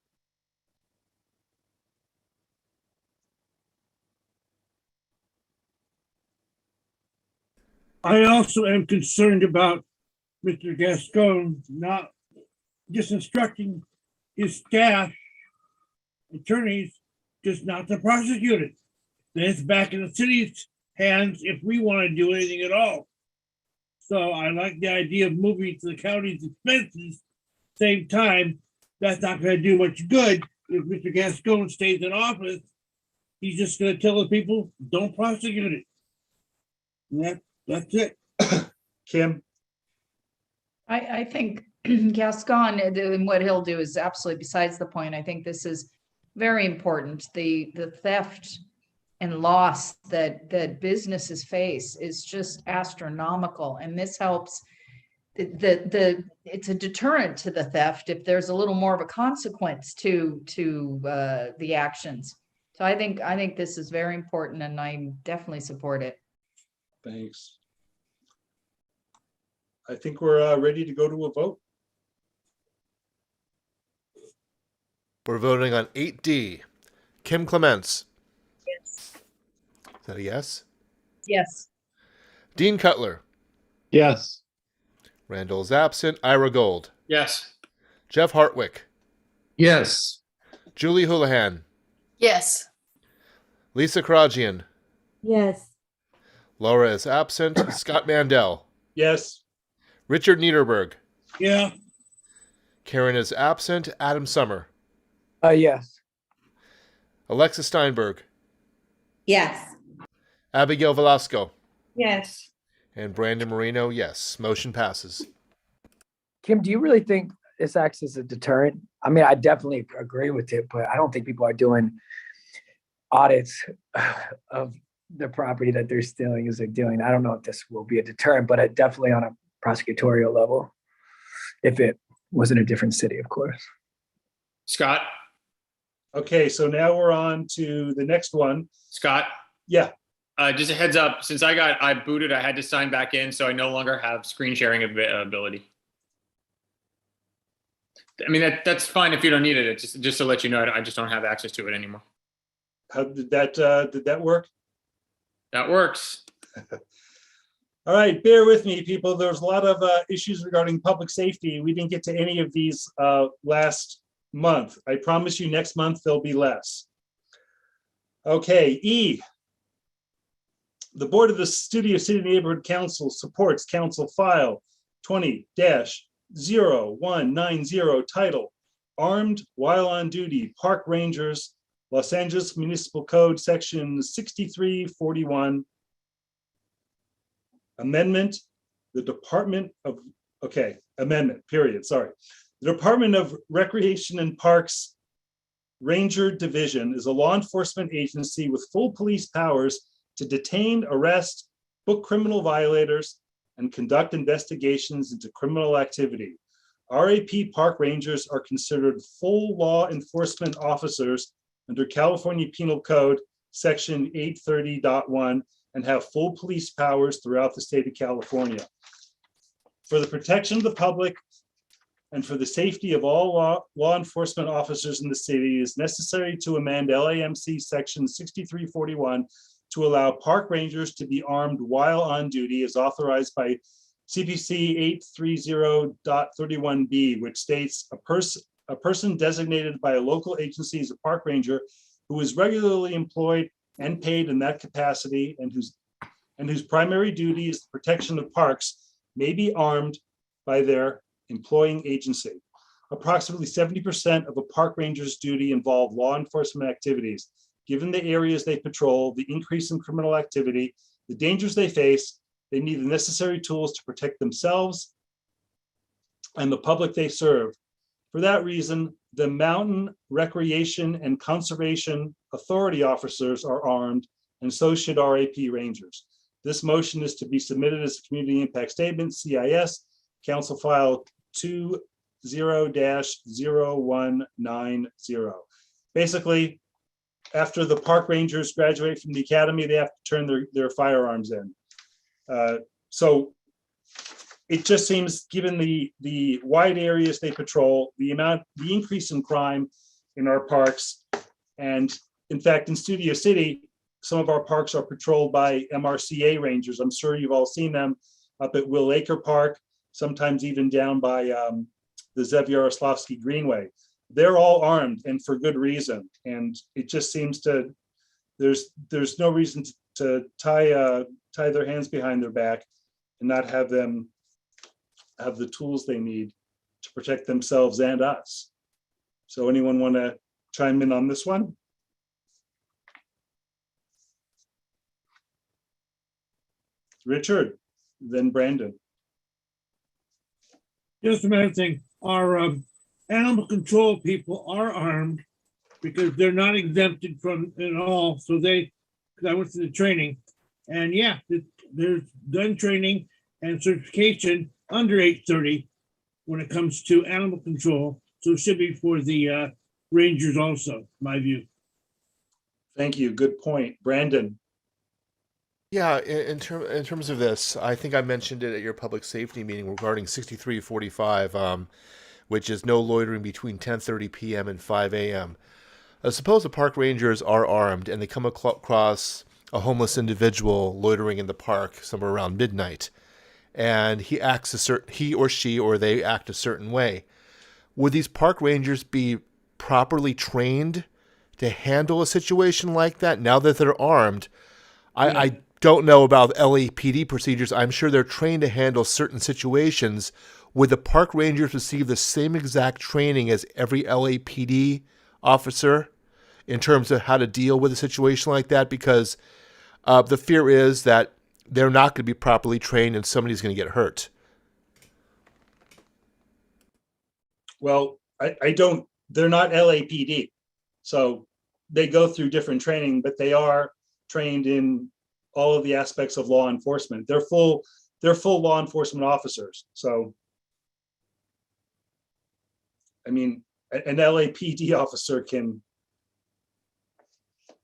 I also am concerned about Mr. Gascon not just instructing his staff, attorneys, just not to prosecute it. Then it's back in the city's hands if we want to do anything at all. So I like the idea of moving to the county's expenses. Same time, that's not going to do much good if Mr. Gascon stays in office. He's just going to tell the people, don't prosecute it. And that's it. Kim? I think Gascon and what he'll do is absolutely besides the point. I think this is very important. The theft and loss that businesses face is just astronomical, and this helps. It's a deterrent to the theft if there's a little more of a consequence to the actions. So I think this is very important, and I definitely support it. Thanks. I think we're ready to go to a vote. We're voting on 8D. Kim Clements. Yes. Is that a yes? Yes. Dean Cutler. Yes. Randall is absent. Ira Gold. Yes. Jeff Hartwick. Yes. Julie Houlihan. Yes. Lisa Karajian. Yes. Laura is absent. Scott Mandel. Yes. Richard Niederberg. Yeah. Karen is absent. Adam Summer. Yes. Alexa Steinberg. Yes. Abigail Velasco. Yes. And Brandon Marino, yes. Motion passes. Kim, do you really think this acts as a deterrent? I mean, I definitely agree with it, but I don't think people are doing audits of the property that they're stealing as they're doing. I don't know if this will be a deterrent, but it definitely on a prosecutorial level, if it was in a different city, of course. Scott? Okay, so now we're on to the next one. Scott? Yeah. Just a heads up, since I booted, I had to sign back in, so I no longer have screen sharing ability. I mean, that's fine if you don't need it. It's just to let you know, I just don't have access to it anymore. How did that work? That works. All right, bear with me, people. There's a lot of issues regarding public safety. We didn't get to any of these last month. I promise you next month there'll be less. Okay, E. The Board of the Studio City Neighborhood Council supports Council File 20-0190 title, Armed While on Duty, Park Rangers, Los Angeles Municipal Code, Section 6341. Amendment, the Department of, amendment, period, sorry. The Department of Recreation and Parks Ranger Division is a law enforcement agency with full police powers to detain, arrest, book criminal violators, and conduct investigations into criminal activity. RAP park rangers are considered full law enforcement officers under California Penal Code, Section 830.1, and have full police powers throughout the state of California. For the protection of the public and for the safety of all law enforcement officers in the city, it is necessary to amend LAMC Section 6341 to allow park rangers to be armed while on duty as authorized by CPC 830.31B, which states a person designated by a local agency as a park ranger who is regularly employed and paid in that capacity and whose primary duty is the protection of parks may be armed by their employing agency. Approximately 70% of a park ranger's duty involve law enforcement activities. Given the areas they patrol, the increase in criminal activity, the dangers they face, they need the necessary tools to protect themselves and the public they serve. For that reason, the Mountain Recreation and Conservation Authority officers are armed, and so should RAP rangers. This motion is to be submitted as a community impact statement, CIS, Council File 20-0190. basically, after the park rangers graduate from the academy, they have to turn their firearms in. So it just seems, given the wide areas they patrol, the increase in crime in our parks, and in fact, in Studio City, some of our parks are patrolled by MRCA rangers. I'm sure you've all seen them up at Will Acre Park, sometimes even down by the Zev Yaroslavsky Greenway. They're all armed, and for good reason. And it just seems there's no reason to tie their hands behind their back and not have them have the tools they need to protect themselves and us. So anyone want to chime in on this one? Richard, then Brandon. Just a minute thing, our animal control people are armed because they're not exempted from it all. So because I went through the training, and yeah, there's gun training and certification under 830 when it comes to animal control. So it should be for the rangers also, my view. Thank you. Good point. Brandon. Yeah, in terms of this, I think I mentioned it at your public safety meeting regarding 6345, which is no loitering between 10:30 p.m. and 5 a.m. Suppose the park rangers are armed and they come across a homeless individual loitering in the park somewhere around midnight, and he or she or they act a certain way. Would these park rangers be properly trained to handle a situation like that now that they're armed? I don't know about LAPD procedures. I'm sure they're trained to handle certain situations. Would the park rangers receive the same exact training as every LAPD officer in terms of how to deal with a situation like that? Because the fear is that they're not going to be properly trained and somebody's going to get hurt. Well, they're not LAPD. So they go through different training, but they are trained in all of the aspects of law enforcement. They're full law enforcement officers. So, I mean, an LAPD officer can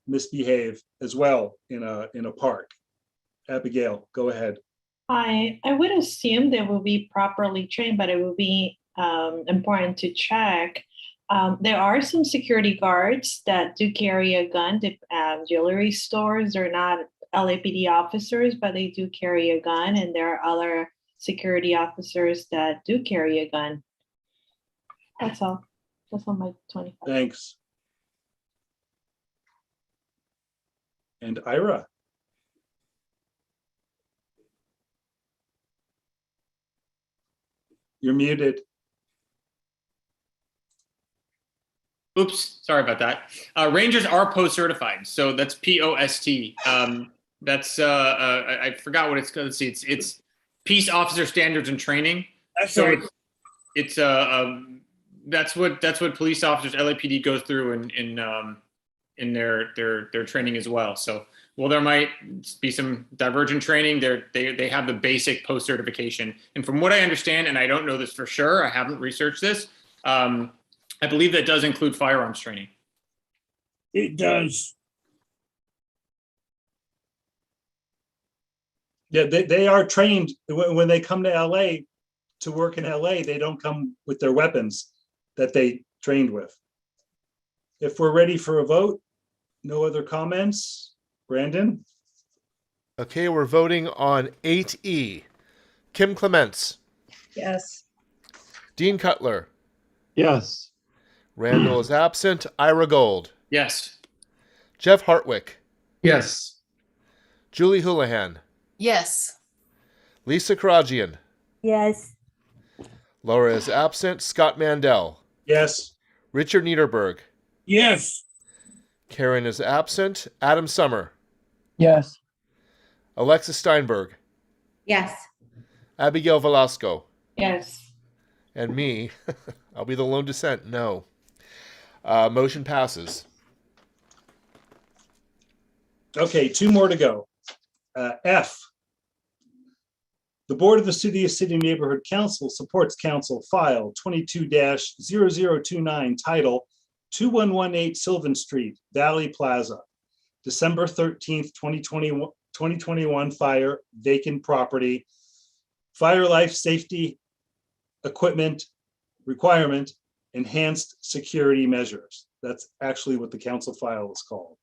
misbehave as well in a park. Abigail, go ahead. I would assume they will be properly trained, but it will be important to check. There are some security guards that do carry a gun. The jewelry stores are not LAPD officers, but they do carry a gun, and there are other security officers that do carry a gun. That's all. That's all my 25. Thanks. And Ira. You're muted. Oops, sorry about that. Rangers are post certified, so that's POST. That's I forgot what it's called. Let's see, it's Peace Officer Standards and Training. So it's that's what police officers, LAPD, goes through in their training as well. So while there might be some divergent training, they have the basic post certification. And from what I understand, and I don't know this for sure, I haven't researched this. I believe that does include firearms training. It does. Yeah, they are trained when they come to LA to work in LA. They don't come with their weapons that they trained with. If we're ready for a vote, no other comments. Brandon? Okay, we're voting on 8E. Kim Clements. Yes. Dean Cutler. Yes. Randall is absent. Ira Gold. Yes. Jeff Hartwick. Yes. Julie Houlihan. Yes. Lisa Karagian. Yes. Laura is absent. Scott Mandel. Yes. Richard Niederberg. Yes. Karen is absent. Adam Summer. Yes. Alexis Steinberg. Yes. Abigail Velasco. Yes. And me. I'll be the lone dissent. No. Motion passes. Okay, 2 more to go. F. The Board of the Studio City Neighborhood Council supports Council File 22-0029 title 2118 Sylvan Street, Valley Plaza, December 13th, 2021 fire, vacant property, fire life safety equipment requirement, enhanced security measures. That's actually what the council file is called.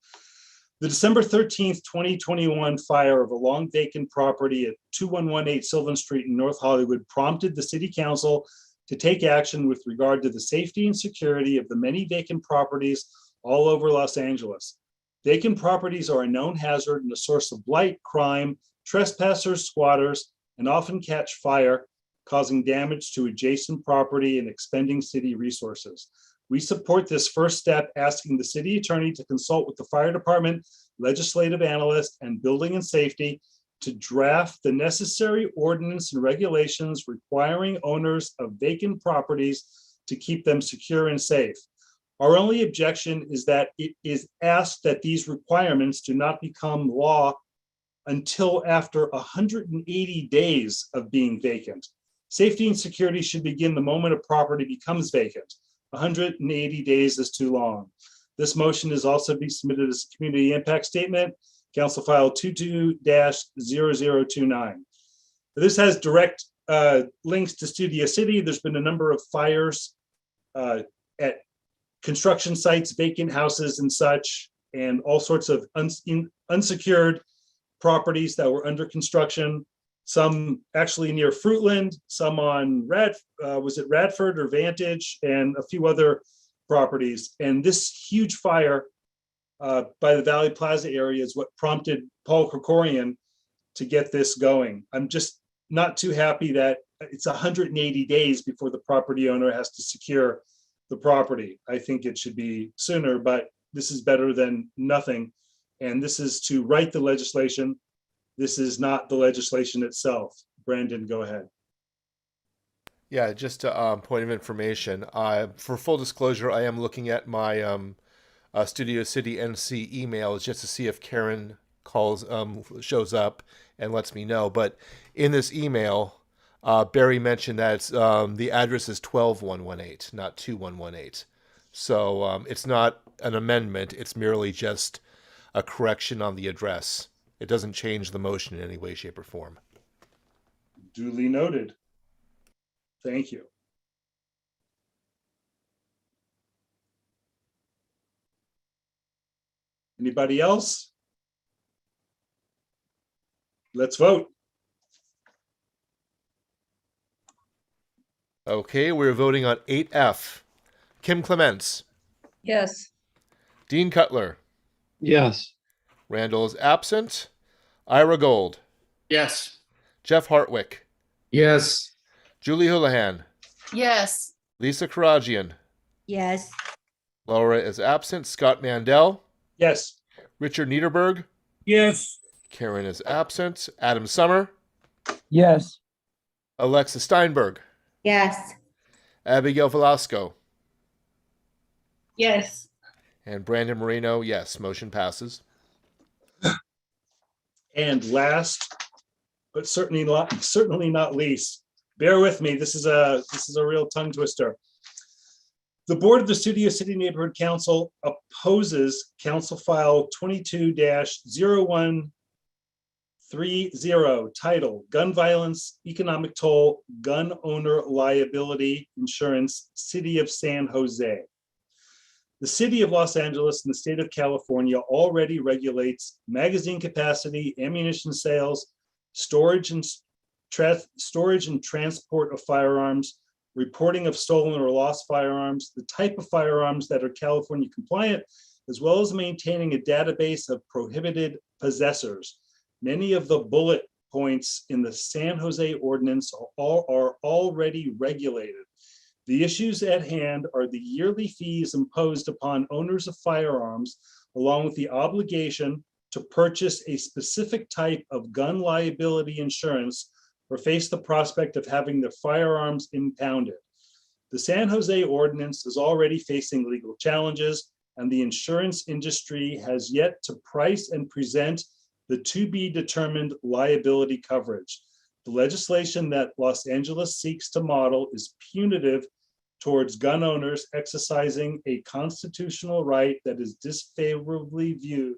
The December 13th, 2021 fire of a long vacant property at 2118 Sylvan Street in North Hollywood prompted the city council to take action with regard to the safety and security of the many vacant properties all over Los Angeles. Vacant properties are a known hazard and a source of blight, crime, trespassers, squatters, and often catch fire, causing damage to adjacent property and expending city resources. We support this first step, asking the city attorney to consult with the fire department, legislative analyst, and building and safety to draft the necessary ordinance and regulations requiring owners of vacant properties to keep them secure and safe. Our only objection is that it is asked that these requirements do not become law until after 180 days of being vacant. Safety and security should begin the moment a property becomes vacant. 180 days is too long. This motion is also be submitted as a community impact statement, Council File 22-0029. This has direct links to Studio City. There's been a number of fires at construction sites, vacant houses and such, and all sorts of unsecured properties that were under construction. Some actually near Fruitland, some on was it Radford or Vantage, and a few other properties. And this huge fire by the Valley Plaza area is what prompted Paul Krikorian to get this going. I'm just not too happy that it's 180 days before the property owner has to secure the property. I think it should be sooner, but this is better than nothing. And this is to write the legislation. This is not the legislation itself. Brandon, go ahead. Yeah, just a point of information. For full disclosure, I am looking at my Studio City NC emails just to see if Karen shows up and lets me know. But in this email, Barry mentioned that the address is 12118, not 2118. So it's not an amendment. It's merely just a correction on the address. It doesn't change the motion in any way, shape, or form. Duly noted. Thank you. Anybody else? Let's vote. Okay, we're voting on 8F. Kim Clements. Yes. Dean Cutler. Yes. Randall is absent. Ira Gold. Yes. Jeff Hartwick. Yes. Julie Houlihan. Yes. Lisa Karagian. Yes. Laura is absent. Scott Mandel. Yes. Richard Niederberg. Yes. Karen is absent. Adam Summer. Yes. Alexa Steinberg. Yes. Abigail Velasco. Yes. And Brandon Moreno, yes. Motion passes. And last, but certainly not least, bear with me. This is a real tongue twister. The board of the Studio City Neighborhood Council opposes Council File 22-0130 title Gun Violence, Economic Toll, Gun Owner Liability Insurance, City of San Jose. The city of Los Angeles and the state of California already regulates magazine capacity, ammunition sales, storage and transport of firearms, reporting of stolen or lost firearms, the type of firearms that are California compliant, as well as maintaining a database of prohibited possessors. Many of the bullet points in the San Jose ordinance are already regulated. The issues at hand are the yearly fees imposed upon owners of firearms, along with the obligation to purchase a specific type of gun liability insurance or face the prospect of having their firearms impounded. The San Jose ordinance is already facing legal challenges, and the insurance industry has yet to price and present the to-be-determined liability coverage. The legislation that Los Angeles seeks to model is punitive towards gun owners exercising a constitutional right that is disfavorably viewed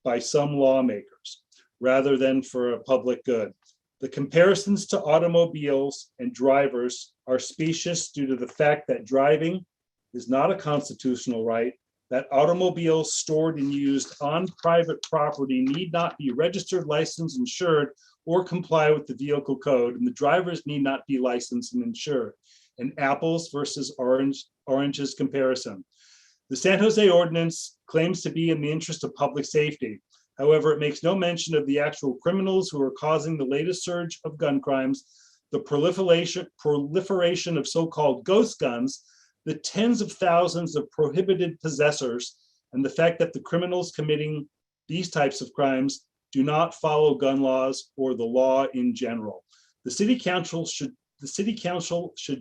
by some lawmakers, rather than for a public good. The comparisons to automobiles and drivers are specious due to the fact that driving is not a constitutional right, that automobiles stored and used on private property need not be registered, licensed, insured, or comply with the vehicle code, and the drivers need not be licensed and insured. An apples versus oranges comparison. The San Jose ordinance claims to be in the interest of public safety. However, it makes no mention of the actual criminals who are causing the latest surge of gun crimes, the proliferation of so-called ghost guns, the tens of thousands of prohibited possessors, and the fact that the criminals committing these types of crimes do not follow gun laws or the law in general. The city council should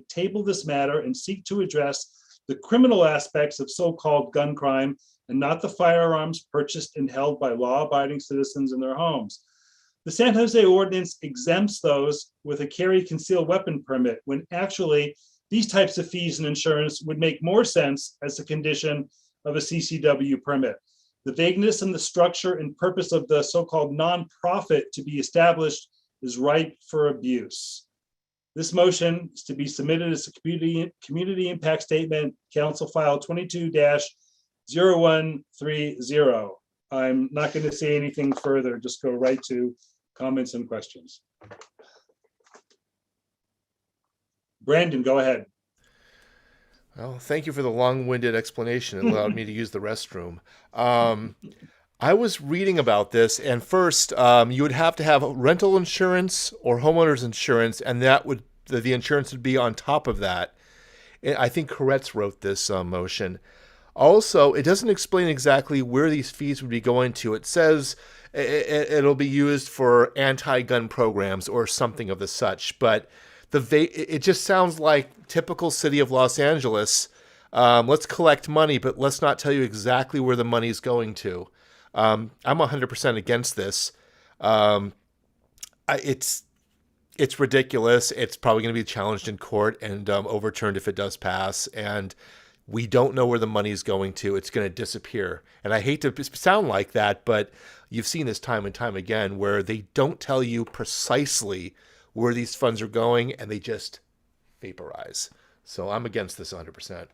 table this matter and seek to address the criminal aspects of so-called gun crime and not the firearms purchased and held by law-abiding citizens in their homes. The San Jose ordinance exempts those with a carry concealed weapon permit, when actually these types of fees and insurance would make more sense as a condition of a CCW permit. The vagueness in the structure and purpose of the so-called nonprofit to be established is ripe for abuse. This motion is to be submitted as a community impact statement, Council File 22-0130. I'm not going to say anything further, just go right to comments and questions. Brandon, go ahead. Well, thank you for the long-winded explanation. It allowed me to use the restroom. I was reading about this, and first, you would have to have rental insurance or homeowners insurance, and the insurance would be on top of that. And I think Koretz wrote this motion. Also, it doesn't explain exactly where these fees would be going to. It says it'll be used for anti-gun programs or something of the such, but it just sounds like typical city of Los Angeles. Let's collect money, but let's not tell you exactly where the money's going to. I'm 100% against this. It's ridiculous. It's probably going to be challenged in court and overturned if it does pass. And we don't know where the money is going to. It's going to disappear. And I hate to sound like that, but you've seen this time and time again where they don't tell you precisely where these funds are going and they just vaporize. So I'm against this 100%.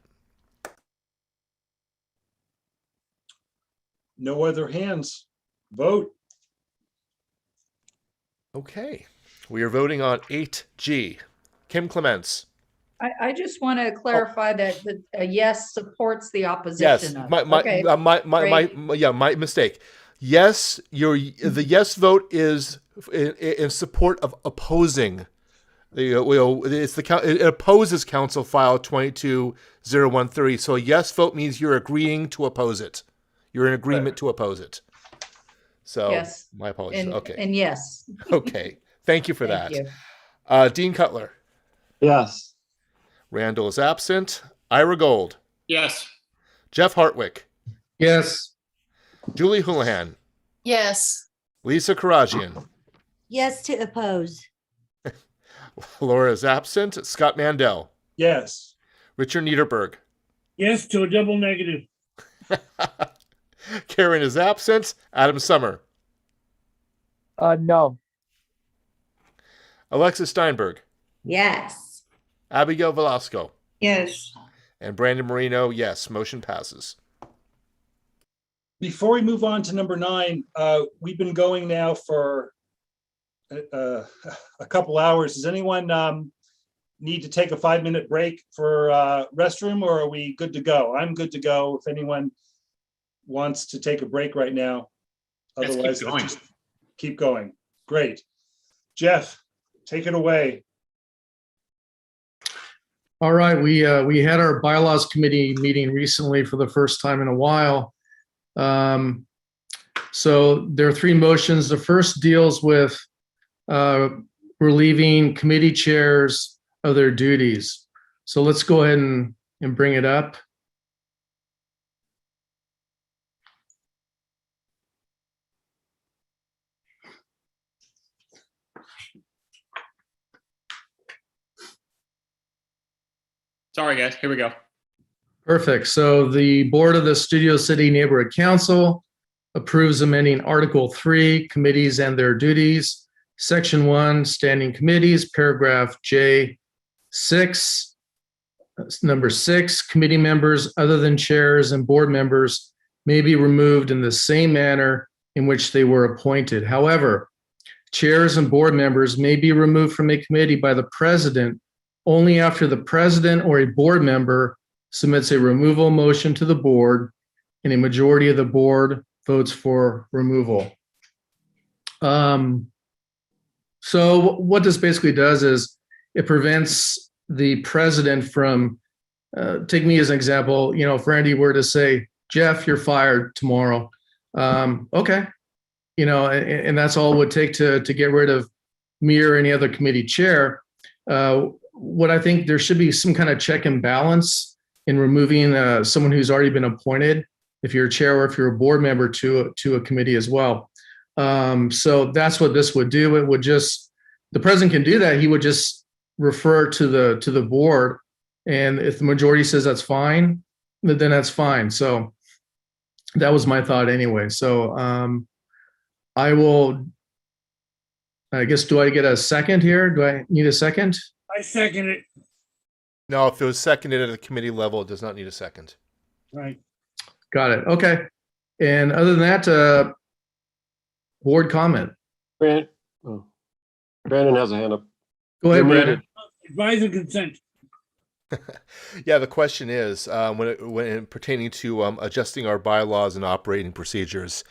No other hands. Vote. Okay. We are voting on 8G. Kim Clements. I just want to clarify that a yes supports the opposition. Yes, my mistake. Yes, the yes vote is in support of opposing. It opposes Council File 22-0130. So a yes vote means you're agreeing to oppose it. You're in agreement to oppose it. So yes. My apologies. Okay. And yes. Okay. Thank you for that. You. Dean Cutler. Yes. Randall is absent. Ira Gold. Yes. Jeff Hartwick. Yes. Julie Houlihan. Yes. Lisa Karajian. Yes to oppose. Laura is absent. Scott Mandel. Yes. Richard Niederberg. Yes to a double negative. Karen is absent. Adam Summer. No. Alexis Steinberg. Yes. Abigail Velasco. Yes. And Brandon Marino, yes. Motion passes. Before we move on to number 9, we've been going now for a couple hours. Does anyone need to take a 5-minute break for restroom, or are we good to go? I'm good to go if anyone wants to take a break right now. Otherwise, keep going. Just keep going. Great. Jeff, take it away. All right, we had our bylaws committee meeting recently for the first time in a while. So there are 3 motions. The first deals with relieving committee chairs of their duties. So let's go ahead and bring it up. Sorry, guys. Here we go. Perfect. So the board of the Studio City Neighborhood Council approves amending Article 3, committees and their duties, Section 1, standing committees, paragraph J6, number 6, committee members other than chairs and board members may be removed in the same manner in which they were appointed. However, chairs and board members may be removed from a committee by the president only after the president or a board member submits a removal motion to the board and a majority of the board votes for removal. So what this basically does is it prevents the president from, take me as an example, you know, if Randy were to say, Jeff, you're fired tomorrow. Okay. You know, and that's all it would take to get rid of me or any other committee chair. What I think there should be some kind of check and balance in removing someone who's already been appointed, if you're a chair or if you're a board member to a committee as well. So that's what this would do. It would just, the president can do that. He would just refer to the board, and if the majority says that's fine, then that's fine. So that was my thought anyway. So I guess, do I get a second here? Do I need a second? I second it. No, if it was seconded at a committee level, it does not need a second. Right. Got it. Okay. And other than that, board comment. Brandon has a hand up. Go ahead, You're Brandon. muted. Advise and consent. Yeah, the question is, when pertaining to adjusting our bylaws and operating procedures,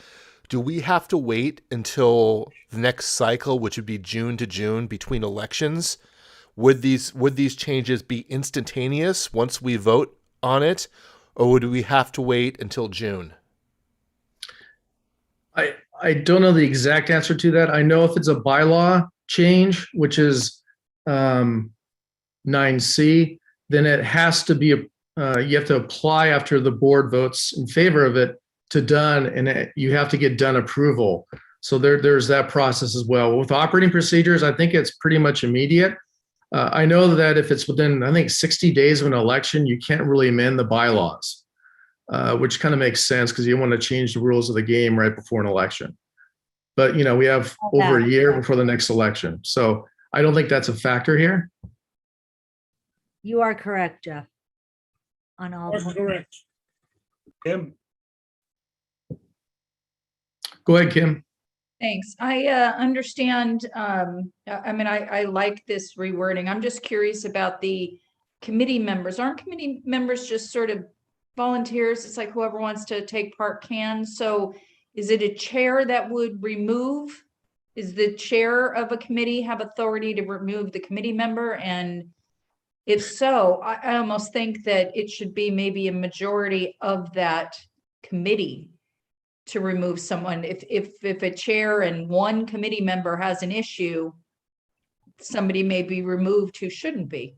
do we have to wait until the next cycle, which would be June to June between elections? Would these changes be instantaneous once we vote on it, or would we have to wait until June? I don't know the exact answer to that. I know if it's a bylaw change, which is 9C, then it has to be, you have to apply after the board votes in favor of it to done, and you have to get done approval. So there's that process as well. With operating procedures, I think it's pretty much immediate. I know that if it's within, I think, 60 days of an election, you can't really amend the bylaws, which kind of makes sense because you want to change the rules of the game right before an election. But, you know, we have over a year before the next election. So I don't think that's a factor here. You are correct, Jeff. On all. That's correct. Kim? Go ahead, Kim. Thanks. I understand. I mean, I like this rewording. I'm just curious about the committee members. Aren't committee members just sort of volunteers? It's like whoever wants to take part can. So is it a chair that would remove? Is the chair of a committee have authority to remove the committee member? And if so, I almost think that it should be maybe a majority of that committee to remove someone. If a chair and one committee member has an issue, somebody may be removed who shouldn't be.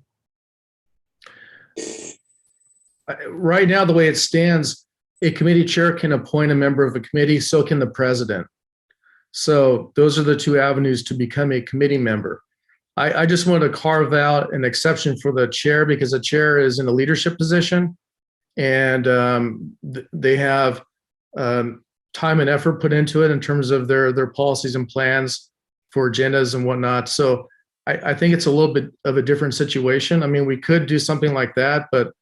Right now, the way it stands, a committee chair can appoint a member of a committee, so can the president. So those are the two avenues to become a committee member. I just want to carve out an exception for the chair because the chair is in a leadership position, and they have time and effort put into it in terms of their policies and plans for agendas and whatnot. So I think it's a little bit of a different situation. I mean, we could do something like that, but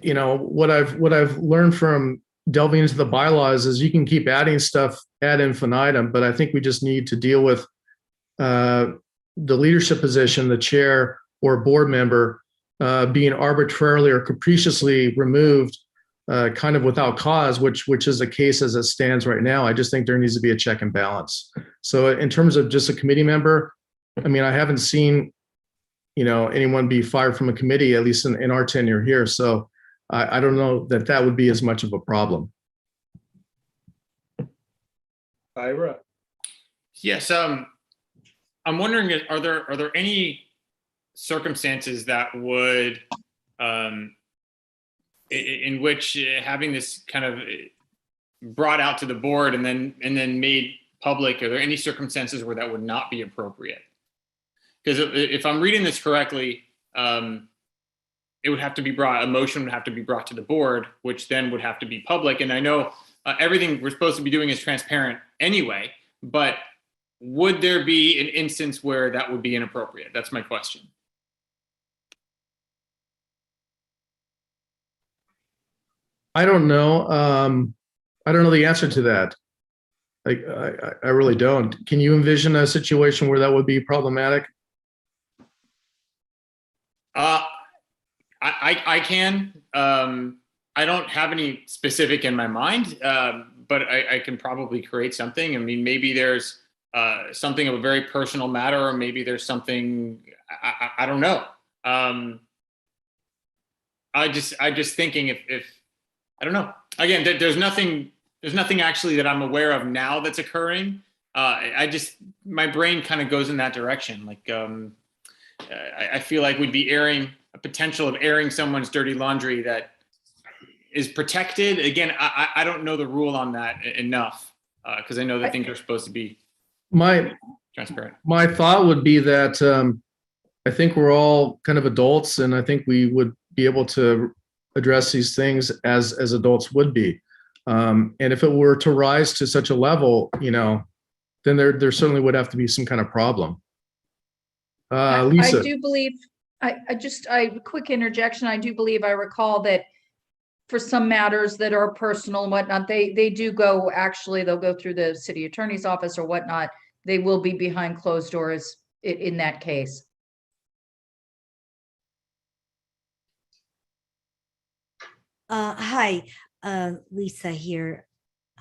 you know, what I've learned from delving into the bylaws is you can keep adding stuff ad infinitum, but I think we just need to deal with the leadership position, the chair or board member being arbitrarily or capriciously removed kind of without cause, which is the case as it stands right now. I just think there needs to be a check and balance. So in terms of just a committee member, I mean, I haven't seen, you know, anyone be fired from a committee, at least in our tenure here. So I don't know that would be as much of a problem. Ira? Yes. I'm wondering, are there any circumstances that would, in which having this kind of brought out to the board and then made public, are there any circumstances where that would not be appropriate? Because if I'm reading this correctly, it would have to be brought, a motion would have to be brought to the board, which then would have to be public. And I know everything we're supposed to be doing is transparent anyway, but would there be an instance where that would be inappropriate? That's my question. I don't know. I don't know the answer to that. I really don't. Can you envision a situation where that would be problematic? I can. I don't have any specific in my mind, but I can probably create something. I mean, maybe there's something of a very personal matter, or maybe there's something, I don't know. I just thinking if I don't know. Again, there's nothing actually that I'm aware of now that's occurring. My brain kind of goes in that direction. Like, I feel like we'd be airing a potential of airing someone's dirty laundry that is protected. Again, I don't know the rule on that enough, because I know that things are supposed to be transparent. My thought would be that I think we're all kind of adults, and I think we would be able to address these things as adults would be. And if it were to rise to such a level, then there certainly would have to be some kind of problem. Lisa. I do believe, quick interjection. I do believe I recall that for some matters that are personal and whatnot, they do go, actually, they'll go through the city attorney's office or whatnot. They will be behind closed doors in that case. Hi, Lisa here.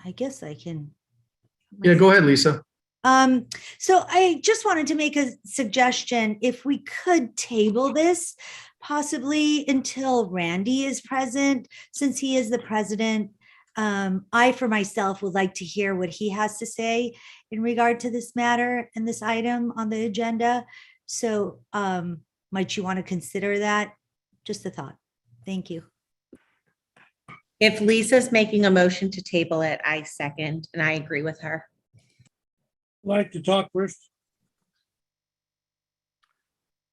I guess I can. Yeah, go ahead, Lisa. So I just wanted to make a suggestion. If we could table this possibly until Randy is present, since he is the president. I, for myself, would like to hear what he has to say in regard to this matter and this item on the agenda. So might you want to consider that? Just a thought. Thank you. If Lisa's making a motion to table it, I second, and I agree with her. Like to talk first?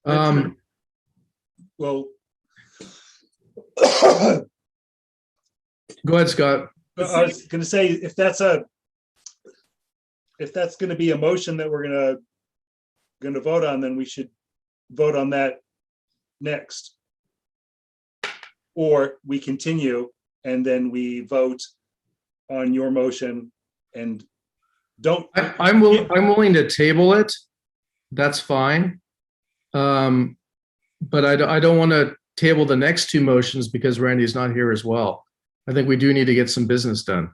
Well, go ahead, Scott. I was going to say, if that's going to be a motion that we're going to vote on, then we should vote on that next. Or we continue and then we vote on your motion and don't. I'm willing to table it. That's fine. But I don't want to table the next two motions because Randy's not here as well. I think we do need to get some business done.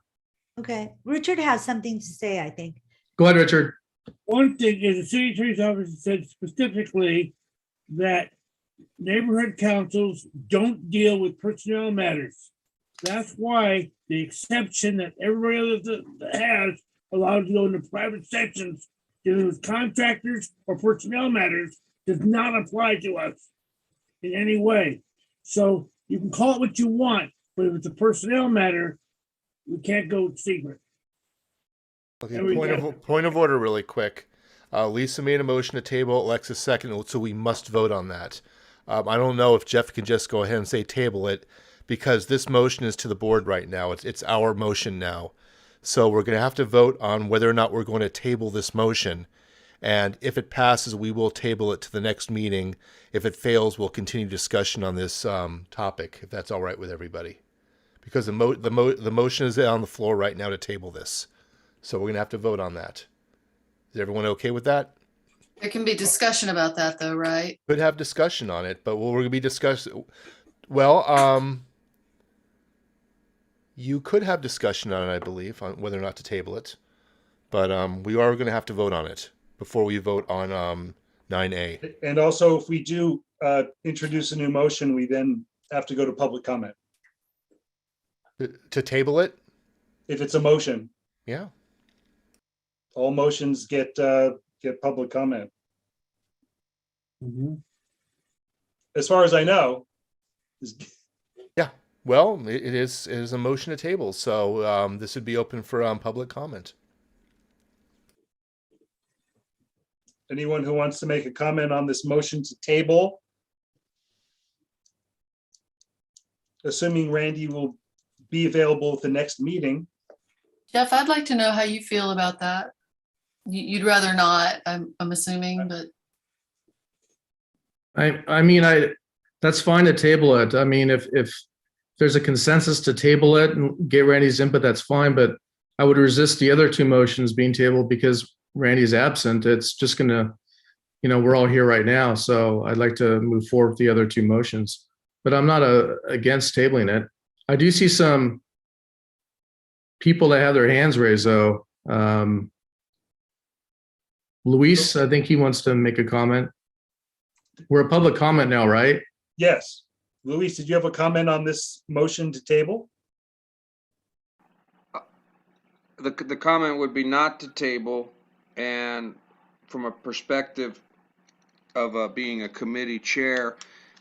Okay. Richard has something to say, I think. Go ahead, Richard. One thing is the city attorney's office said specifically that neighborhood councils don't deal with personnel matters. That's why the exception that everybody else has allowed to go into private sections dealing with contractors or personnel matters does not apply to us in any way. So you can call it what you want, but if it's a personnel matter, we can't go secret. Okay, point of order really quick. Lisa made a motion to table, Alexis second, so we must vote on that. I don't know if Jeff can just go ahead and say table it, because this motion is to the board right now. It's our motion now. So we're going to have to vote on whether or not we're going to table this motion. And if it passes, we will table it to the next meeting. If it fails, we'll continue discussion on this topic, if that's all right with everybody. Because the motion is on the floor right now to table this. So we're going to have to vote on that. Is everyone okay with that? There can be discussion about that though, right? Could have discussion on it, but we're going to be discussing. Well, you could have discussion on it, I believe, on whether or not to table it. But we are going to have to vote on it before we vote on 9A. And also, if we do introduce a new motion, we then have to go to public comment. To table it? If it's a motion. Yeah. All motions get public comment. Mm-hmm. As far as I know. Yeah. Well, it is a motion to table, so this would be open for public comment. Anyone who wants to make a comment on this motion to table? assuming Randy will be available at the next meeting. Jeff, I'd like to know how you feel about that. You'd rather not, I'm assuming, but I mean, that's fine to table it. I mean, if there's a consensus to table it and get Randy's input, that's fine, but I would resist the other two motions being tabled because Randy's absent. It's just gonna, we're all here right now, so I'd like to move forward with the other two motions. But I'm not against tabling it. I do see some people that have their hands raised though. Luis, I think he wants to make a comment. We're a public comment now, right? Yes. Luis, did you have a comment on this motion to table? The comment would be not to table, and from a perspective of being a committee chair,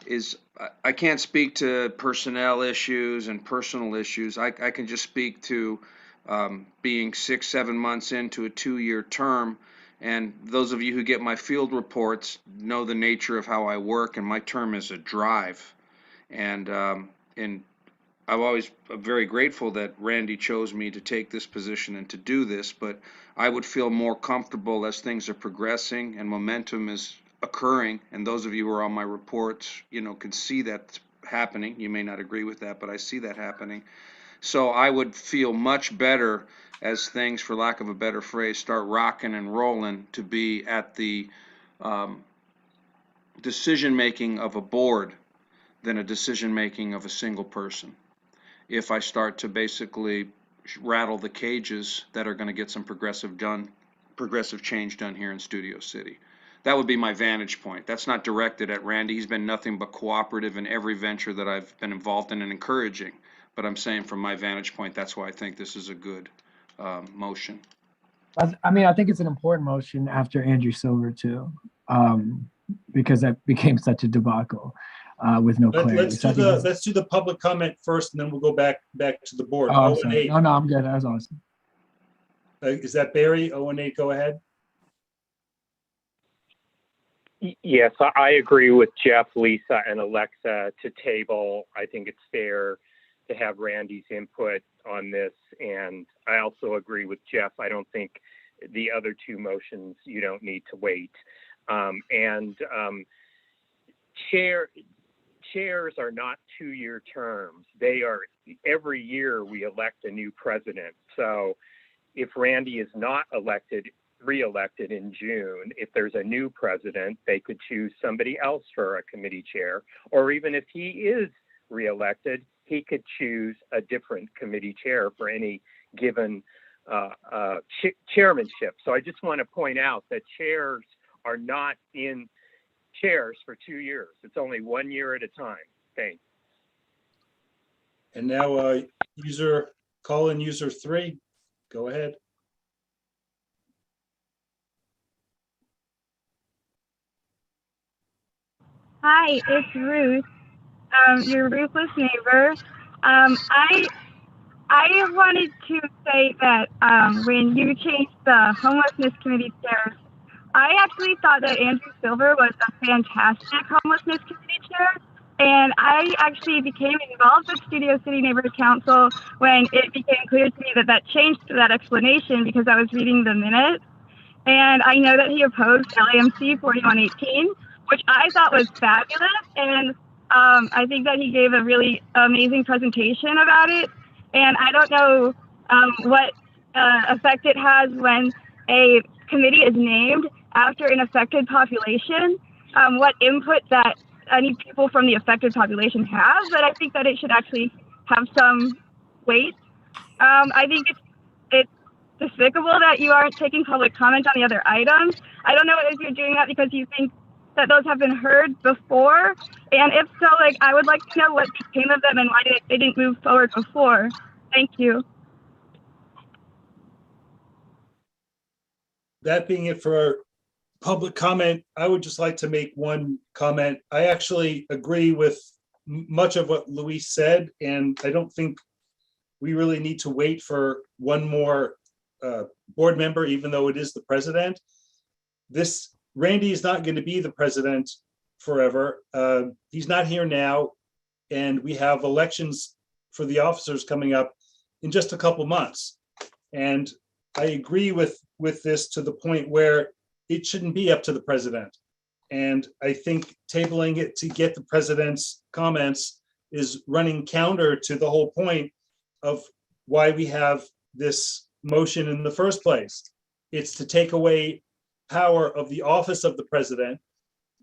is I can't speak to personnel issues and personal issues. I can just speak to being 6-7 months into a 2-year term. And those of you who get my field reports know the nature of how I work, and my term is a drive. And I'm always very grateful that Randy chose me to take this position and to do this, but I would feel more comfortable as things are progressing and momentum is occurring. And those of you who are on my reports, can see that happening. You may not agree with that, but I see that happening. So I would feel much better as things, for lack of a better phrase, start rocking and rolling, to be at the decision-making of a board than a decision-making of a single person. If I start to basically rattle the cages that are going to get some progressive change done here in Studio City. That would be my vantage point. That's not directed at Randy. He's been nothing but cooperative in every venture that I've been involved in and encouraging. But I'm saying from my vantage point, that's why I think this is a good motion. I mean, I think it's an important motion after Andrew Silver too, because that became such a debacle with no clarity. Let's do the public comment first, and then we'll go back to the board. Oh, I'm sorry. No, I'm good. That was awesome. Is that Barry? 018, go ahead. Yes, I agree with Jeff, Lisa, and Alexa to table. I think it's fair to have Randy's input on this, and I also agree with Jeff. I don't think the other two motions, you don't need to wait. Chairs are not 2-year terms. They are, every year we elect a new president. So if Randy is not re-elected in June, if there's a new president, they could choose somebody else for a committee chair, or even if he is re-elected, he could choose a different committee chair for any given chairmanship. So I just want to point out that chairs are not in chairs for 2 years. It's only 1 year at a time. Thanks. And now call-in user 3, go ahead. Hi, it's Ruth, your ruthless neighbor. I wanted to say that when you changed the homelessness committee chairs, I actually thought that Andrew Silver was a fantastic homelessness committee chair. And I actually became involved with Studio City Neighborhood Council when it became clear to me that changed that explanation, because I was reading the minutes. And I know that he opposed LAMC 4118, which I thought was fabulous. And I think that he gave a really amazing presentation about it. And I don't know what effect it has when a committee is named after an affected population, what input that any people from the affected population have, but I think that it should actually have some weight. I think it's despicable that you aren't taking public comment on the other items. I don't know if you're doing that because you think that those have been heard before, and if so, I would like to know what became of them and why they didn't move forward before. Thank you. That being it for our public comment, I would just like to make one comment. I actually agree with much of what Luis said, and I don't think we really need to wait for one more board member, even though it is the president. Randy is not going to be the president forever. He's not here now. and we have elections for the officers coming up in just a couple months. And I agree with this to the point where it shouldn't be up to the president. And I think tabling it to get the president's comments is running counter to the whole point of why we have this motion in the first place. It's to take away power of the office of the president,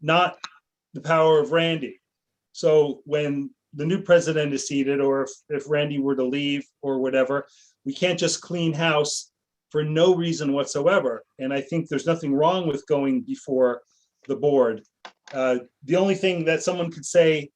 not the power of Randy. So when the new president is seated, or if Randy were to leave or whatever, we can't just clean house for no reason whatsoever. And I think there's nothing wrong with going before the board. The only thing that someone could say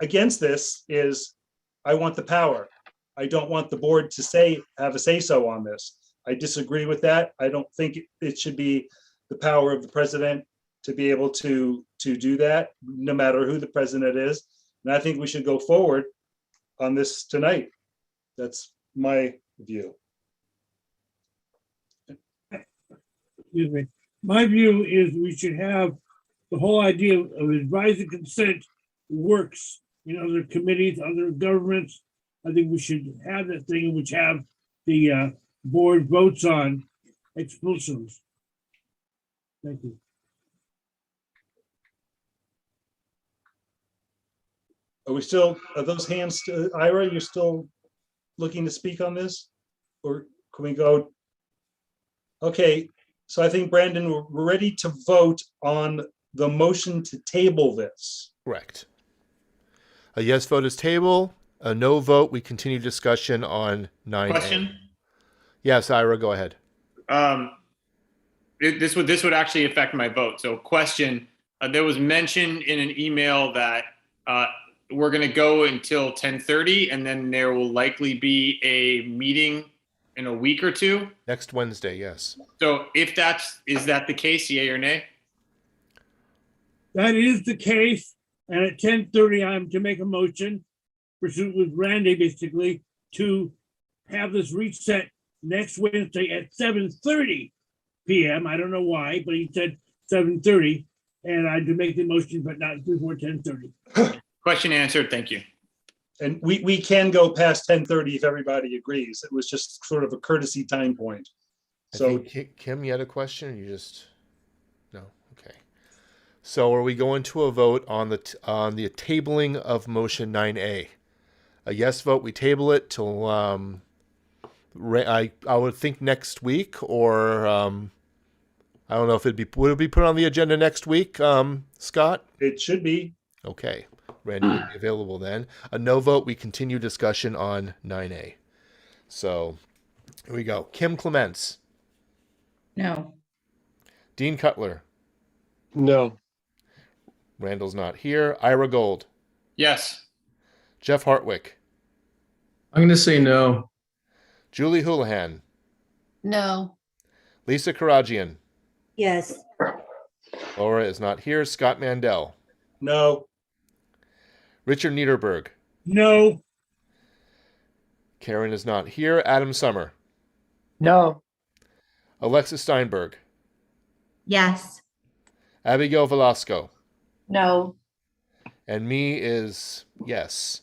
against this is, I want the power. I don't want the board to have a say-so on this. I disagree with that. I don't think it should be the power of the president to be able to do that, no matter who the president is. And I think we should go forward on this tonight. That's my view. Excuse me. My view is we should have the whole idea of advisor consent works in other committees, other governments. I think we should have that thing which have the board votes on expulsions. Thank you. Are those hands, Ira, you're still looking to speak on this? Or can we go? Okay, so I think, Brandon, we're ready to vote on the motion to table this. Correct. A yes vote is table. A no vote, we continue discussion on 9A. Question? Yes, Ira, go ahead. This would actually affect my vote. So question, there was mention in an email that we're going to go until 10:30, and then there will likely be a meeting in a week or two. Next Wednesday, yes. So if is that the case, yay or nay? That is the case. And at 10:30, I'm to make a motion, pursuant with Randy, basically, to have this reset next Wednesday at 7:30 p.m. I don't know why, but he said 7:30, and I had to make the motion, but not before 10:30. Question answered. Thank you. And we can go past 10:30 if everybody agrees. It was just sort of a courtesy time point. So Kim, you had a question? You just no. Okay. So are we going to a vote on the tabling of motion 9A? A yes vote, we table it till I would think next week, or I don't know if would it be put on the agenda next week, Scott? It should be. Okay. Randy will be available then. A no vote, we continue discussion on 9A. So here we go. Kim Clements. No. Dean Cutler. No. Randall's not here. Ira Gold. Yes. Jeff Hartwick. I'm going to say no. Julie Houlihan. No. Lisa Karagian. Yes. Laura is not here. Scott Mandel. No. Richard Niederberg. No. Karen is not here. Adam Summer. No. Alexis Steinberg. Yes. Abigail Velasco. No. And me is yes.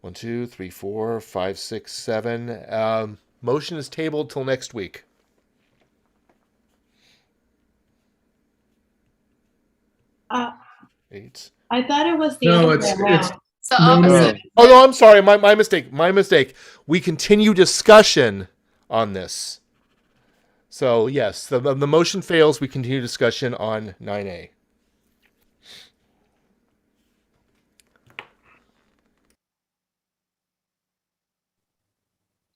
1, 2, 3, 4, 5, 6, 7. Motion is tabled till next week. Eight. I thought it was the No, other it's way around. It's the opposite. Oh no, I'm sorry. My mistake. My mistake. We continue discussion on this. So yes, the motion fails. We continue discussion on 9A.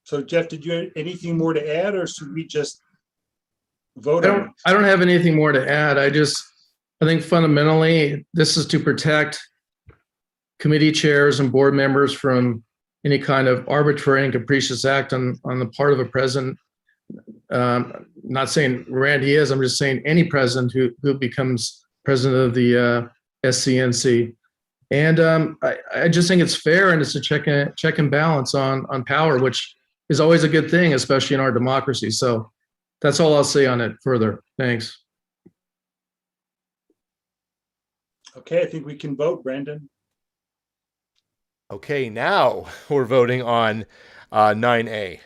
So Jeff, did you have anything more to add, or should we just vote on it? I don't have anything more to add. I think fundamentally this is to protect committee chairs and board members from any kind of arbitrary and capricious act on the part of a president. Not saying Randy is, I'm just saying any president who becomes president of the SCNC. And I just think it's fair, and it's a check and balance on power, which is always a good thing, especially in our democracy. So that's all I'll say on it further. Thanks. Okay, I think we can vote, Brandon. Okay, now we're voting on 9A.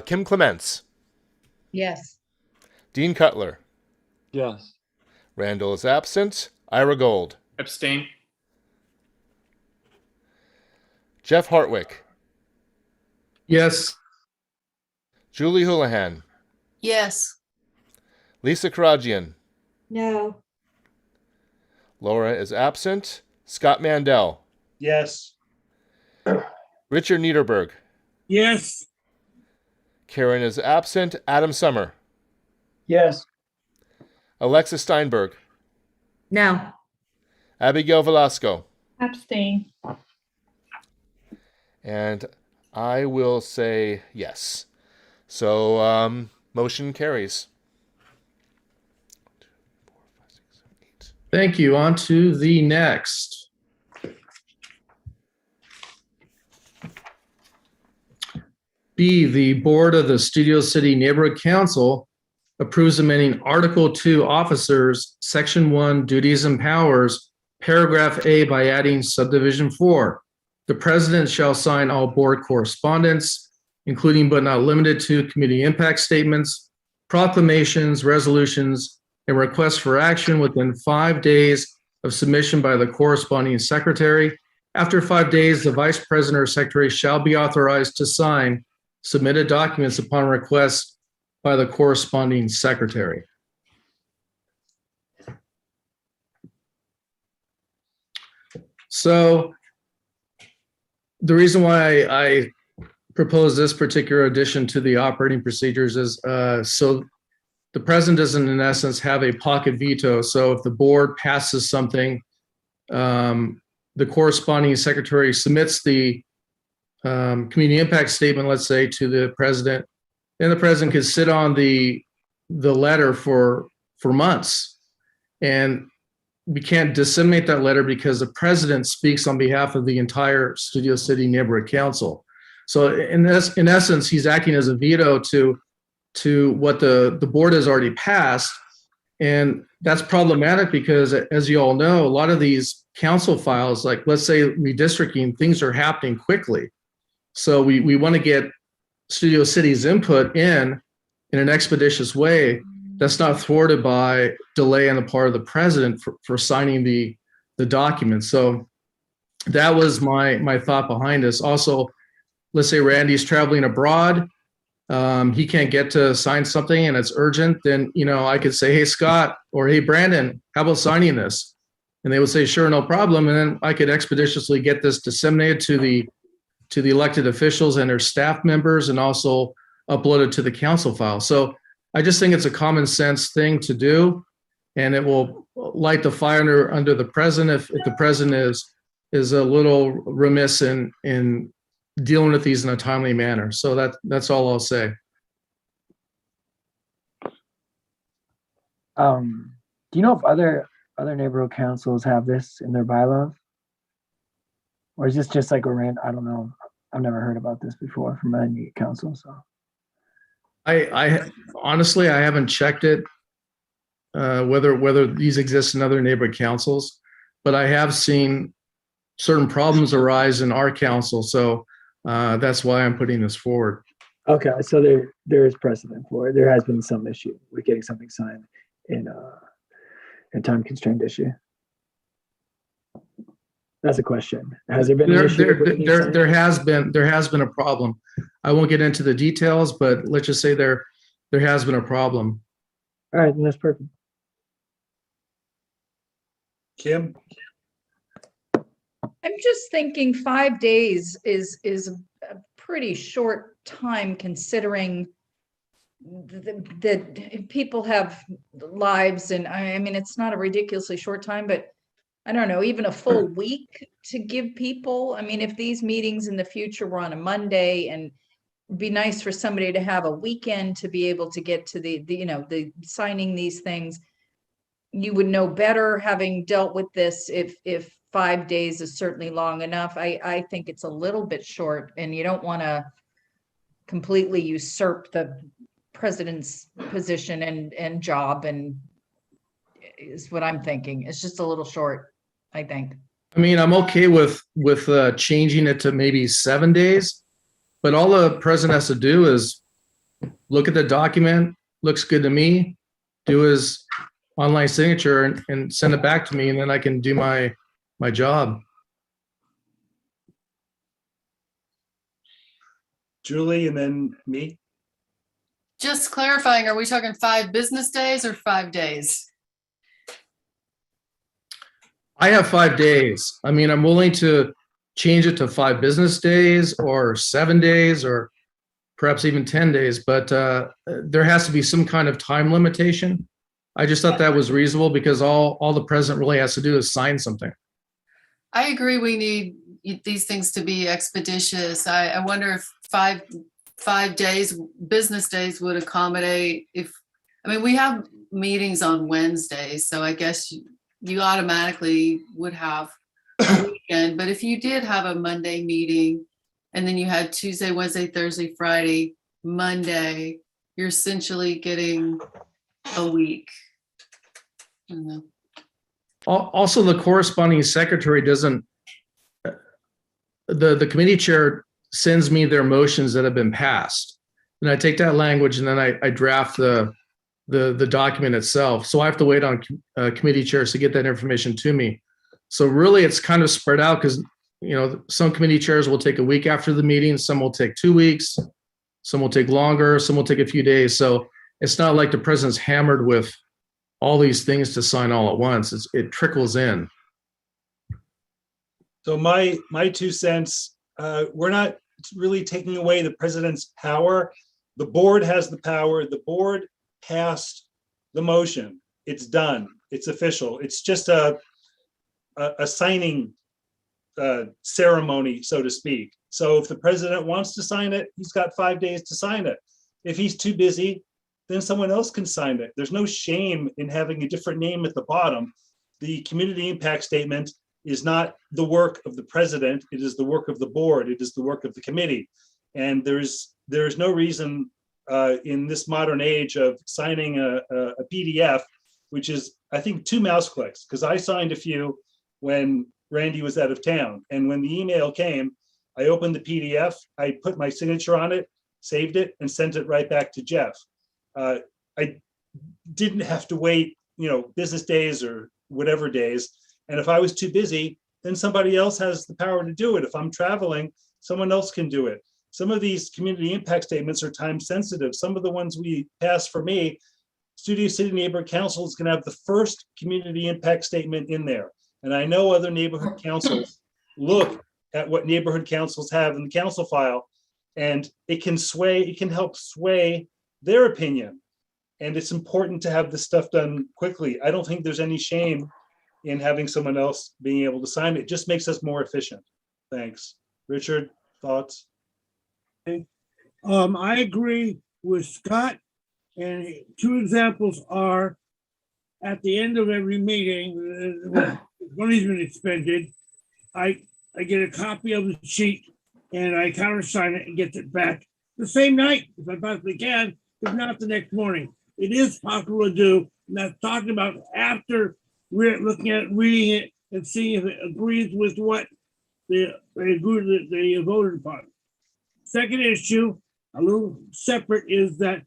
Kim Clements, Yes. Dean Cutler, Yes. Randall is absent, Ira Gold, Abstain. Jeff Hartwick, Yes. Julie Houlihan, Yes. Lisa Karajian, No. Laura is absent, Scott Mandel, Yes. Richard Niederberg, Yes. Karen is absent, Adam Summer, Yes. Alexis Steinberg, No. Abigail Velasco, Abstain. and I will say yes. So motion carries. Thank you. On to the next. B, the Board of the Studio City Neighborhood Council approves amending Article 2 Officers, Section 1 Duties and Powers, Paragraph A by adding Subdivision 4. The president shall sign all board correspondence, including but not limited to committee impact statements, proclamations, resolutions, and requests for action within 5 days of submission by the corresponding secretary. After 5 days, the vice president or secretary shall be authorized to sign submitted documents upon request by the corresponding secretary. So the reason why I propose this particular addition to the operating procedures is so the president doesn't, in essence, have a pocket veto. So if the board passes something, the corresponding secretary submits the community impact statement, let's say, to the president, and the president could sit on the letter for months. And we can't disseminate that letter because the president speaks on behalf of the entire Studio City Neighborhood Council. So in essence, he's acting as a veto to what the board has already passed. And that's problematic because, as you all know, a lot of these council files, like let's say redistricting, things are happening quickly. So we want to get Studio City's input in an expeditious way that's not thwarted by delay on the part of the president for signing the document. So that was my thought behind this. Also, let's say Randy's traveling abroad, he can't get to sign something and it's urgent, then I could say, hey Scott, or hey Brandon, how about signing this? And they would say, sure, no problem. And then I could expeditiously get this disseminated to the elected officials and their staff members, and also uploaded to the council file. So I just think it's a common sense thing to do, and it will light the fire under the president if the president is a little remiss in dealing with these in a timely manner. So that's all I'll say. Do you know if other neighborhood councils have this in their bylaws? Or is this just like I don't know. I've never heard about this before from any council. So I honestly, I haven't checked it, whether these exist in other neighborhood councils, but I have seen certain problems arise in our council. So that's why I'm putting this forward. okay, so there is precedent for it. There has been some issue with getting something signed in a time constrained issue. That's a question. Has there been an issue? There has been a problem. I won't get into the details, but let's just say there has been a problem. All right, then that's perfect. Kim? I'm just thinking 5 days is a pretty short time considering that people have lives, and I mean, it's not a ridiculously short time, but I don't know, even a full week to give people. I mean, if these meetings in the future were on a Monday, and it'd be nice for somebody to have a weekend to be able to get to the signing these things. You would know better, having dealt with this, if 5 days is certainly long enough. I think it's a little bit short, and you don't want to completely usurp the president's position and job, and is what I'm thinking. It's just a little short, I think. I mean, I'm okay with changing it to maybe 7 days, but all the president has to do is look at the document, looks good to me, do his online signature and send it back to me, and then I can do my job. Julie, and then me. Just clarifying, are we talking 5 business days or 5 days? I have 5 days. I mean, I'm willing to change it to 5 business days or 7 days or perhaps even 10 days, but there has to be some kind of time limitation. I just thought that was reasonable because all the president really has to do is sign something. I agree we need these things to be expeditious. I wonder if 5 days, business days would accommodate we have meetings on Wednesdays, so I guess you automatically would have a weekend, but if you did have a Monday meeting and then you had Tuesday, Wednesday, Thursday, Friday, Monday, you're essentially getting a week. I don't know. Also, the corresponding secretary doesn't, the committee chair sends me their motions that have been passed. And I take that language and then I draft the document itself. So I have to wait on committee chairs to get that information to me. So really it's kind of spread out because, some committee chairs will take a week after the meeting. Some will take 2 weeks. Some will take longer. Some will take a few days. So it's not like the president's hammered with all these things to sign all at once. It trickles in. So my 2 cents, we're not really taking away the president's power. The board has the power. The board passed the motion. It's done. It's official. It's just a signing ceremony, so to speak. So if the president wants to sign it, he's got 5 days to sign it. If he's too busy, then someone else can sign it. There's no shame in having a different name at the bottom. The community impact statement is not the work of the president. It is the work of the board. It is the work of the committee. And there's no reason in this modern age of signing a PDF, which is, I think, 2 mouse clicks, because I signed a few when Randy was out of town. And when the email came, I opened the PDF, I put my signature on it, saved it, and sent it right back to Jeff. I didn't have to wait, business days or whatever days. And if I was too busy, then somebody else has the power to do it. If I'm traveling, someone else can do it. Some of these community impact statements are time sensitive. Some of the ones we pass for me, Studio City Neighborhood Council is going to have the first community impact statement in there. And I know other neighborhood councils look at what neighborhood councils have in the council file, and it can help sway their opinion. And it's important to have this stuff done quickly. I don't think there's any shame in having someone else being able to sign it. It just makes us more efficient. Thanks. Richard, thoughts? I agree with Scott, and 2 examples are at the end of every meeting, when money's been expended, I get a copy of the sheet and I countersign it and get it back the same night if I possibly can, if not the next morning. It is possible to do, and that's talking about after we're looking at it, reading it, and seeing if it agrees with what they voted upon. Second issue, a little separate, is that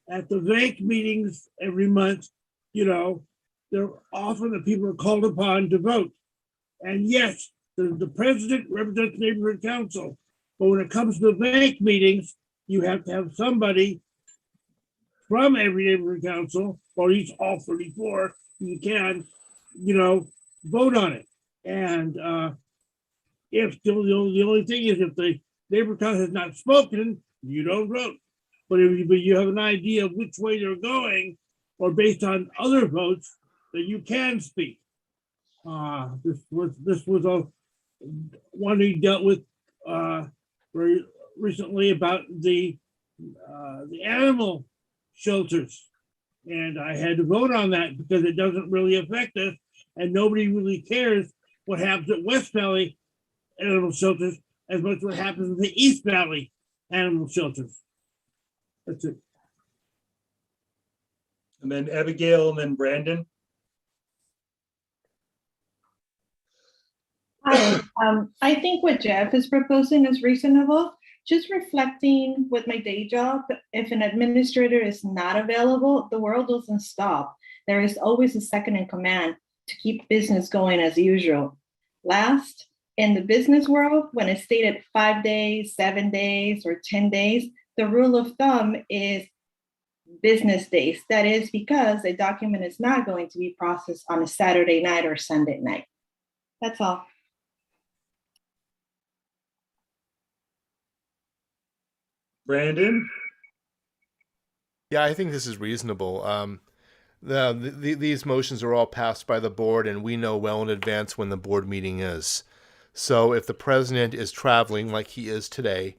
at the VAC meetings every month, they're often the people are called upon to vote. And yes, the president represents the neighborhood council, but when it comes to the VAC meetings, you have to have somebody from every neighborhood council, or at least all 34, you can, vote on it. And if the only thing is, if the neighborhood council has not spoken, you don't vote. But if you have an idea of which way they're going, or based on other votes, then you can speak. This was a one he dealt with very recently about the animal shelters, and I had to vote on that because it doesn't really affect us, and nobody really cares what happens at West Valley animal shelters as much as what happens in the East Valley animal shelters. That's it. And then Abigail, and then Brandon. I think what Jeff is proposing is reasonable. Just reflecting with my day job, if an administrator is not available, the world doesn't stop. There is always a second in command to keep business going as usual. Last, in the business world, when it's stated 5 days, 7 days, or 10 days, the rule of thumb is business days. That is because a document is not going to be processed on a Saturday night or Sunday night. That's all. Brandon? Yeah, I think this is reasonable. These motions are all passed by the board, and we know well in advance when the board meeting is. So if the president is traveling like he is today,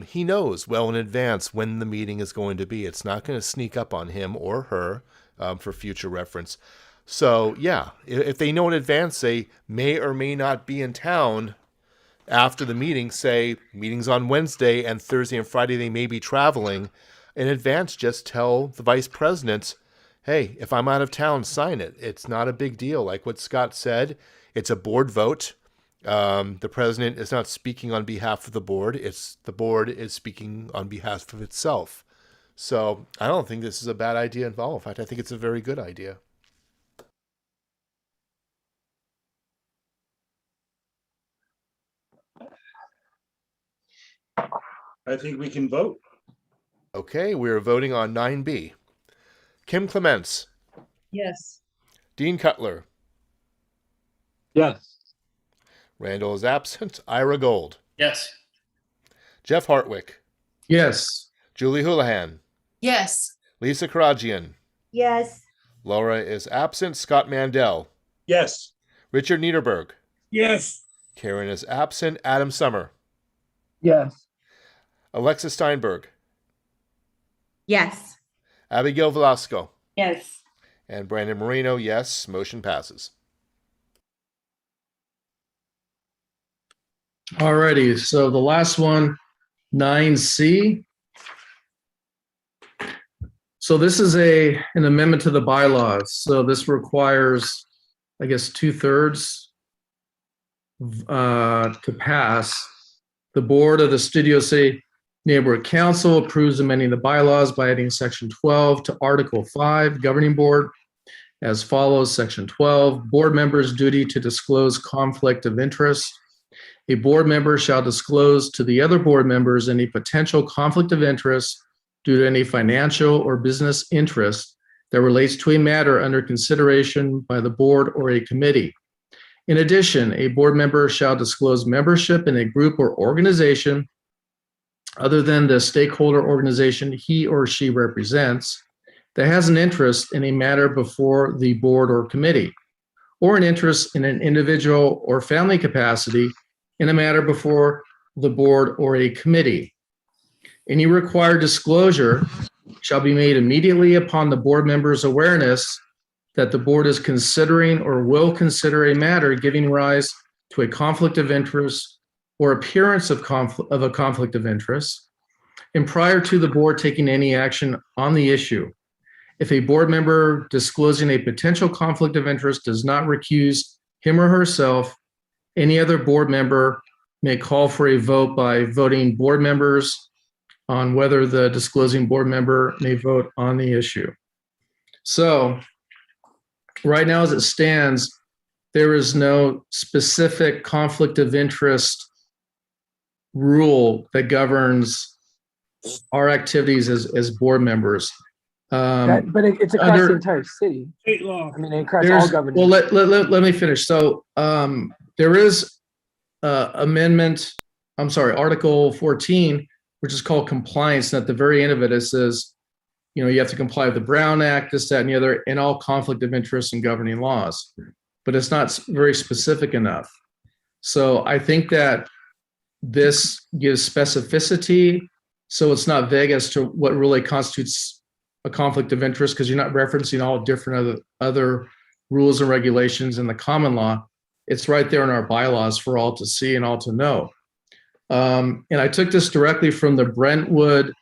he knows well in advance when the meeting is going to be. It's not going to sneak up on him or her for future reference. So yeah, if they know in advance they may or may not be in town after the meeting, say meetings on Wednesday and Thursday and Friday they may be traveling, in advance just tell the vice president, hey, if I'm out of town, sign it. It's not a big deal. Like what Scott said, it's a board vote. The president is not speaking on behalf of the board. It's the board is speaking on behalf of itself. So I don't think this is a bad idea at all. In fact, I think it's a very good idea. I think we can vote. Okay, we're voting on 9B. Kim Clements. Yes. Dean Cutler. Yes. Randall is absent. Ira Gold. Yes. Jeff Hartwick. Yes. Julie Houlihan. Yes. Lisa Karagian. Yes. Laura is absent. Scott Mandel. Yes. Richard Niederberg. Yes. Karen is absent. Adam Summer. Yes. Alexis Steinberg. Yes. Abigail Velasco. Yes. And Brandon Moreno, yes. Motion passes. Alrighty, so the last one, 9C. So this is an amendment to the bylaws. So this requires, I guess, 2/3 to pass. The board of the Studio City Neighborhood Council approves amending the bylaws by adding Section 12 to Article 5, Governing Board, as follows. Section 12, board members' duty to disclose conflict of interest. A board member shall disclose to the other board members any potential conflict of interest due to any financial or business interest that relates to a matter under consideration by the board or a committee. In addition, a board member shall disclose membership in a group or organization other than the stakeholder organization he or she represents that has an interest in a matter before the board or committee, or an interest in an individual or family capacity in a matter before the board or a committee. Any required disclosure shall be made immediately upon the board member's awareness that the board is considering or will consider a matter giving rise to a conflict of interest or appearance of a conflict of interest, and prior to the board taking any action on the issue. If a board member disclosing a potential conflict of interest does not recuse him or herself, any other board member may call for a vote by voting board members on whether the disclosing board member may vote on the issue. So right now, as it stands, there is no specific conflict of interest rule that governs our activities as board members. But it's across the entire city. State law. I mean, across all government. Well, let me finish. So there is Article 14, which is called compliance. And at the very end of it, it says, you have to comply with the Brown Act, this, that, and the other, and all conflict of interest and governing laws. But it's not very specific enough. So I think that this gives specificity, so it's not vague as to what really constitutes a conflict of interest, because you're not referencing all different other rules and regulations in the common law. It's right there in our bylaws for all to see and all to know. And I took this directly from the Brentwood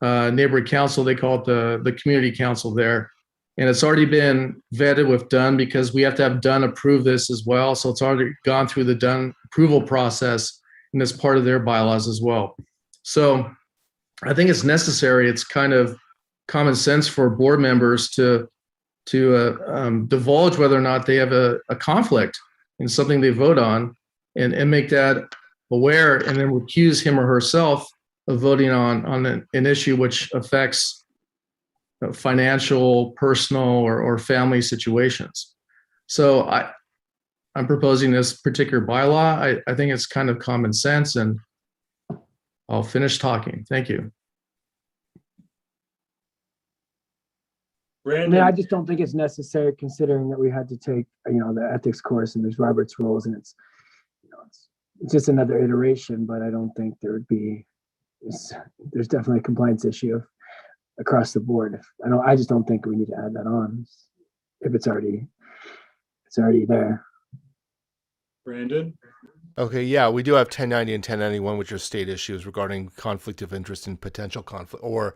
Neighborhood Council. They call it the community council there. And it's already been vetted with Dunn because we have to have Dunn approve this as well. So it's already gone through the Dunn approval process, and it's part of their bylaws as well. So I think it's necessary. It's kind of common sense for board members to divulge whether or not they have a conflict in something they vote on, and make that aware, and then recuse him or herself of voting on an issue which affects financial, personal, or family situations. So I'm proposing this particular bylaw. I think it's kind of common sense, and I'll finish talking. Thank you. I mean, I just don't think it's necessary, considering that we had to take, the ethics course and there's Robert's rules, and it's just another iteration. But I don't think there's definitely a compliance issue across the board. I just don't think we need to add that on if it's already there. Brandon? Okay, yeah, we do have 1090 and 1091, which are state issues regarding conflict of interest and potential conflict, or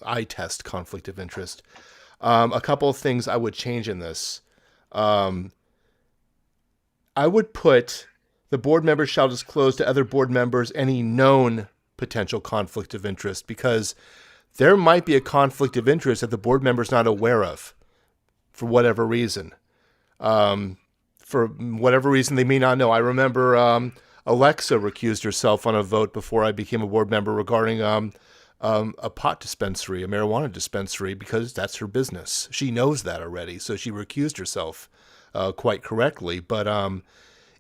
eye test conflict of interest. A couple of things I would change in this. I would put the board member shall disclose to other board members any known potential conflict of interest, because there might be a conflict of interest that the board member is not aware of for whatever reason. For whatever reason they may not know. I remember Alexa recused herself on a vote before I became a board member regarding a pot dispensary, a marijuana dispensary, because that's her business. She knows that already, so she recused herself quite correctly. But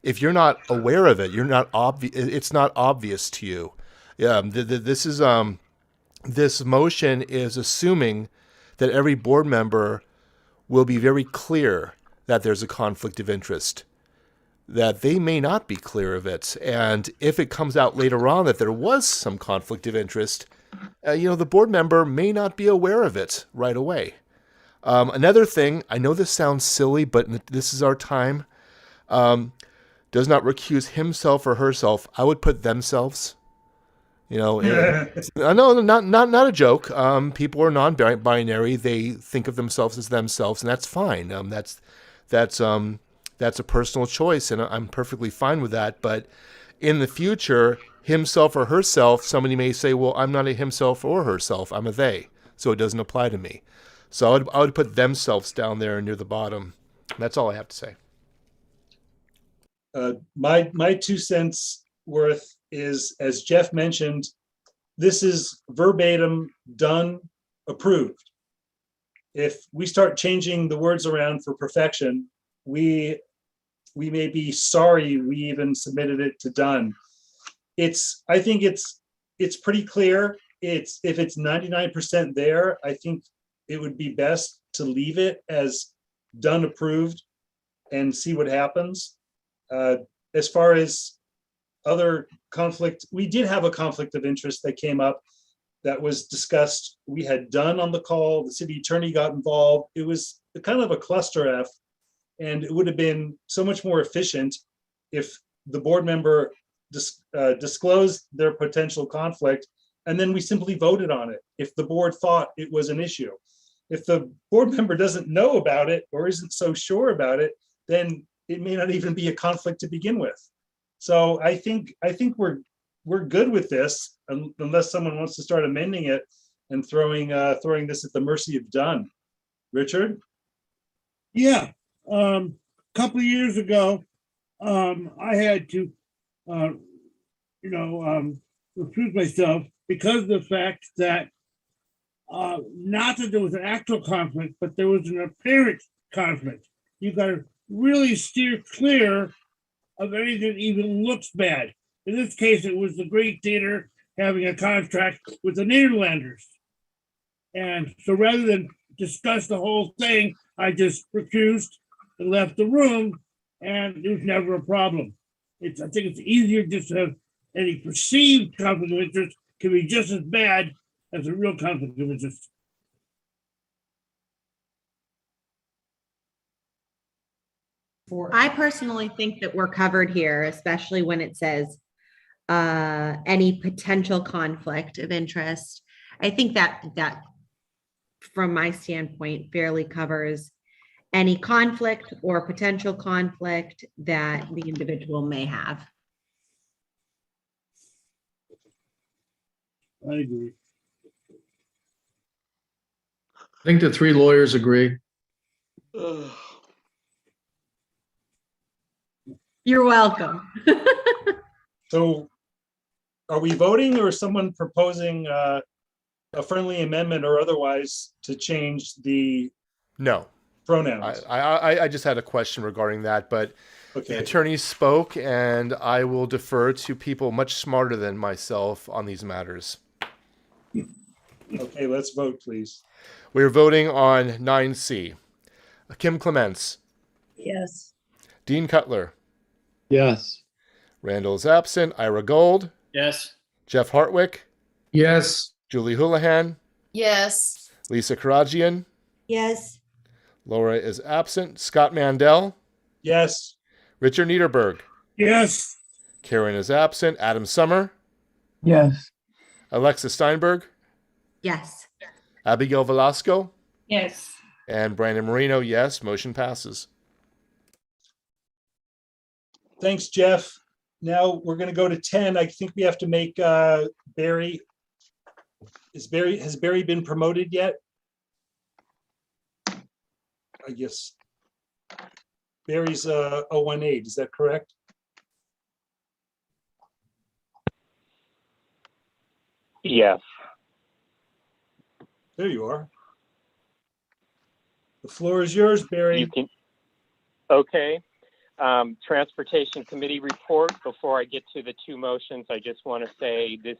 if you're not aware of it, it's not obvious to you. Yeah, this motion is assuming that every board member will be very clear that there's a conflict of interest, that they may not be clear of it. And if it comes out later on that there was some conflict of interest, the board member may not be aware of it right away. Another thing, I know this sounds silly, but this is our time, does not recuse himself or herself. I would put themselves. No, not a joke. People are non-binary. They think of themselves as themselves, and that's fine. That's a personal choice, and I'm perfectly fine with that. But in the future, himself or herself, somebody may say, well, I'm not a himself or herself, I'm a they, so it doesn't apply to me. So I would put themselves down there near the bottom. That's all I have to say. My 2 cents worth is, as Jeff mentioned, this is verbatim done, approved. If we start changing the words around for perfection, we may be sorry we even submitted it to done. I think it's pretty clear. If it's 99% there, I think it would be best to leave it as done, approved, and see what happens. As far as other conflict, we did have a conflict of interest that came up that was discussed. We had done on the call, the city attorney got involved. It was kind of a cluster F, and it would have been so much more efficient if the board member disclosed their potential conflict, and then we simply voted on it if the board thought it was an issue. If the board member doesn't know about it or isn't so sure about it, then it may not even be a conflict to begin with. So I think we're good with this, unless someone wants to start amending it and throwing this at the mercy of done. Richard? Yeah, couple of years ago, I had to, recuse myself because of the fact that not that there was an actual conflict, but there was an apparent conflict. You got to really steer clear of anything that even looks bad. In this case, it was the Great Theater having a contract with the Nederlanders. And so rather than discuss the whole thing, I just recused and left the room, and it was never a problem. I think it's easier just to have any perceived conflict of interest can be just as bad as a real conflict of interest. I personally think that we're covered here, especially when it says any potential conflict of interest. I think that from my standpoint fairly covers any conflict or potential conflict that the individual may have. I agree. I think the three lawyers agree. You're welcome. So are we voting or is someone proposing a friendly amendment or otherwise to change the No. pronouns? I just had a question regarding that, but Okay. the attorneys spoke, and I will defer to people much smarter than myself on these matters. Okay, let's vote, please. We're voting on 9C. Kim Clements. Yes. Dean Cutler. Yes. Randall is absent. Ira Gold. Yes. Jeff Hartwick. Yes. Julie Houlihan. Yes. Lisa Karagian. Yes. Laura is absent. Scott Mandel. Yes. Richard Niederberg. Yes. Karen is absent. Adam Summer. Yes. Alexa Steinberg. Yes. Abigail Velasco. Yes. And Brandon Marino, yes. Motion passes. Thanks, Jeff. Now we're going to go to 10. I think we have to make Barry. Has Barry been promoted yet? I guess Barry's 018. Is that correct? Yes. There you are. The floor is yours, Barry. You can. Okay. Transportation Committee report. Before I get to the two motions, I just want to say this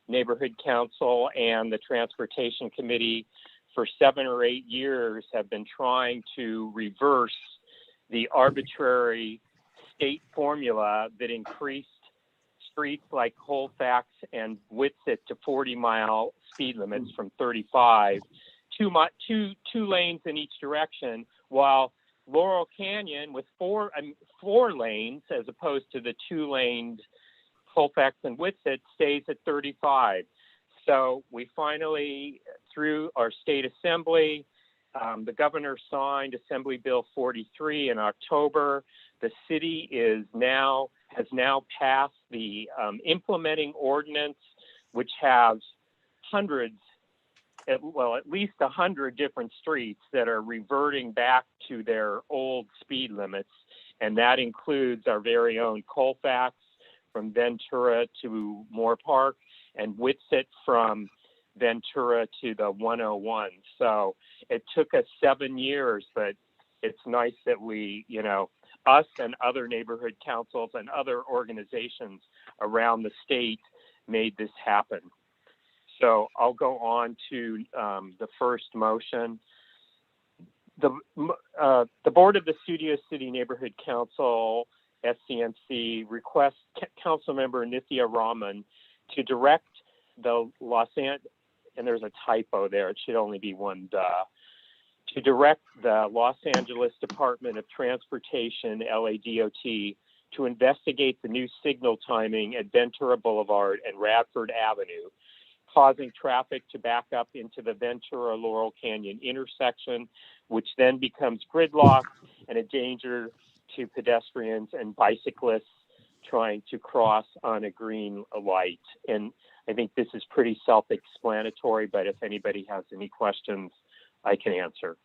neighborhood council and the Transportation Committee for 7 or 8 years have been trying to reverse the arbitrary state formula that increased streets like Colfax and Whitsett to 40-mile speed limits from 35, two lanes in each direction, while Laurel Canyon with four lanes as opposed to the 2-laned Colfax and Whitsett stays at 35. So we finally, through our state assembly, the governor signed Assembly Bill 43 in October. The city has now passed the implementing ordinance, which has hundreds, at least 100 different streets that are reverting back to their old speed limits. And that includes our very own Colfax from Ventura to Moore Park and Whitsett from Ventura to the 101. So it took us 7 years, but it's nice that we, us and other neighborhood councils and other organizations around the state made this happen. So I'll go on to the first motion. The Board of the Studio City Neighborhood Council, SCNC, requests Councilmember Nithya Raman to direct the and there's a typo there, it should only be one to direct the Los Angeles Department of Transportation, LADOT, to investigate the new signal timing at Ventura Boulevard and Radford Avenue, causing traffic to back up into the Ventura Laurel Canyon intersection, which then becomes gridlocked and a danger to pedestrians and bicyclists trying to cross on a green light. And I think this is pretty self-explanatory, but if anybody has any questions, I can answer.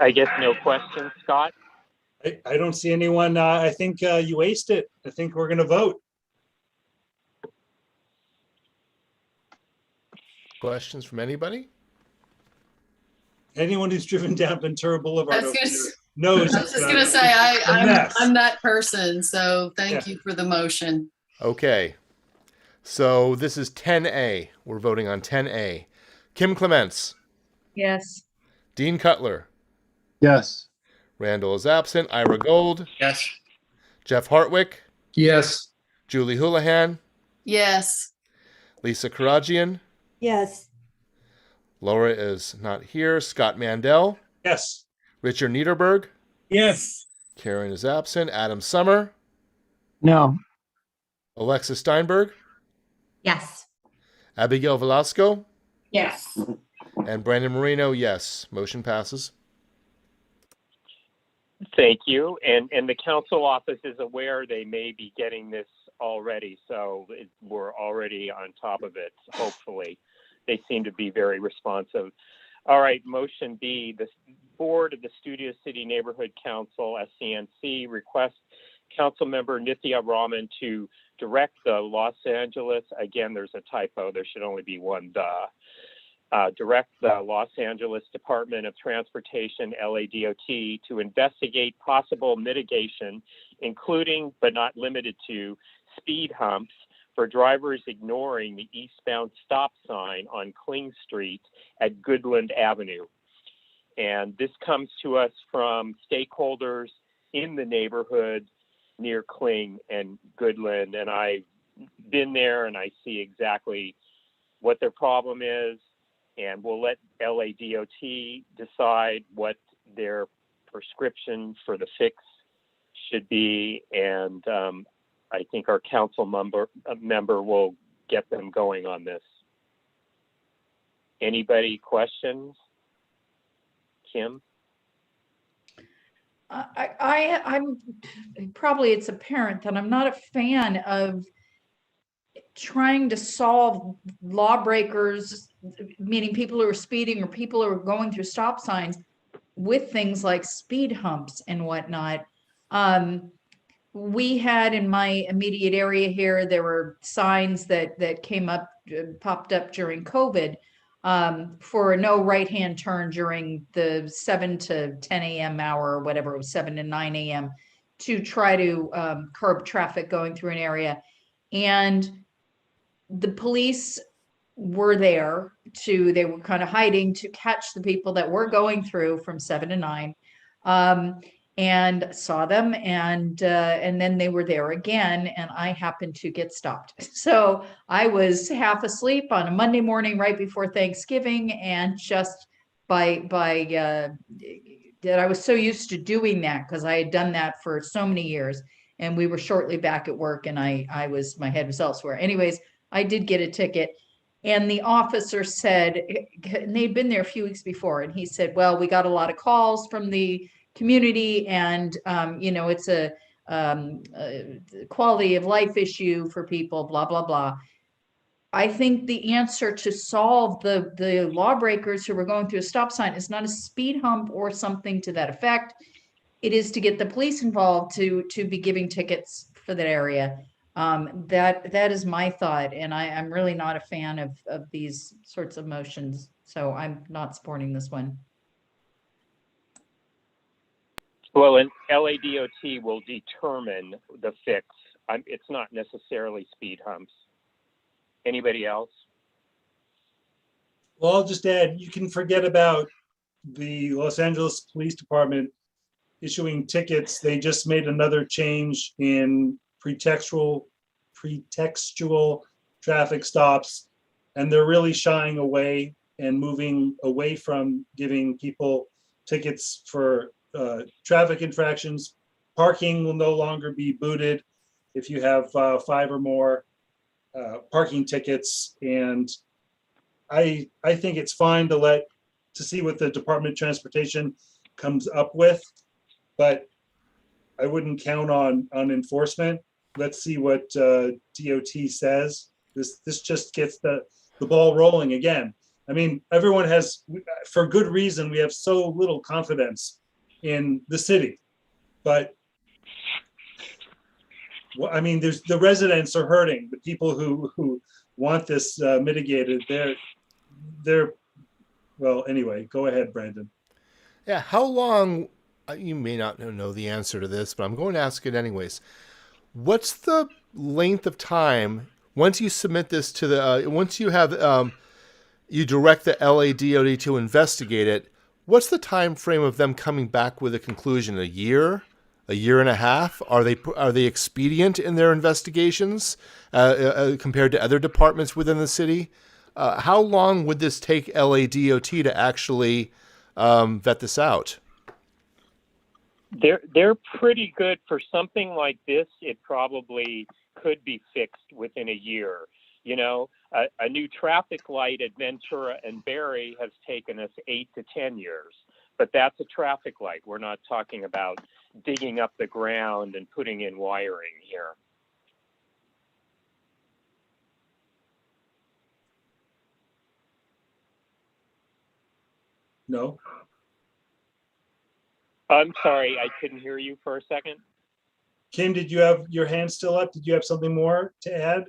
I guess no questions, Scott? I don't see anyone. I think you aced it. I think we're going to vote. Questions from anybody? Anyone who's driven down Ventura Boulevard I was over gonna here s- knows. I was just it's, gonna say, a mess. I'm that person, so thank you for the motion. Okay. So this is 10A. We're voting on 10A. Kim Clements. Yes. Dean Cutler. Yes. Randall is absent. Ira Gold. Yes. Jeff Hartwick. Yes. Julie Houlihan. Yes. Lisa Karagian. Yes. Laura is not here. Scott Mandel. Yes. Richard Niederberg. Yes. Karen is absent. Adam Summer. No. Alexis Steinberg. Yes. Abigail Velasco. Yes. And Brandon Marino, yes. Motion passes. Thank you. And the council office is aware they may be getting this already, so we're already on top of it, hopefully. They seem to be very responsive. All right, motion B, the board of the Studio City Neighborhood Council, SCNC, requests Councilmember Nithya Raman to direct the Los Angeles, again, there's a typo, there should only be one direct the Los Angeles Department of Transportation, LADOT, to investigate possible mitigation, including but not limited to speed humps for drivers ignoring the eastbound stop sign on Kling Street at Goodland Avenue. And this comes to us from stakeholders in the neighborhood near Kling and Goodland. And I've been there and I see exactly what their problem is. And we'll let LADOT decide what their prescription for the fix should be. And I think our council member will get them going on this. Anybody questions? Kim? I'm probably it's apparent that I'm not a fan of trying to solve lawbreakers, meaning people who are speeding or people who are going through stop signs, with things like speed humps and whatnot. We had in my immediate area here, there were signs that came up, popped up during COVID for a no right-hand turn during the 7 to 10 a.m. hour, or whatever, it was 7 to 9 a.m. to try to curb traffic going through an area. And the police were there they were kind of hiding to catch the people that were going through from 7 to 9, and saw them. And then they were there again, and I happened to get stopped. So I was half asleep on a Monday morning right before Thanksgiving, and just by that I was so used to doing that because I had done that for so many years, and we were shortly back at work, and my head was elsewhere. Anyways, I did get a ticket, and the officer said, and they'd been there a few weeks before, and he said, well, we got a lot of calls from the community, and it's a quality of life issue for people, blah, blah, blah. I think the answer to solve the lawbreakers who were going through a stop sign is not a speed hump or something to that effect. It is to get the police involved to be giving tickets for that area. That is my thought, and I'm really not a fan of these sorts of motions, so I'm not supporting this one. Well, and LADOT will determine the fix. It's not necessarily speed humps. Anybody else? Well, I'll just add, you can forget about the Los Angeles Police Department issuing tickets. They just made another change in pretextual traffic stops, and they're really shying away and moving away from giving people tickets for traffic infractions. Parking will no longer be booted if you have 5 or more parking tickets, and I think it's fine to see what the Department of Transportation comes up with, but I wouldn't count on enforcement. Let's see what DOT says. This just gets the ball rolling again. I mean, everyone has, for good reason, we have so little confidence in the city, but well, I mean, the residents are hurting. The people who want this mitigated, they're well. Anyway, go ahead, Brandon. Yeah, how long? You may not know the answer to this, but I'm going to ask it anyways. What's the length of time once you submit this to the once you have you direct the LADOT to investigate it? What's the time frame of them coming back with a conclusion? A year and a half? Are they expedient in their investigations compared to other departments within the city? how long would this take LADOT to actually vet this out? They're pretty good for something like this. It probably could be fixed within a year. You know, a new traffic light at Ventura and Berry has taken us 8 to 10 years, but that's a traffic light. We're not talking about digging up the ground and putting in wiring here. No. I'm sorry, I couldn't hear you for a second. Kim, did you have your hand still up? Did you have something more to add?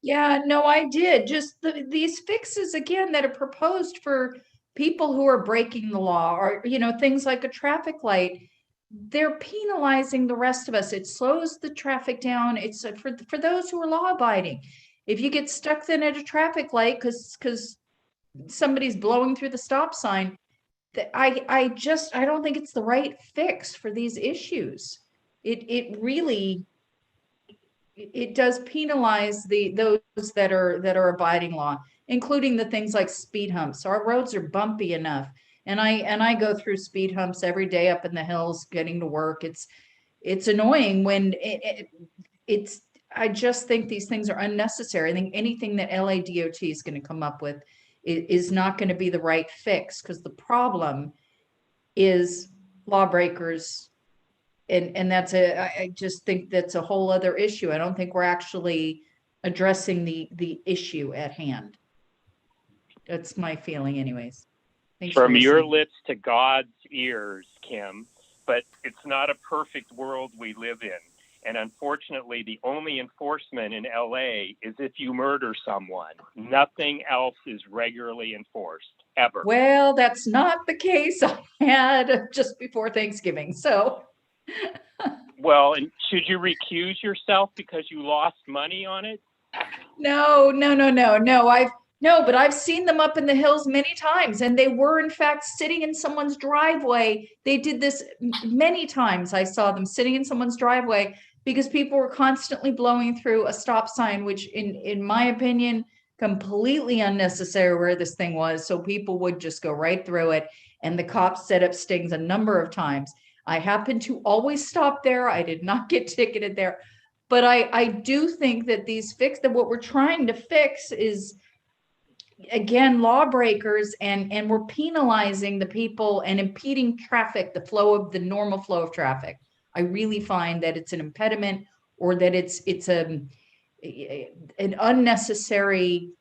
Yeah, no, I did. Just these fixes again that are proposed for people who are breaking the law, or, you know, things like a traffic light. They're penalizing the rest of us. It slows the traffic down. It's for those who are law abiding. If you get stuck then at a traffic light because somebody's blowing through the stop sign, I don't think it's the right fix for these issues. It really does penalize those that are abiding law, including the things like speed humps. Our roads are bumpy enough, and I go through speed humps every day up in the hills getting to work. It's annoying when it's. I just think these things are unnecessary. I think anything that LADOT is going to come up with is not going to be the right fix, because the problem is lawbreakers. And I just think that's a whole other issue. I don't think we're actually addressing the issue at hand. That's my feeling anyways. Thanks From for your listening. lips to God's ears, Kim, but it's not a perfect world we live in. And unfortunately, the only enforcement in LA is if you murder someone. Nothing else is regularly enforced, ever. Well, that's not the case I had just before Thanksgiving. So Well, and should you recuse yourself because you lost money on it? no. But I've seen them up in the hills many times, and they were in fact sitting in someone's driveway. They did this many times. I saw them sitting in someone's driveway because people were constantly blowing through a stop sign, which in my opinion, completely unnecessary where this thing was. So people would just go right through it, and the cops set up stings a number of times. I happened to always stop there. I did not get ticketed there. But I do think that that what we're trying to fix is, again, lawbreakers, and we're penalizing the people and impeding traffic, the normal flow of traffic. I really find that it's an impediment, or that it's an unnecessary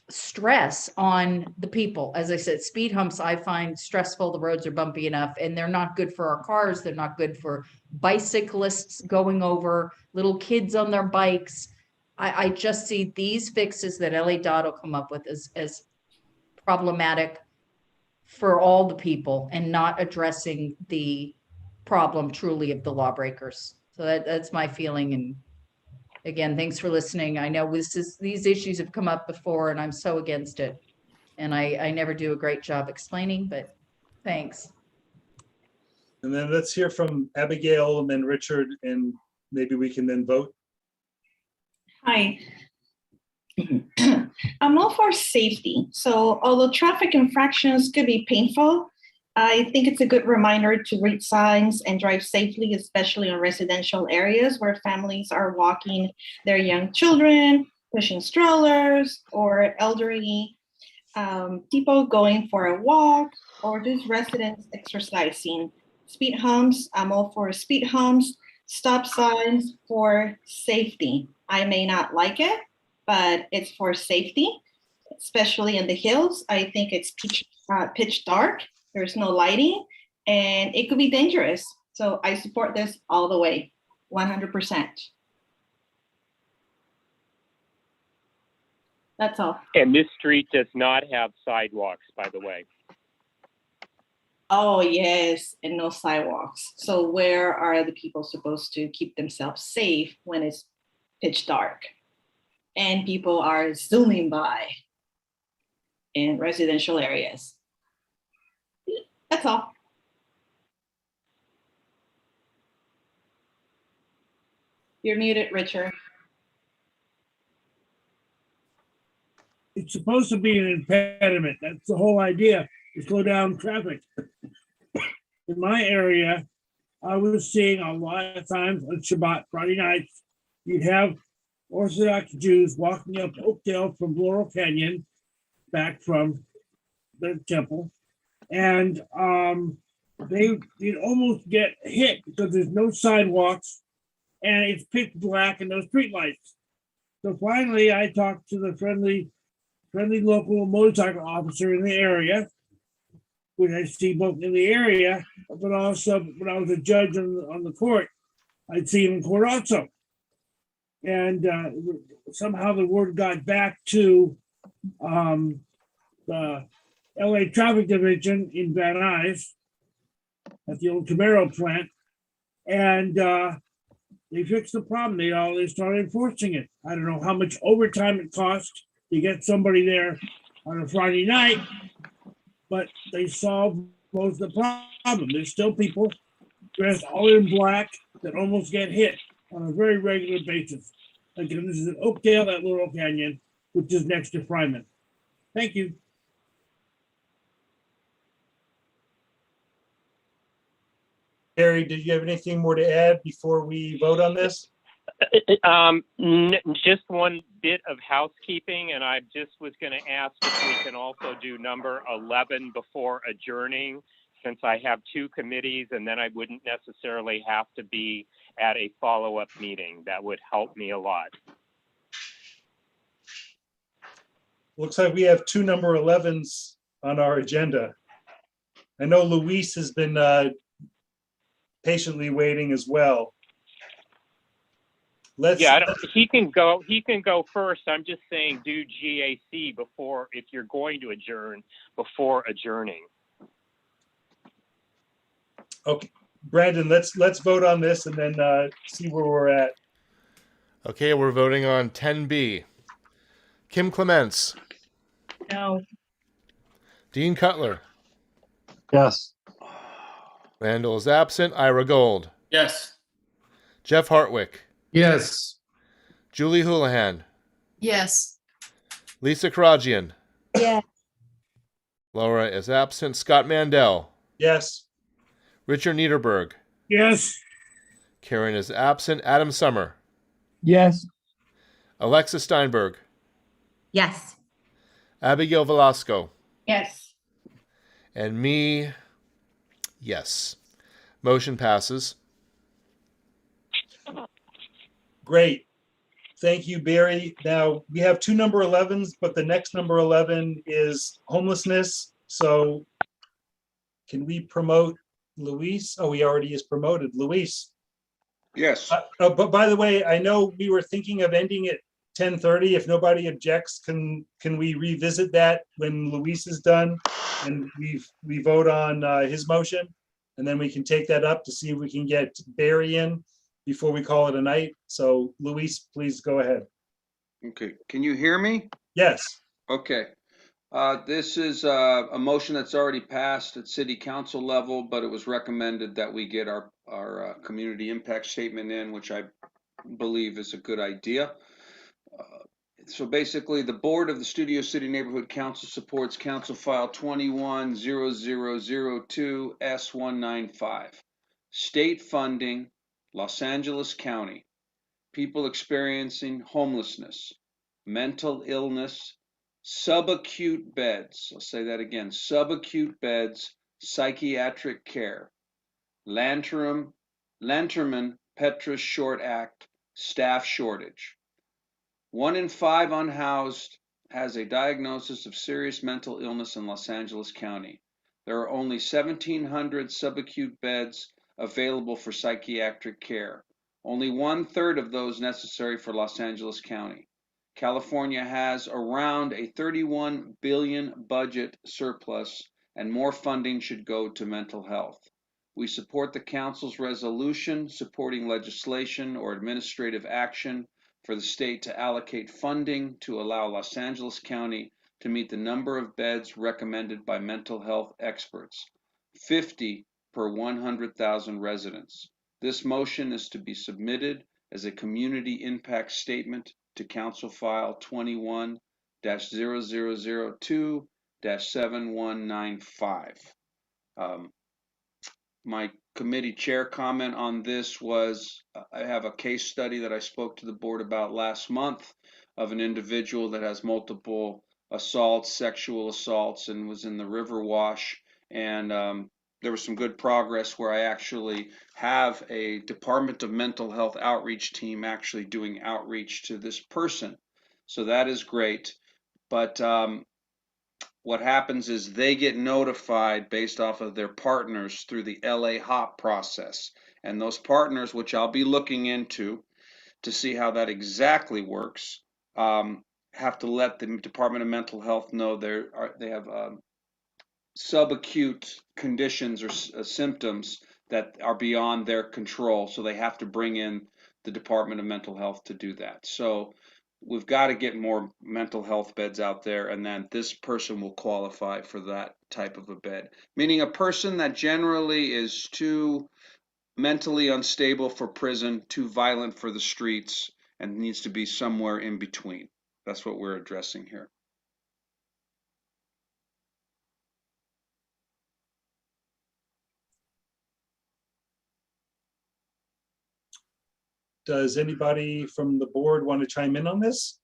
stress on the people. As I said, speed humps I find stressful. The roads are bumpy enough, and they're not good for our cars. They're not good for bicyclists going over, little kids on their bikes. I just see these fixes that LA Dot will come up with as problematic for all the people, and not addressing the problem truly of the lawbreakers. So that's my feeling. And again, thanks for listening. I know these issues have come up before, and I'm so against it. And I never do a great job explaining, but thanks. And then let's hear from Abigail and then Richard, and maybe we can then vote. Hi. I'm all for safety. So although traffic infractions could be painful, I think it's a good reminder to read signs and drive safely, especially in residential areas where families are walking their young children, pushing strollers, or elderly people going for a walk, or just residents exercising. Speed humps, I'm all for speed humps, stop signs for safety. I may not like it, but it's for safety, especially in the hills. I think it's pitch dark. There's no lighting, and it could be dangerous. So I support this all the way, 100%. That's all. And this street does not have sidewalks, by the way. Oh, yes, and no sidewalks. So where are the people supposed to keep themselves safe when it's pitch dark and people are zooming by in residential areas? That's all. You're muted, Richard. it's supposed to be an impediment. That's the whole idea, to slow down traffic. In my area, I was seeing a lot of times on Shabbat, Friday nights, you'd have Orthodox Jews walking up Oakdale from Laurel Canyon back from the temple. And you'd almost get hit because there's no sidewalks and it's pitch black and no streetlights. So finally, I talked to the friendly local motorcycle officer in the area, which I see both in the area, but also when I was a judge on the court, I'd see him in court also. And somehow the word got back to the LA Traffic Division in Van Nuys at the old Camaro plant, and they fixed the problem. They started enforcing it. I don't know how much overtime it cost to get somebody there on a Friday night, but they solved most of the problem. There's still people dressed all in black that almost get hit on a very regular basis. Again, this is in Oakdale at Laurel Canyon, which is next to Fryman. Thank you. Harry, did you have anything more to add before we vote on this? Just one bit of housekeeping, and I just was going to ask if we can also do number 11 before adjourning, since I have two committees, and then I wouldn't necessarily have to be at a follow-up meeting. That would help me a lot. Looks like we have two number 11s on our agenda. I know Luis has been patiently waiting as well. He can go first. I'm just saying do GAC before, if you're going to adjourn, before adjourning. Okay, Brandon, let's vote on this and then see where we're at. Okay, we're voting on 10B. Kim Clements. No. Dean Cutler. Yes. Randall is absent. Ira Gold. Yes. Jeff Hartwick. Yes. Julie Houlihan. Yes. Lisa Karajian. Yeah. Laura is absent. Scott Mandel. Yes. Richard Niederberg. Yes. Karen is absent. Adam Summer. Yes. Alexa Steinberg. Yes. Abigail Velasco. Yes. And me, yes. Motion passes. Great. Thank you, Barry. Now, we have two number 11s, but the next number 11 is homelessness. So can we promote Luis? Oh, he already is promoted. Luis. Yes. But by the way, I know we were thinking of ending at 10:30. If nobody objects, can we revisit that when Luis is done and we vote on his motion? And then we can take that up to see if we can get Barry in before we call it a night. So Luis, please go ahead. Okay. Can you hear me? Yes. Okay. This is a motion that's already passed at city council level, but it was recommended that we get our community impact statement in, which I believe is a good idea. So basically, the board of the Studio City Neighborhood Council supports Council File 21-0002-S195. State funding, Los Angeles County. People experiencing homelessness, mental illness, subacute beds. I'll say that again, subacute beds, psychiatric care. Lanterman Petrus Short Act, staff shortage. 1 in 5 unhoused has a diagnosis of serious mental illness in Los Angeles County. There are only 1,700 subacute beds available for psychiatric care. Only 1/3 of those necessary for Los Angeles County. California has around a $31 billion budget surplus, and more funding should go to mental health. We support the council's resolution supporting legislation or administrative action for the state to allocate funding to allow Los Angeles County to meet the number of beds recommended by mental health experts, 50 per 100,000 residents. This motion is to be submitted as a community impact statement to Council File 00002-7195. My committee chair comment on this was, I have a case study that I spoke to the board about last month of an individual that has multiple assaults, sexual assaults, and was in the river wash. And there was some good progress where I actually have a Department of Mental Health outreach team actually doing outreach to this person. So that is great. But what happens is they get notified based off of their partners through the LA HOP process. And those partners, which I'll be looking into to see how that exactly works, have to let the Department of Mental Health know they have subacute conditions or symptoms that are beyond their control. So they have to bring in the Department of Mental Health to do that. So we've got to get more mental health beds out there, and then this person will qualify for that type of a bed. Meaning a person that generally is too mentally unstable for prison, too violent for the streets, and needs to be somewhere in between. That's what we're addressing here. Does anybody from the board want to chime in on this?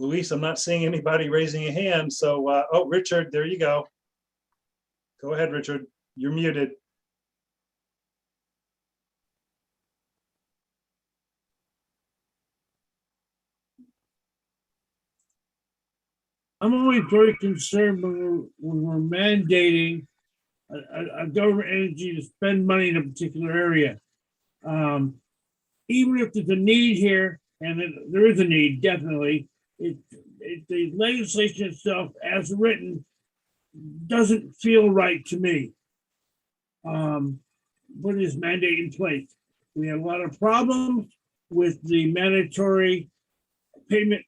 Luis, I'm not seeing anybody raising a hand, so, oh, Richard, there you go. Go ahead, Richard, you're muted. I'm always very concerned when we're mandating a government entity to spend money in a particular area. Even if there's a need here, and there is a need, definitely, the legislation itself, as written, doesn't feel right to me. Put this mandate in place. We have a lot of problems with the mandatory payment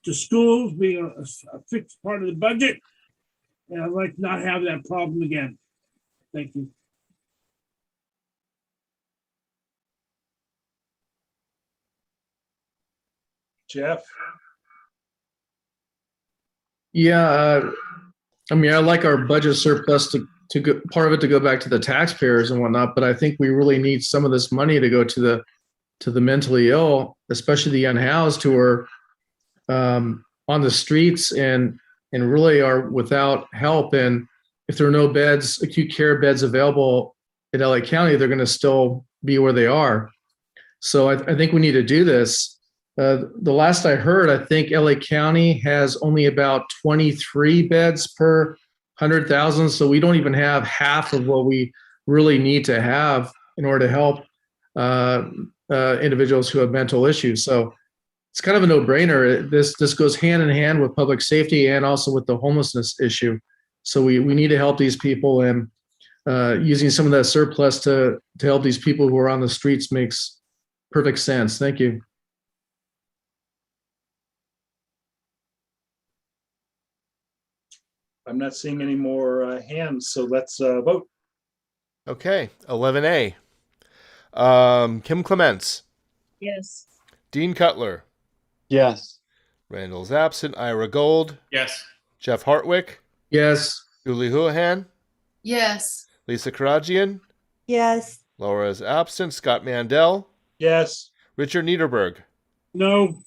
to schools being a fixed part of the budget. And I'd like to not have that problem again. Thank you. Jeff? Yeah, I mean, I like our budget surplus to go, part of it to go back to the taxpayers and whatnot, but I think we really need some of this money to go to the mentally ill, especially the unhoused who are on the streets and really are without help. And if there are no beds, acute care beds available in LA County, they're going to still be where they are. So I think we need to do this. The last I heard, I think LA County has only about 23 beds per 100,000. So we don't even have half of what we really need to have in order to help individuals who have mental issues. So it's kind of a no-brainer. This goes hand in hand with public safety and also with the homelessness issue. So we need to help these people, and using some of that surplus to help these people who are on the streets makes perfect sense. Thank you. I'm not seeing any more hands, so let's vote. Okay, 11A. Kim Clements. Yes. Dean Cutler. Yes. Randall's absent. Ira Gold. Yes. Jeff Hartwick. Yes. Julie Houlihan. Yes. Lisa Karagian. Yes. Laura is absent. Scott Mandel. Yes. Richard Niederberg. No.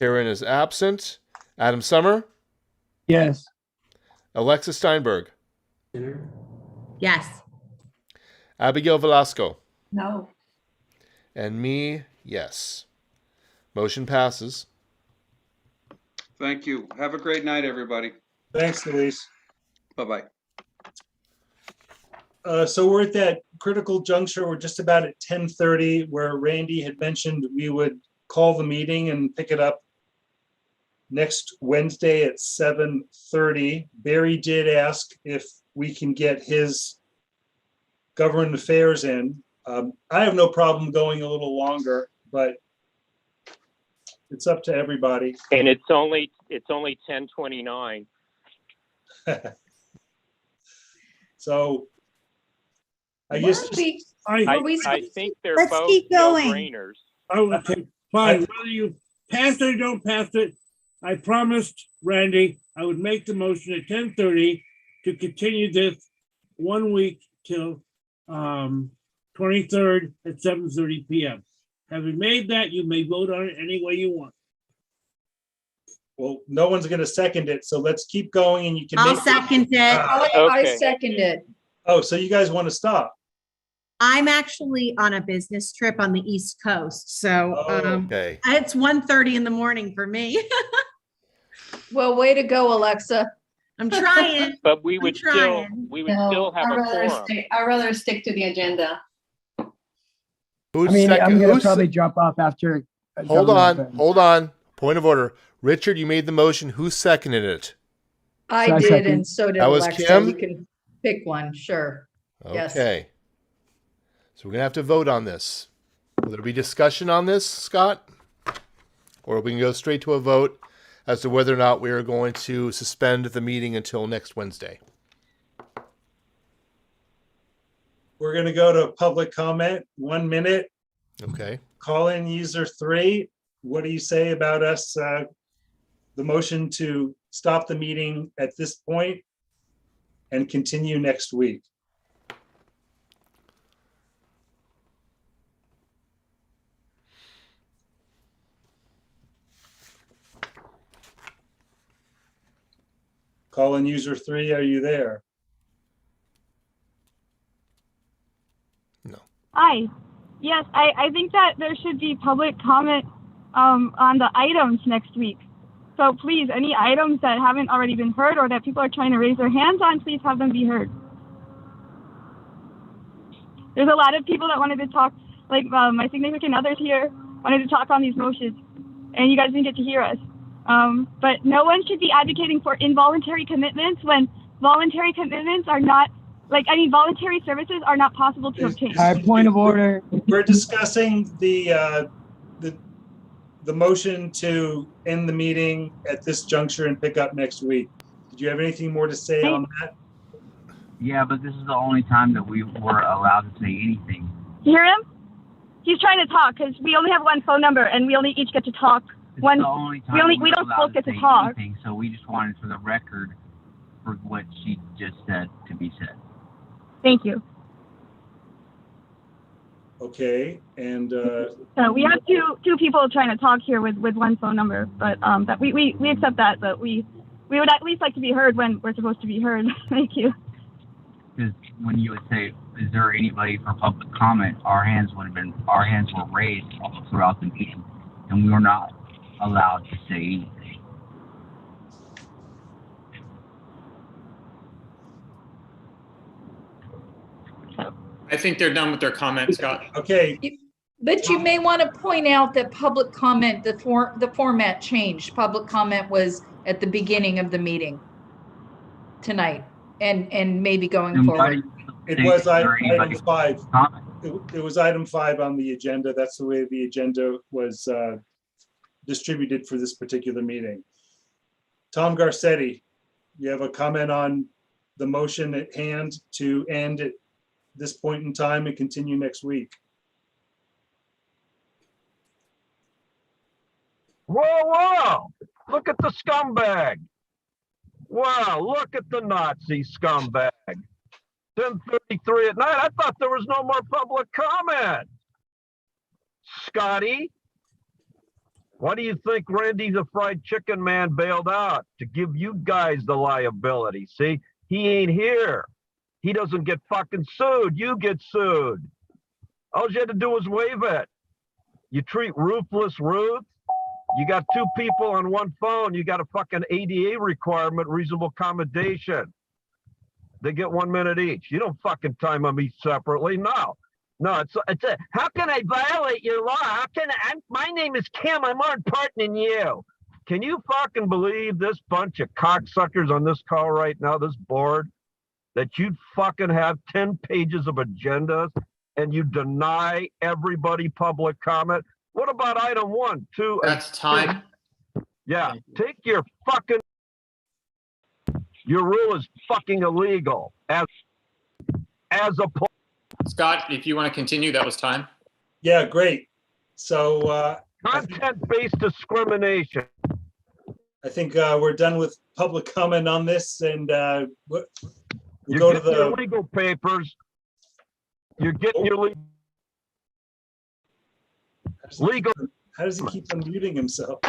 Karen is absent. Adam Summer. Yes. Alexis Steinberg. Yes. Abigail Velasco. No. And me, yes. Motion passes. Thank you. Have a great night, everybody. Thanks, Luis. Bye-bye. So we're at that critical juncture. We're just about at 10:30, where Randy had mentioned we would call the meeting and pick it up next Wednesday at 7:30. Barry did ask if we can get his government affairs in. I have no problem going a little longer, but it's up to everybody. And it's only 10:29. So I Why guess don't we- I, Are we- I think they're Let's both keep going. no-brainers. okay, fine, whether you pass it or don't pass it, I promised Randy I would make the motion at 10:30 to continue this 1 week till 23rd at 7:30 PM. Having made that, you may vote on it any way you want. Well, no one's gonna second it, so let's keep going and you can. I'll make- second it. I Okay. second it. Oh, so you guys want to stop? I'm actually on a business trip on the East Coast, so Okay. it's 1:30 in the morning for me. Well, way to go, Alexa. I'm trying. But we I'm would still, trying. we would still have a quorum. I'd rather stick to the agenda. Who's I mean, I'm second? gonna Who's, probably jump off after. hold government, on, but- hold on. Point of order. Richard, you made the motion. Who seconded it? I So I did, second. and so did That was Alexa. Kim? You can pick one, sure. Yes. Okay. So we're gonna have to vote on this. Will there be discussion on this, Scott? Or we can go straight to a vote as to whether or not we are going to suspend the meeting until next Wednesday. We're gonna go to public comment, 1 minute. Okay. Call in user 3. What do you say about us, the motion to stop the meeting at this point and continue next week? Call in user 3, are you there? Hi. Yes, I think that there should be public comment on the items next week. So please, any items that haven't already been heard or that people are trying to raise their hands on, please have them be heard. There's a lot of people that wanted to talk, like my significant others here wanted to talk on these motions, and you guys didn't get to hear us. But no one should be advocating for involuntary commitments when voluntary commitments are not, voluntary services are not possible to obtain. All right, point of order. We're discussing the motion to end the meeting at this juncture and pick up next week. Did you have anything more to say on that? Yeah, but this is the only time that we were allowed to say anything. You hear him? He's trying to talk because we only have one phone number and we only each get to talk. It's the only time we we're don't allowed both get to say talk. anything, so we just wanted for the record for what she just said to be said. Thank you. Okay, and So we have two people trying to talk here with one phone number, but that we accept that, but we would at least like to be heard when we're supposed to be heard. Thank you. Because when you would say, "Is there anybody for public comment?" our hands were raised throughout the meeting, and we were not allowed to say anything. I think they're done with their comments, Scott. Okay. But you may want to point out that public comment, the format changed. Public comment was at the beginning of the meeting tonight and maybe going forward. it was item 5. It was item 5 on the agenda. That's the way the agenda was distributed for this particular meeting. Tom Garcetti, you have a comment on the motion at hand to end at this point in time and continue next week? Whoa, look at the scumbag. Wow, look at the Nazi scumbag. 10:33 at night. I thought there was no more public comment. Scotty, why do you think Randy the Fried Chicken Man bailed out? To give you guys the liability. See, he ain't here. He doesn't get fucking sued. You get sued. All you had to do was waive it. You treat ruthless Ruth. You got 2 people on one phone. You got a fucking ADA requirement, reasonable accommodation. They get 1 minute each. You don't fucking time them each separately. No, it's a, how can I violate your law? How can my name is Kim. I'm more important than you. Can you fucking believe this bunch of cocksuckers on this call right now, this board, that you'd fucking have 10 pages of agendas and you deny everybody public comment? What about item 1, 2? That's time. Yeah, take your fucking. Your rule is fucking illegal. as a Scott, if you want to continue, that was time. Yeah, great. So content-based discrimination. I think we're done with public comment on this, and we'll You're go to getting your the legal papers. You're getting your legal. How does he keep unmuting himself?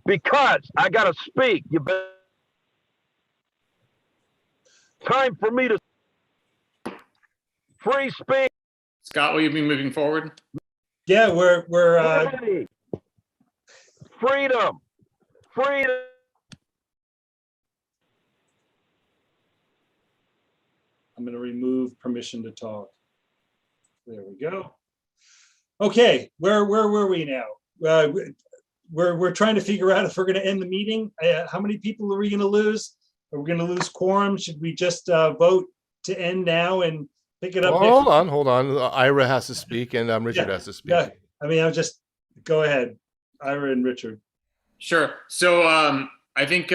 Because I gotta speak. You bet. Time for me to free speech. Scott, will you be moving forward? Yeah, we're freedom. Freedom. I'm going to remove permission to talk. There we go. Okay, where were we now? We're trying to figure out if we're going to end the meeting. How many people are we going to lose? Are we going to lose quorum? Should we just vote to end now and pick it up? Well, hold on. Ira has to speak, and Richard has to speak. Yeah, I mean, I'll just go ahead, Ira and Richard. Sure. So I think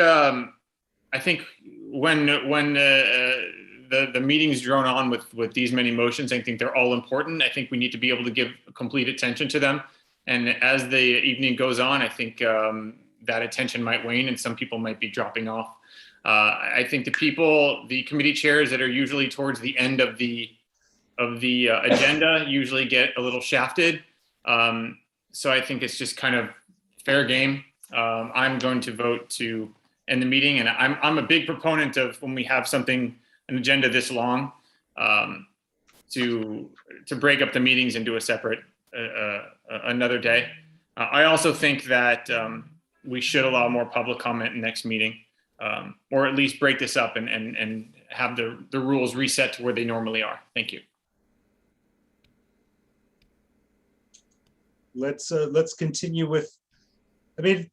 when the meetings drone on with these many motions, I think they're all important. I think we need to be able to give complete attention to them. And as the evening goes on, I think that attention might wane and some people might be dropping off. I think the committee chairs that are usually towards the end of the agenda usually get a little shafted. So I think it's just kind of fair game. I'm going to vote to end the meeting, and I'm a big proponent of when we have an agenda this long, to break up the meetings and do a separate another day. I also think that we should allow more public comment next meeting, or at least break this up and have the rules reset to where they normally are. Thank you. Let's continue with. I mean,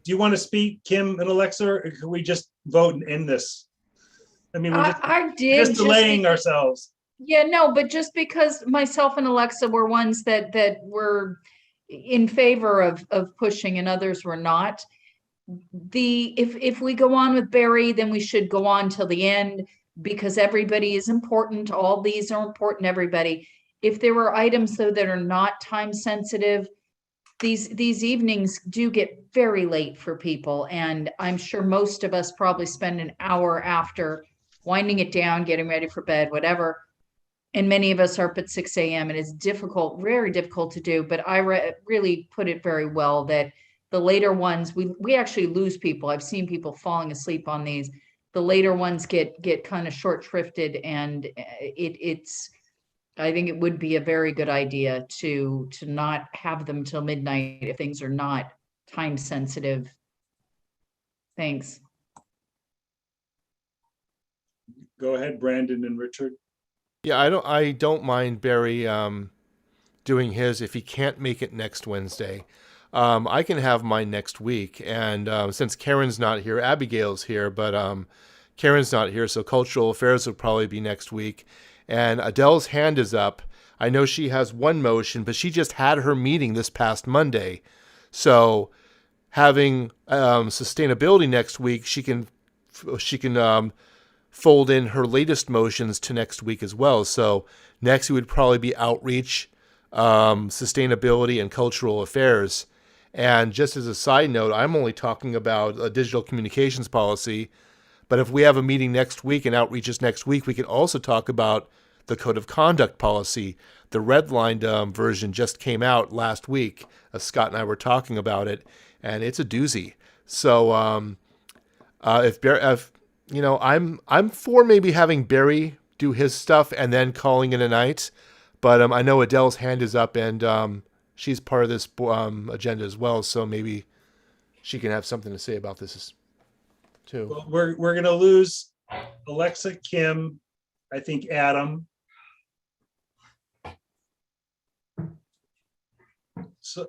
do you want to speak, Kim and Alexa, or can we just vote and end this? I mean, we're just delaying ourselves. Yeah, no, but just because myself and Alexa were ones that were in favor of pushing and others were not. If we go on with Barry, then we should go on till the end because everybody is important. All these are important, everybody. If there were items though that are not time sensitive, these evenings do get very late for people. And I'm sure most of us probably spend an hour after winding it down, getting ready for bed, whatever. And many of us are up at 6 a.m. and it's difficult, very difficult to do. But I really put it very well that the later ones, we actually lose people. I've seen people falling asleep on these. The later ones get kind of short shrifted, and I think it would be a very good idea to not have them till midnight if things are not time sensitive. Thanks. Go ahead, Brandon and Richard. Yeah, I don't mind Barry doing his if he can't make it next Wednesday. I can have mine next week, and since Karen's not here, Abigail's here, but Karen's not here, so Cultural Affairs will probably be next week. And Adele's hand is up. I know she has one motion, but she just had her meeting this past Monday. So having sustainability next week, she can fold in her latest motions to next week as well. So next would probably be outreach, sustainability, and cultural affairs. And just as a side note, I'm only talking about a digital communications policy. But if we have a meeting next week and outreach is next week, we can also talk about the code of conduct policy. The redlined version just came out last week. Scott and I were talking about it, and it's a doozy. So if I'm for maybe having Barry do his stuff and then calling it a night. But I know Adele's hand is up, and she's part of this agenda as well. So maybe she can have something to say about this too. Well, we're going to lose Alexa, Kim, I think Adam. So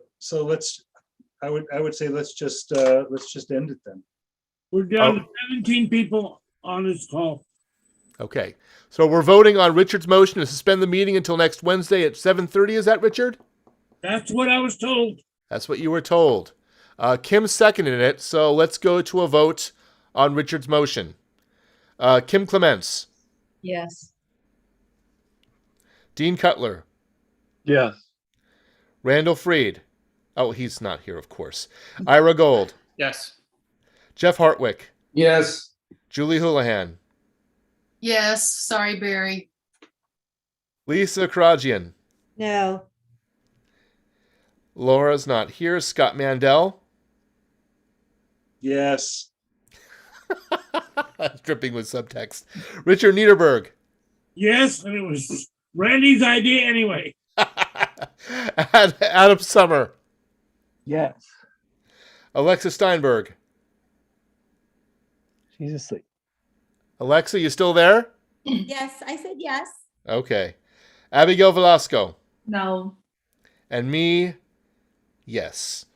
I would say let's just end it then. We're down to 17 people on this call. Okay, so we're voting on Richard's motion to suspend the meeting until next Wednesday at 7:30. Is that Richard? That's what I was told. That's what you were told. Kim seconded it, so let's go to a vote on Richard's motion. Kim Clements. Yes. Dean Cutler, Yes. Randall Freed. Oh, he's not here, of course. Ira Gold, Yes. Jeff Hartwick, Yes. Julie Houlihan, Yes, sorry, Barry. Lisa Karajian. No. Laura's not here. Scott Mandel. Yes. Dripping with subtext. Richard Niederberg. Yes, and it was Randy's idea anyway. Adam Summer. Yes. Alexa Steinberg. She's asleep. Alexa, you still there? Yes, I said yes. Okay. Abigail Velasco. No. And me, yes.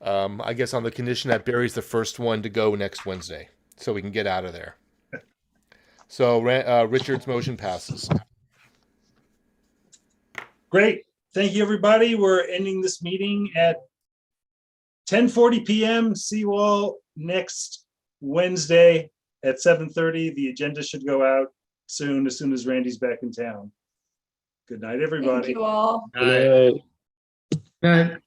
I guess on the condition that Barry's the first one to go next Wednesday, so we can get out of there. So Richard's motion passes. Great. Thank you, everybody. We're ending this meeting at 10:40 p.m. See you all next Wednesday at 7:30. The agenda should go out soon as Randy's back in town. Good night, everybody. Thank you all. Good night. Good night.